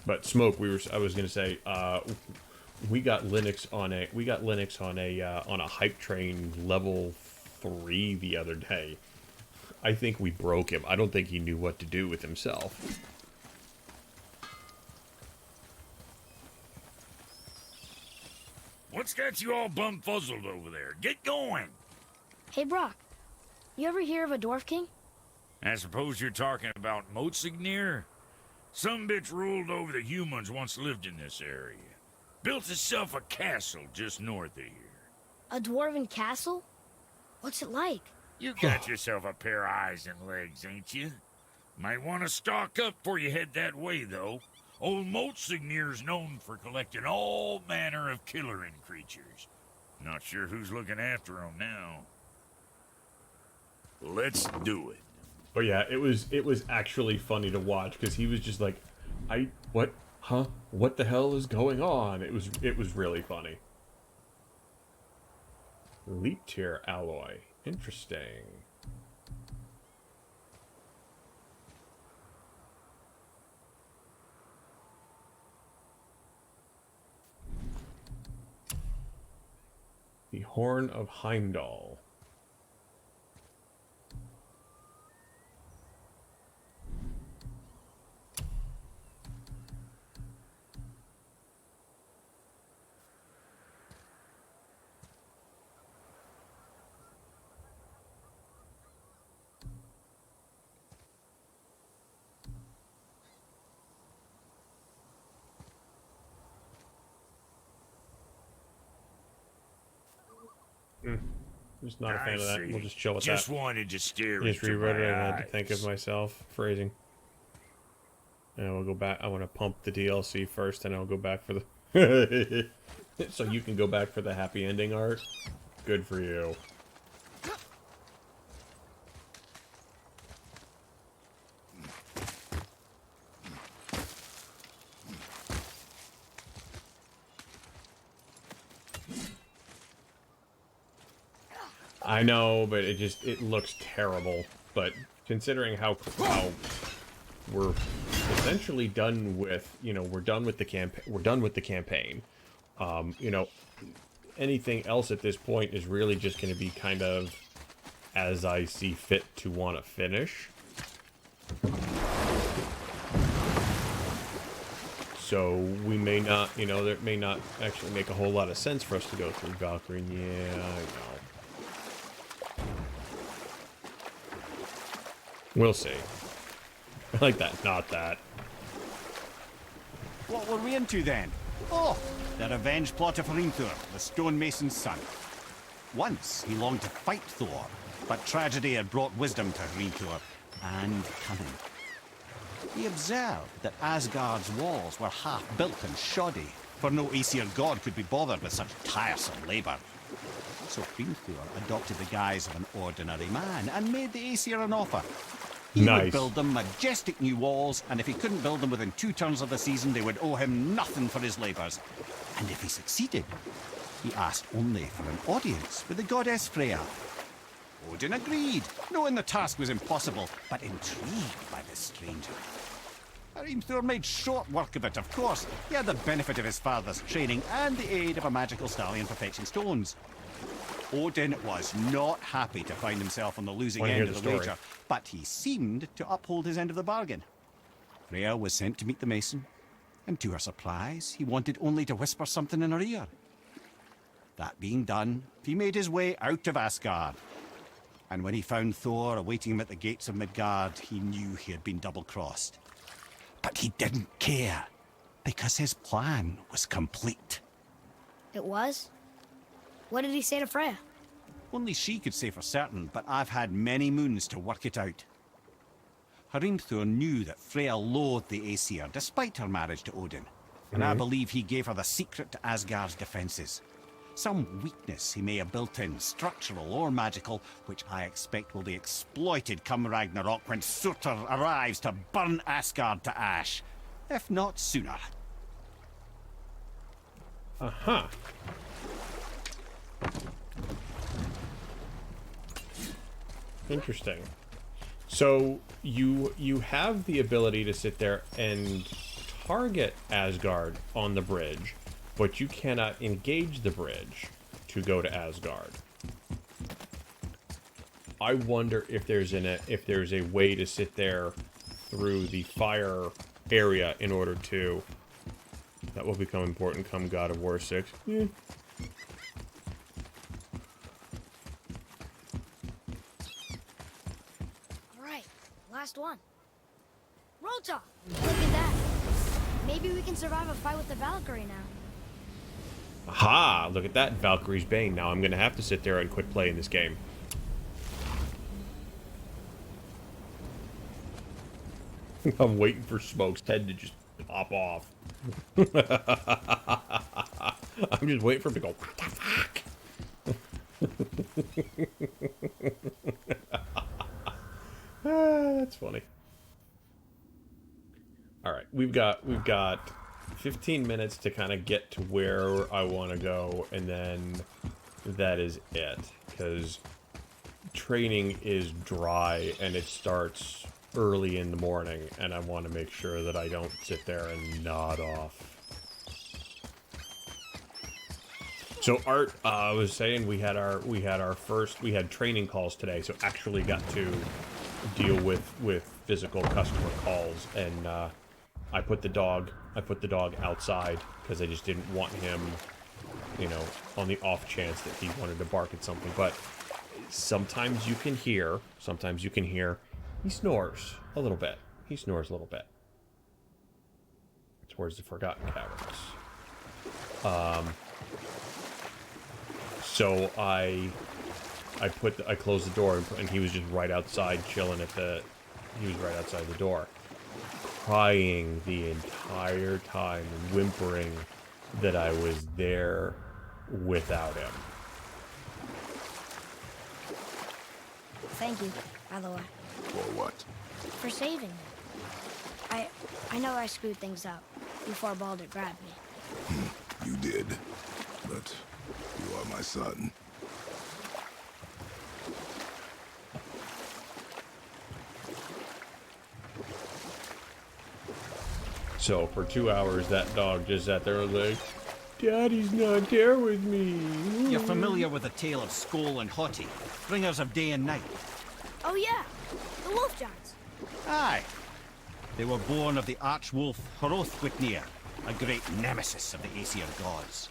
But Smoke, I was gonna say, we got Linux on a hype train level 3 the other day. I think we broke him. I don't think he knew what to do with himself. What's got you all bumfuzzled over there? Get going! Hey, Brock. You ever hear of a Dwarf King? I suppose you're talking about Motsignir? Some bitch ruled over the humans once lived in this area. Built himself a castle just north of here. A dwarven castle? What's it like? You got yourself a pair of eyes and legs, ain't you? Might want to stock up before you head that way, though. Old Motsignir's known for collecting all manner of killerin creatures. Not sure who's looking after them now. Let's do it. But yeah, it was actually funny to watch because he was just like, what the hell is going on? It was really funny. Leap tier alloy, interesting. The Horn of Heimdall. Just not a fan of that. We'll just chill with that. Just wanted to stare Just into rewrote it and I my had to think of eyes. myself. Phrasing. And we'll go back. I want to pump the DLC first, and I'll go back for the... So you can go back for the happy ending art? Good for you. I know, but it looks terrible. But considering how we're essentially done with, we're done with the campaign. Anything else at this point is really just going to be kind of as I see fit to want to finish. So we may not, there may not actually make a whole lot of sense for us to go through Valkyrie. Yeah, I know. We'll see. I like that, not that. What were we into then? Oh, the revenge plot of Hrimthur, the stonemason's son. Once he longed to fight Thor, but tragedy had brought wisdom to Hrimthur, and cunning. He observed that Asgard's walls were half-built and shoddy, for no Aesir god could be bothered with such tiresome labour. So Hrimthur adopted the guise of an ordinary man and made the Aesir an offer. He would build them majestic new walls, and if he couldn't build them within 2 turns of the season, they would owe him nothing for his labours. And if he succeeded, he asked only for an audience with the goddess Freya. Odin agreed, knowing the task was impossible, but intrigued by the stranger. Hrimthur made short work of it, of course. He had the benefit of his father's training and the aid of a magical stallion for fetching stones. Odin was not happy to find himself on the losing end of the wager, but he seemed to uphold his end of the bargain. Freya was sent to meet the mason, and to her surprise, he wanted only to whisper something in her ear. That being done, he made his way out of Asgard. And when he found Thor awaiting him at the gates of Midgard, he knew he had been double-crossed. But he didn't care, because his plan was complete. It was? What did he say to Freya? Only she could say for certain, but I've had many moons to work it out. Hrimthur knew that Freya loathed the Aesir, despite her marriage to Odin. and I believe he gave her the secret to Asgard's defenses. Some weakness he may have built in, structural or magical, which I expect will be exploited come Ragnarok when Surtur arrives to burn Asgard to ash. If not sooner. Uh-huh. Interesting. So you have the ability to sit there and target Asgard on the bridge, but you cannot engage the bridge to go to Asgard. I wonder if there's a way to sit there through the fire area in order to. That will become important come God of War 6. Alright, last one. Rota! Look at that. Maybe we can survive a fight with the Valkyrie now. Aha! Look at that, Valkyrie's Bane. Now I'm gonna have to sit there and quit playing this game. I'm waiting for Smoke's head to just pop off. I'm just waiting for him to go, what the fuck? That's funny. Alright, we've got 15 minutes to kind of get to where I want to go, and then that is it. Because training is dry, and it starts early in the morning, and I want to make sure that I don't sit there and nod off. So Art, I was saying we had training calls today, so actually got to deal with physical customer calls, and I put the dog outside because I just didn't want him, you know, on the off chance that he wanted to bark at something. But sometimes you can hear he snores a little bit. Towards the Forgotten Caverns. So I closed the door, and he was just right outside chilling he was right outside the door, crying the entire time, whimpering that I was there without him. Thank you, by the way. For what? For saving me. I know I screwed things up before Baldur grabbed me. You did. But you are my son. So for 2 hours, that dog just sat there and was like, Daddy's not there with me. You're familiar with the tale of Skoll and Hoti, bringers of day and night. Oh yeah, the wolf giants. Aye. They were born of the arch-wolf Hrothgwitnir, a great nemesis of the Aesir gods.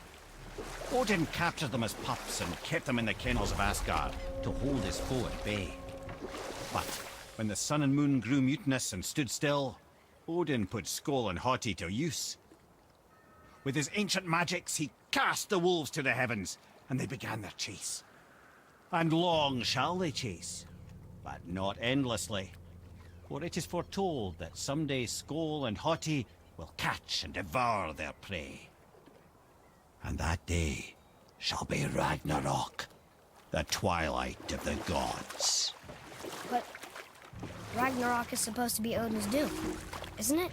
Odin captured them as pups and kept them in the kennels of Asgard to hold his foe at bay. But when the sun and moon grew mutinous and stood still, Odin put Skoll and Hoti to use. With his ancient magics, he cast the wolves to the heavens, and they began their chase. And long shall they chase, but not endlessly. For it is foretold that someday Skoll and Hoti will catch and devour their prey. And that day shall be Ragnarok, the twilight of the gods. But Ragnarok is supposed to be Odin's doom, isn't it?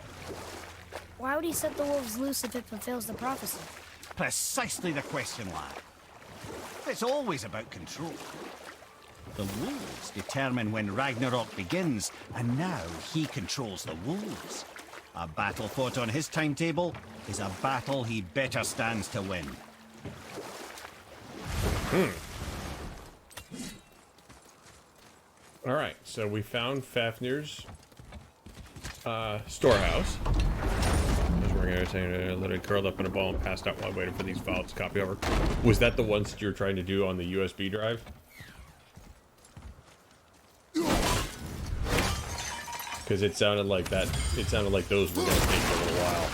Why would he set the wolves loose if it fulfills the prophecy? Precisely the question, lad. It's always about control. The wolves determine when Ragnarok begins, and now he controls the wolves. A battle fought on his timetable is a battle he better stands to win. Alright, so we found Fafnir's storehouse. As we're gonna say, literally curled up in a ball and passed out while waiting for these files to copy over. Was that the ones that you were trying to do on the USB drive? Because it sounded like that. It sounded like those were gonna take a little while.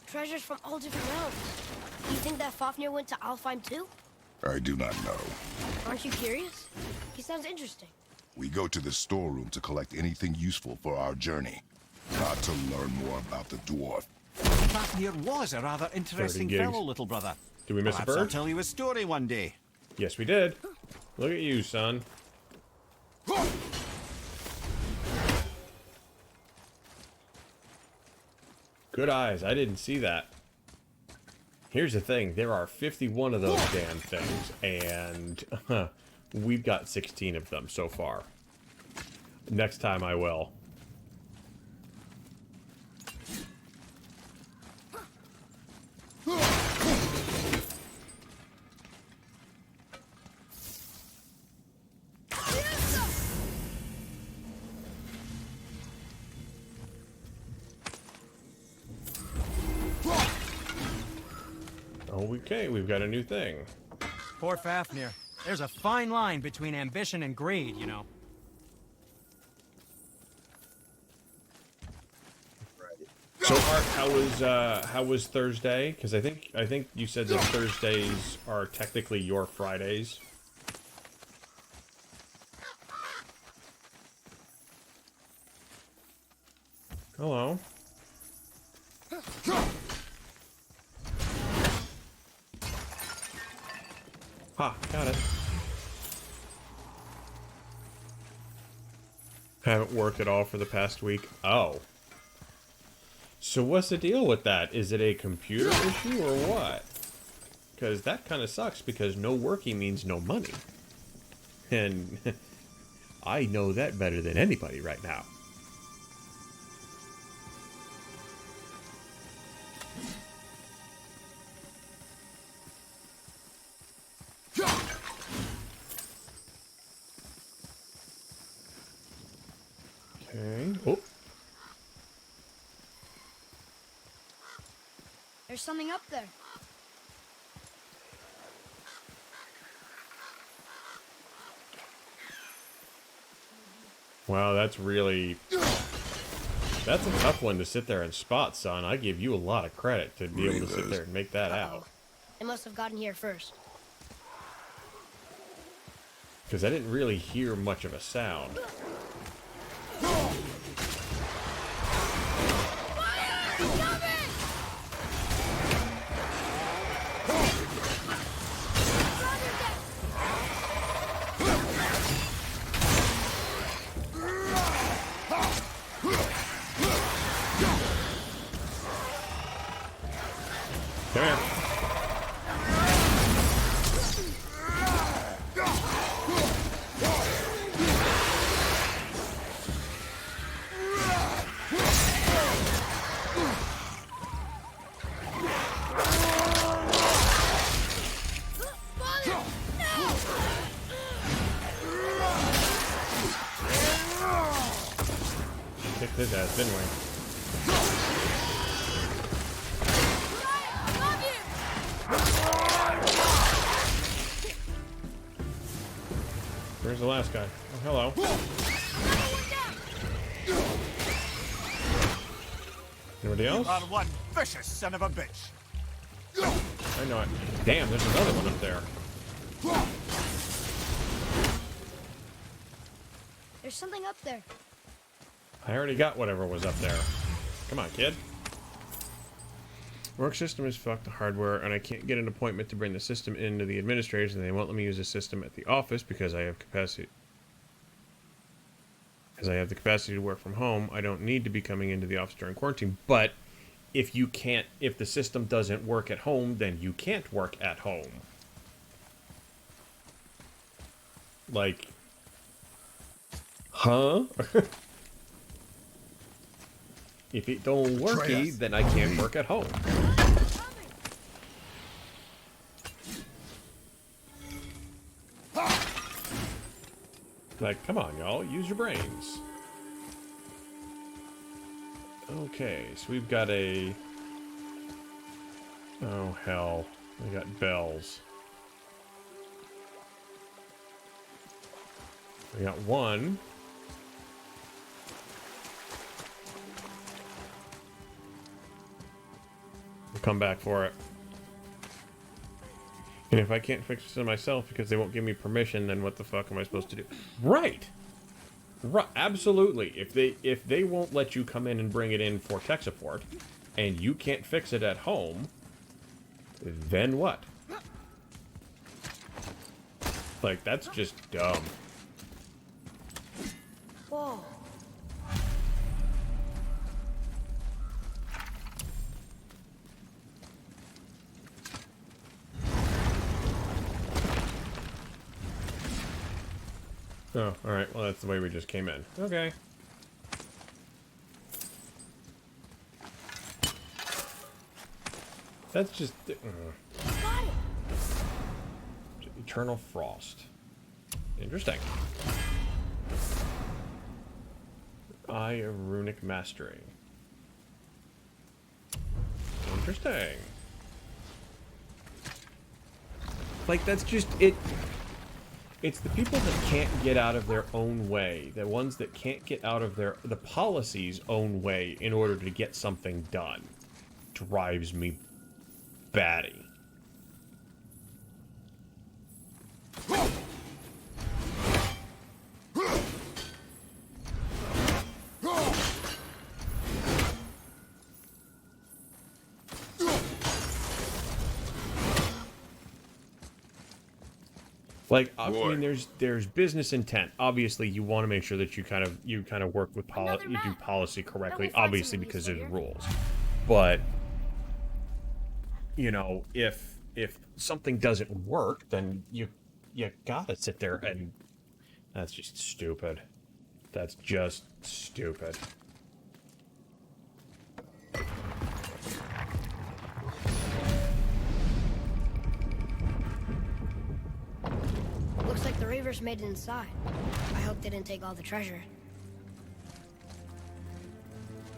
Treasures from all different realms. Do you think that Fafnir went to Alfheim too? I do not know. Aren't you curious? He sounds interesting. We go to the storeroom to collect anything useful for our journey, not to learn more about the dwarf. Fafnir was a rather interesting gigs. fellow, little brother. Did we miss Perhaps a I'll bird? tell you a story one day. Yes, we did. Look at you, son. Good eyes. I didn't see that. Here's the thing. There are 51 of those damn things, and we've got 16 of them so far. Next time I will. Okay, we've got a new thing. Poor Fafnir. There's a fine line between ambition and greed, you know. So Art, how was Thursday? Because I think you said that Thursdays are technically your Fridays. Hello. Ha, got it. Haven't worked at all for the past week. Oh. So what's the deal with that? Is it a computer issue or what? Because that kind of sucks because no working means no money. And I know that better than anybody right now. Okay. Oh. There's something up there. Wow, that's really... That's a tough one to sit there and spot, son. I give you a lot of credit to be able to sit there and make that out. They must have gotten here first. Because I didn't really hear much of a sound. Come here. Kicked his ass, didn't we? Where's the last guy? Oh, hello. Anybody else? You are one vicious son of a bitch. I know it. Damn, there's another one up there. There's something up there. I already got whatever was up there. Come on, kid. Work system is fucked, the hardware, and I can't get an appointment to bring the system into the administrators, and they won't let me use the system at the office because I have capacity. Because I have the capacity to work from home, I don't need to be coming into the office during quarantine. But if you can't, if the system doesn't work at home, then you can't work at home. Like, huh? If it don't worky, then I can't work at home. Like, come on, y'all, use your brains. Okay, so we've got a... Oh, hell. We got bells. We got one. We'll come back for it. And if I can't fix it myself because they won't give me permission, then what the fuck am I supposed to do? Right. Right. Absolutely. If they won't let you come in and bring it in for tech support, and you can't fix it at home, then what? Like, that's just dumb. Whoa. Oh, alright. Well, that's the way we just came in. Okay. That's just... Got it. Eternal Frost. Interesting. Eye of Runic Mastery. Interesting. Like, that's just... It's the people that can't get out of their own way, the ones that can't get out of the policy's own way in order to get something done, drives me batty. Like, I mean, there's business intent. Obviously, you want to make sure that you kind of work with you do policy correctly. Obviously, because there's rules. But you know, if something doesn't work, then you gotta sit there and that's just stupid. That's just stupid. Looks like the Reavers made it inside. I hope they didn't take all the treasure.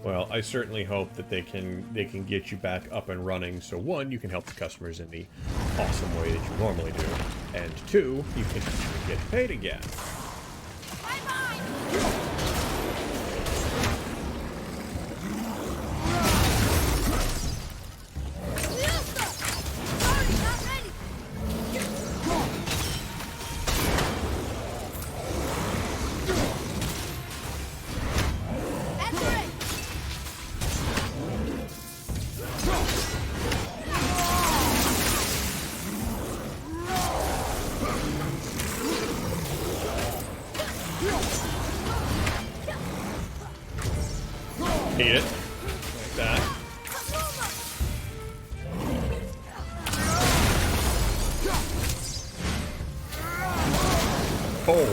Well, I certainly hope that they can get you back up and running. So one, you can help the customers in the awesome way that you normally do, and two, you can get paid again. Eat it. Like that. Oh,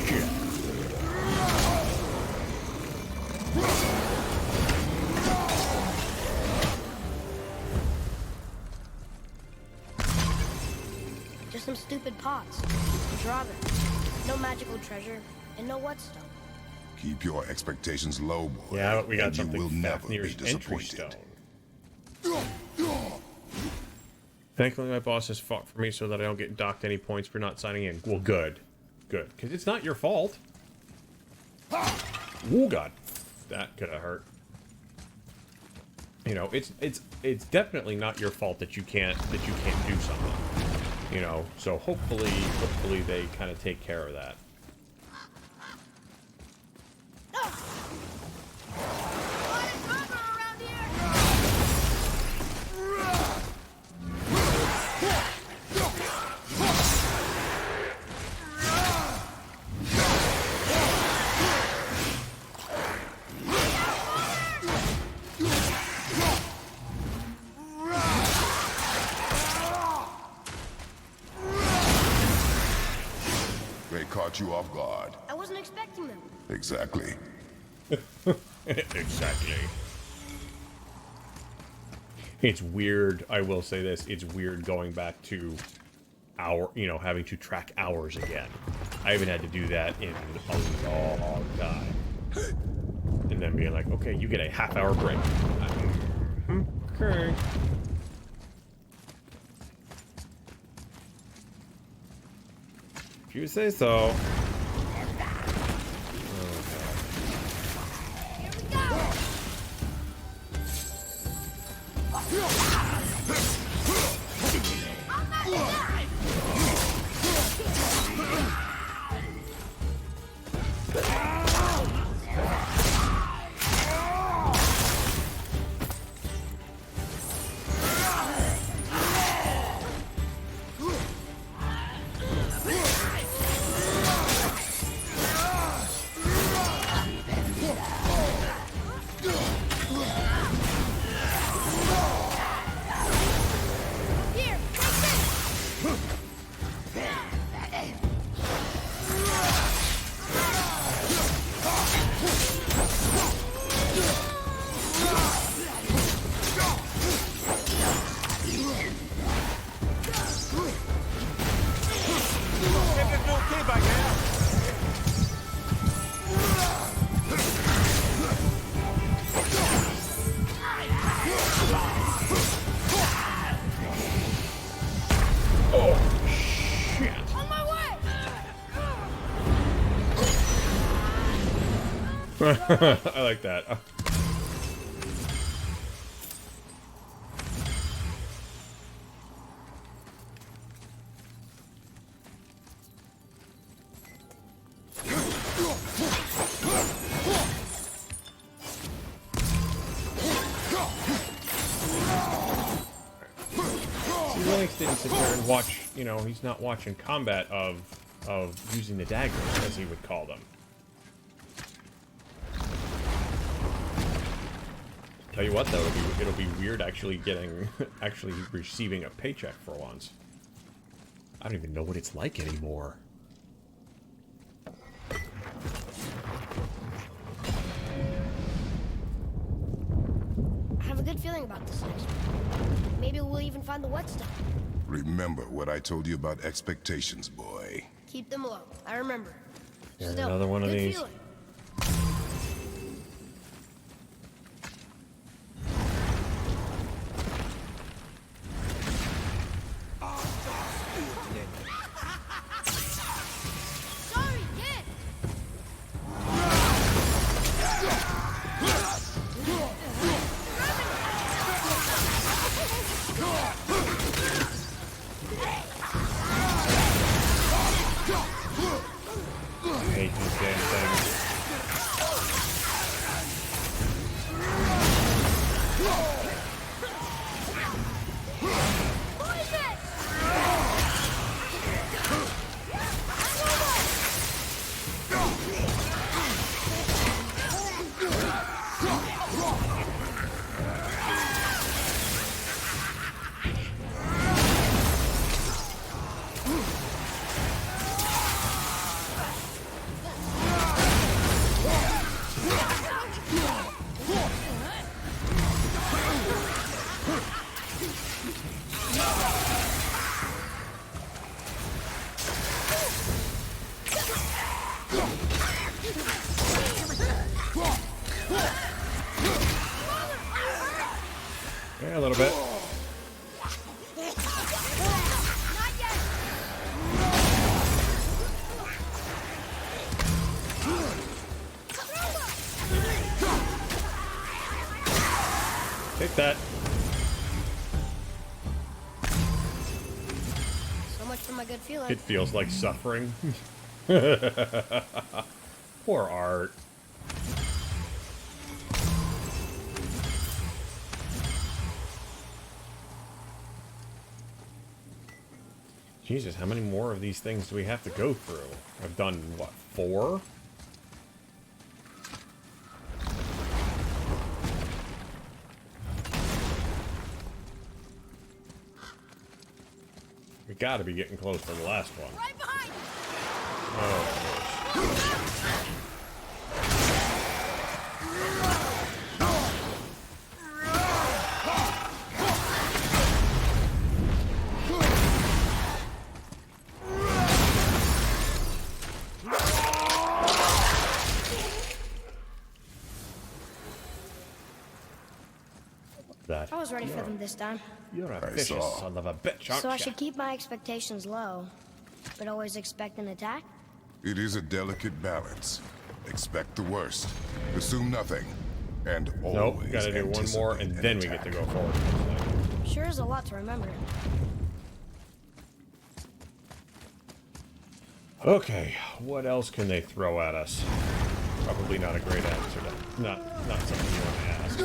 shit. Just some stupid pots. Draw them. No magical treasure, and no whetstone. Keep your expectations low, boy. Yeah, but we got and you something will never be Fafnir's entry disappointed. stone. Thankfully, my boss has fought for me so that I don't get docked any points for not signing in. Well, good. Good. Because it's not your fault. Oh, God. That could have hurt. You know, it's definitely not your fault that you can't do something. You know, so hopefully they kind of take care of that. They caught you off guard. I wasn't expecting them. Exactly. Exactly. It's weird, I will say this, it's weird going back to having to track hours again. I haven't had to do that in a long time. And then being like, okay, you get a half-hour break. Okay. If you say so. I'm not I like that. Linux didn't sit there and watch, you know, he's not watching combat of using the daggers, as he would call them. Tell you what, though, it'll be weird actually receiving a paycheck for once. I don't even know what it's like anymore. I have a good feeling about this next one. Maybe we'll even find the wet stuff. Remember what I told you about expectations, boy. Keep them low. I remember. Here's Still, another one of good these. feeling. Sorry, kid. I hate these damn things. Yeah, a little bit. Take that. So much for my good feeling. It feels like suffering. Poor Art. Jesus, how many more of these things do we have to go through? I've done, what, 4? We gotta be getting close to the last one. Right behind you. Oh, of course. That. I was ready for them this time. You're a I vicious saw. son of a bitch, aren't So I ya? should keep my expectations low, but always expect an attack? It is a delicate balance. Expect the worst. Assume nothing. And Nope, always gotta do one more, and anticipate then an we get to attack. go forward. Sure is a lot to remember. Okay, what else can they throw at us? Probably not a great answer. Not something you want to ask.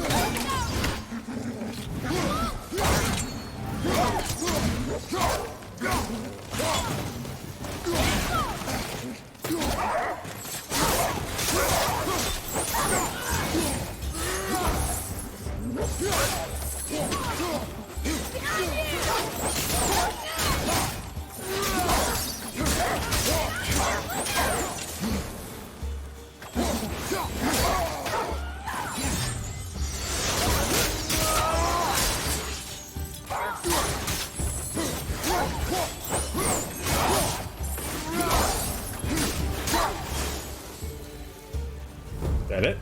That it?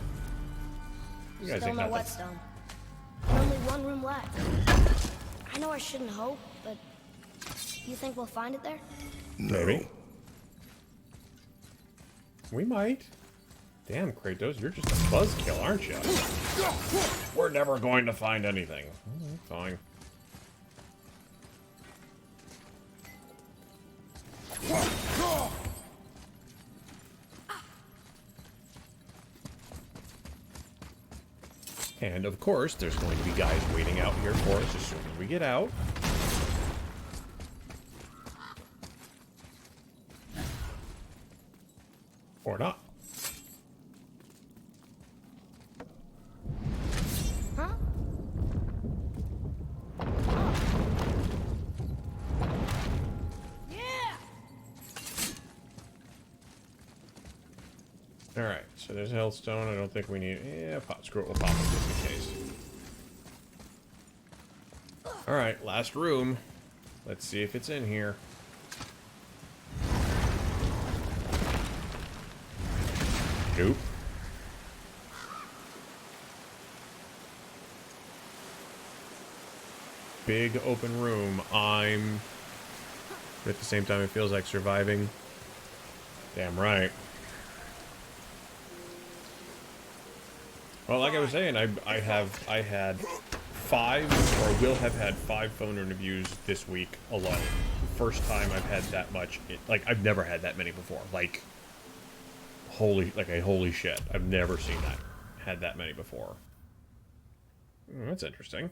You guys Still think no nothing. whetstone. And only one room left. I know I shouldn't hope, but you think we'll find it there? Maybe. We might. Damn, Kratos, you're just a buzzkill, aren't you? We're never going to find anything. Fine. And of course, there's going to be guys waiting out here for us as soon as we get out. Or not. Huh? Yeah! Alright, so there's Hellstone. I don't think we need... Yeah, screw it, we'll pop it just in case. Alright, last room. Let's see if it's in here. Nope. Big open room. But at the same time, it feels like surviving. Damn right. Well, like I was saying, I had 5, or will have had 5 phone interviews this week alone. First time I've had that much. Like, I've never had that many before. Like, holy shit. I've never seen that. Had that many before. That's interesting.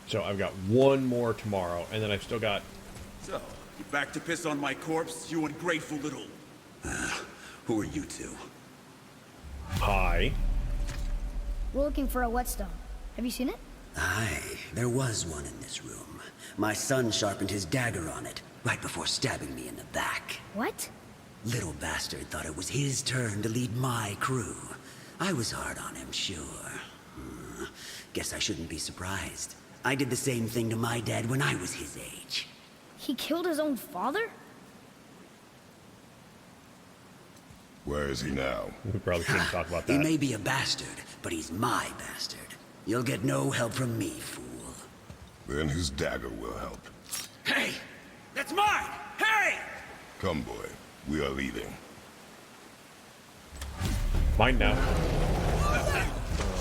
So I've got one more tomorrow, and then I've still got... So, you back to piss on my corpse, you ungrateful little... who are you two? Hi. We're looking for a whetstone. Have you seen it? Aye, there was one in this room. My son sharpened his dagger on it, right before stabbing me in the back. What? Little bastard thought it was his turn to lead my crew. I was hard on him, sure. Guess I shouldn't be surprised. I did the same thing to my dad when I was his age. He killed his own father? Where is he now? We probably shouldn't talk about that. He may be a bastard, but he's my bastard. You'll get no help from me, fool. Then his dagger will help. Hey! That's mine! Hey! Come, boy. We are leaving. Mine now.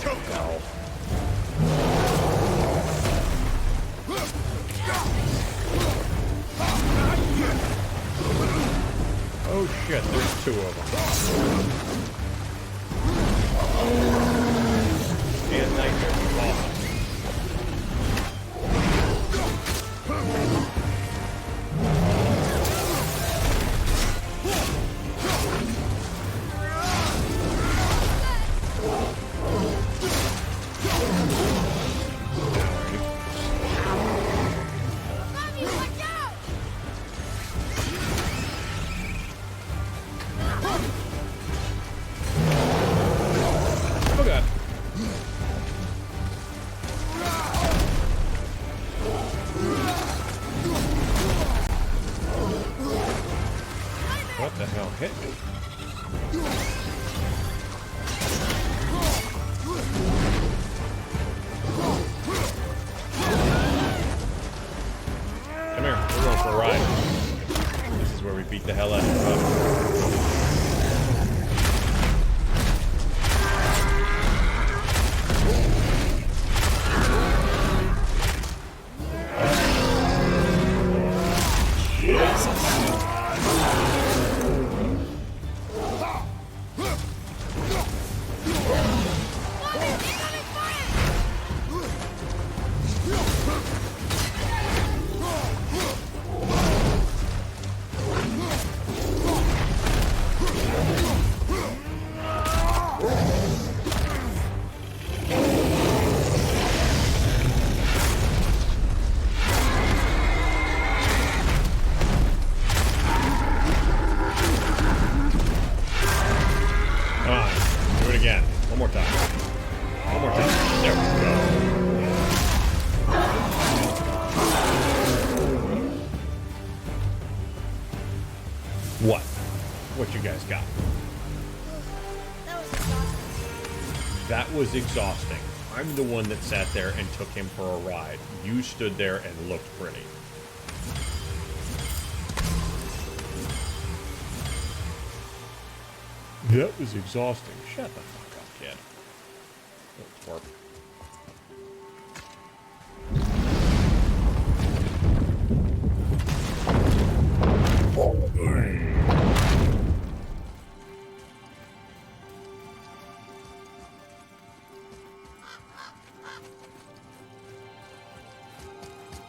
Choke No. Oh shit, there's 2 of them. And Nightmare from Awesome. Oh god. What the hell hit me? Come here, we're going for a ride. This is where we beat the hell out of him. What you guys got? That was exhausting. That was exhausting. I'm the one that sat there and took him for a ride. You stood there and looked pretty. That was exhausting. Shut the fuck up, kid. Little twerp.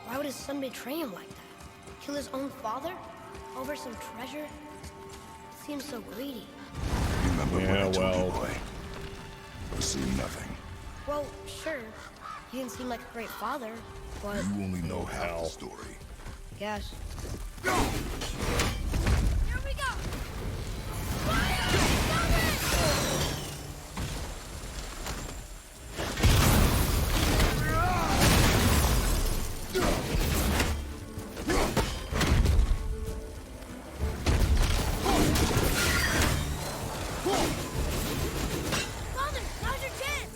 Why would his son betray him like that? Kill his own father? Over some treasure? Seems so greedy. Remember when I told well. you, boy? Assume nothing. Well, sure. He didn't seem like a great father, but... You only know half the story. Guess. Go! Here we go! Father, now's your chance!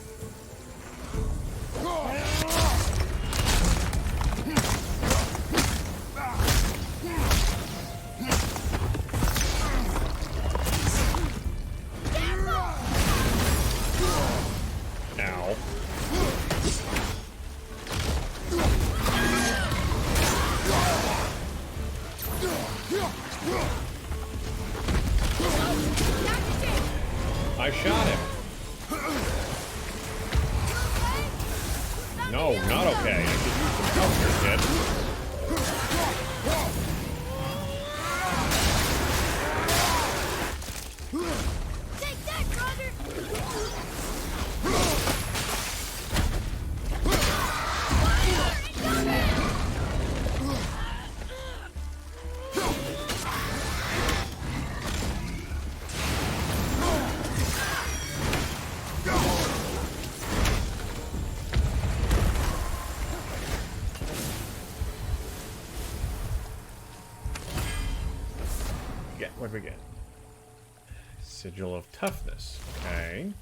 Ow. I shot him. No, not okay. I could use some help here, kid. Take that, brother! What do we get? Sigil of Toughness. Okay.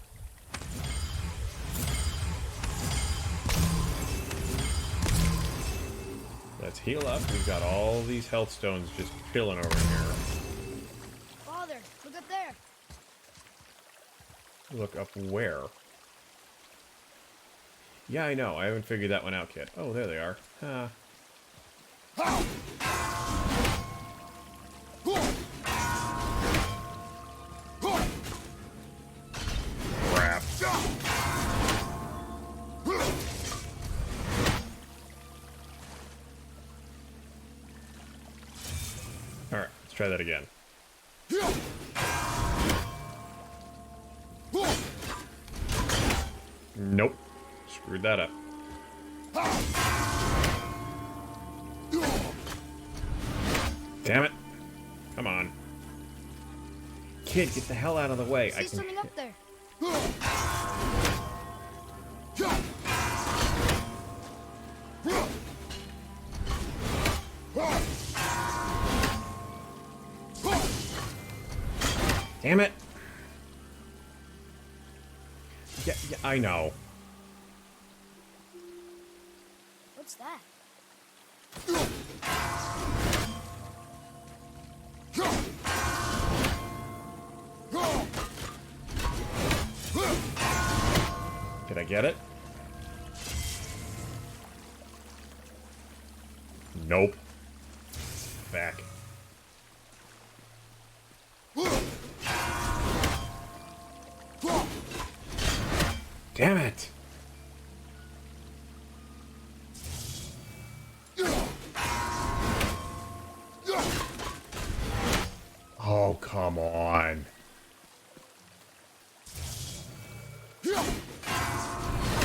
Let's heal up. We've got all these health stones just chilling over here. Father, look up there! Look up where? Yeah, I know. I haven't figured that one out, kid. Oh, there they are. Huh. Crap. Alright, let's try that again. Nope. Screwed that up. Damn it. Come on. Kid, get the hell out of the way. I see something up there. Damn it. Yeah, I know. What's that? Did I get it? Nope. Back. Damn it! Oh, come on. Up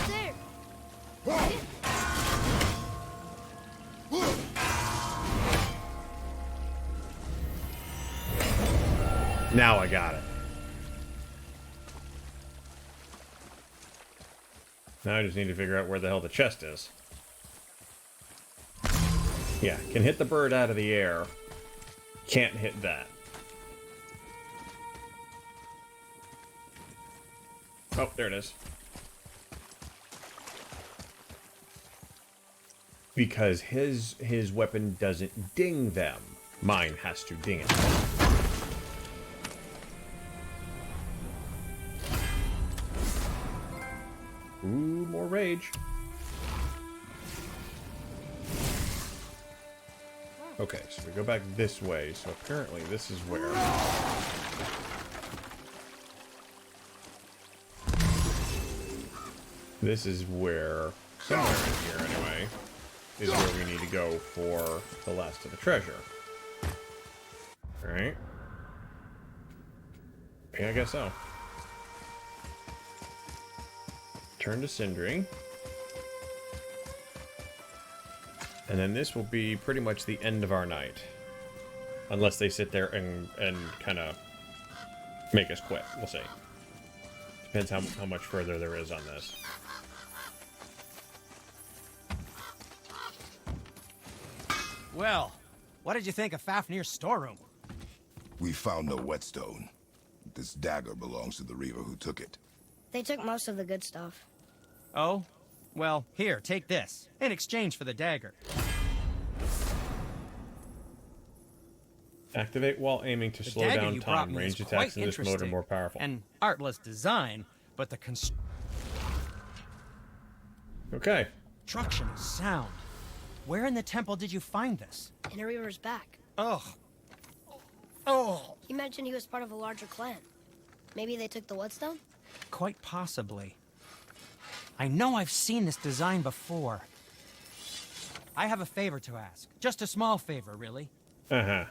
there. Now I got it. Now I just need to figure out where the hell the chest is. Yeah, can hit the bird out of the air. Can't hit that. Oh, there it is. Because his weapon doesn't ding them. Mine has to ding it. Ooh, more rage. Okay, so we go back this way. So apparently this is where... This is where, somewhere in here anyway, is where we need to go for the last of the treasure. Alright. Yeah, I guess so. Turn to Sindri. And then this will be pretty much the end of our night. Unless they sit there and kind of make us quit. We'll see. Depends how much further there is on this. Well, what did you think of Fafnir's storeroom? We found no whetstone. This dagger belongs to the Reaver who took it. They took most of the good stuff. Oh? Well, here, take this. In exchange for the dagger. Activate while aiming to slow dagger down you brought time. me Range is attacks quite in this mode are interesting. more powerful. An artless design, but the Okay. construction is sound. Where in the temple did you find this? In a Reaver's back. Ugh. Oh. He mentioned he was part of a larger clan. Maybe they took the whetstone? Quite possibly. I know I've seen this design before. I have a favor to ask. Just a small favor, really. Uh-huh.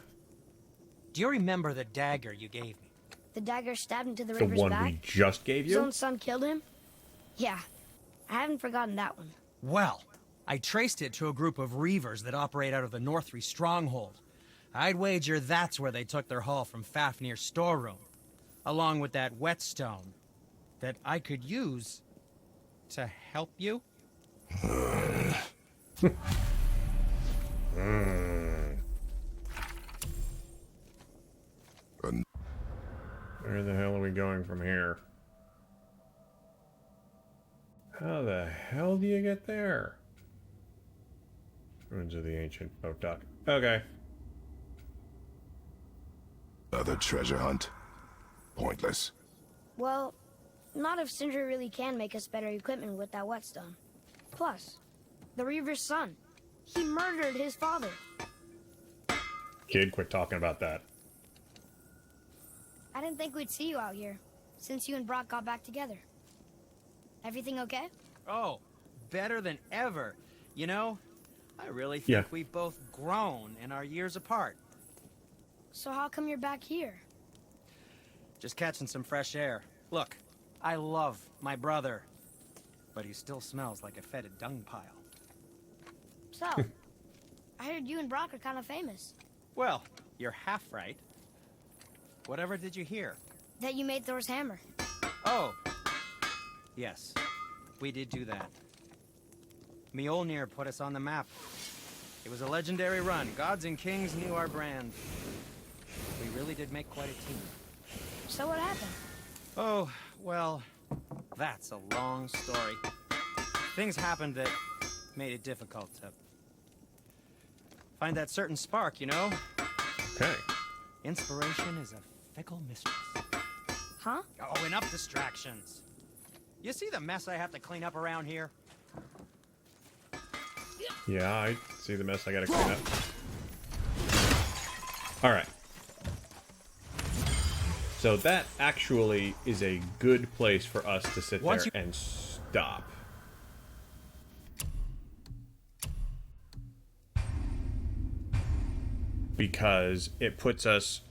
Do you remember the dagger you gave me? The dagger stabbed into the The Reaver's one back? we just gave His you? own son killed him? Yeah. I haven't forgotten that one. Well, I traced it to a group of Reavers that operate out of the Northree stronghold. I'd wager that's where they took their haul from Fafnir's storeroom, along with that whetstone that I could use to help you. Where the hell are we going from here? How the hell do you get there? Ruins of the ancient boat dock. Okay. Another treasure hunt? Pointless. Well, not if Sindri really can make us better equipment with that whetstone. Plus, the Reaver's son. He murdered his father. Kid, quit talking about that. I didn't think we'd see you out here, since you and Brock got back together. Everything okay? Oh, better than ever. You know, I really think Yeah. we've both grown in our years apart. So how come you're back here? Just catching some fresh air. Look, I love my brother, but he still smells like a fetid dung pile. So, I heard you and Brock are kind of famous. Well, you're half right. Whatever did you hear? That you made Thor's hammer. Oh, yes, we did do that. Mjolnir put us on the map. It was a legendary run. Gods and kings knew our brand. We really did make quite a team. So what happened? Oh, well, that's a long story. Things happened that made it difficult to find that certain spark, you know? Okay. Inspiration is a fickle mistress. Huh? Oh, enough distractions. You see the mess I have to clean up around here? Yeah, I see the mess I gotta clean up. Alright. So that actually is a good place for us to sit Once there and stop. Because it puts us,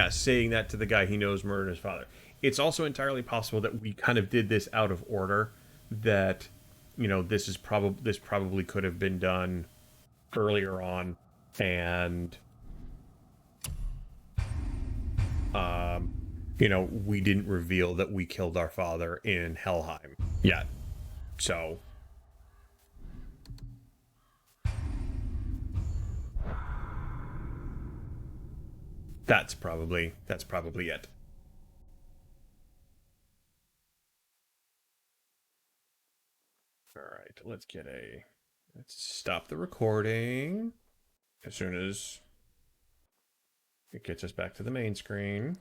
saying that to the guy he knows murdered his father. It's also entirely possible that we kind of did this out of order. That, this probably could have been done earlier on, and we didn't reveal that we killed our father in Helheim yet. So that's probably it. All right, let's stop the recording as soon as it gets us back to the main screen.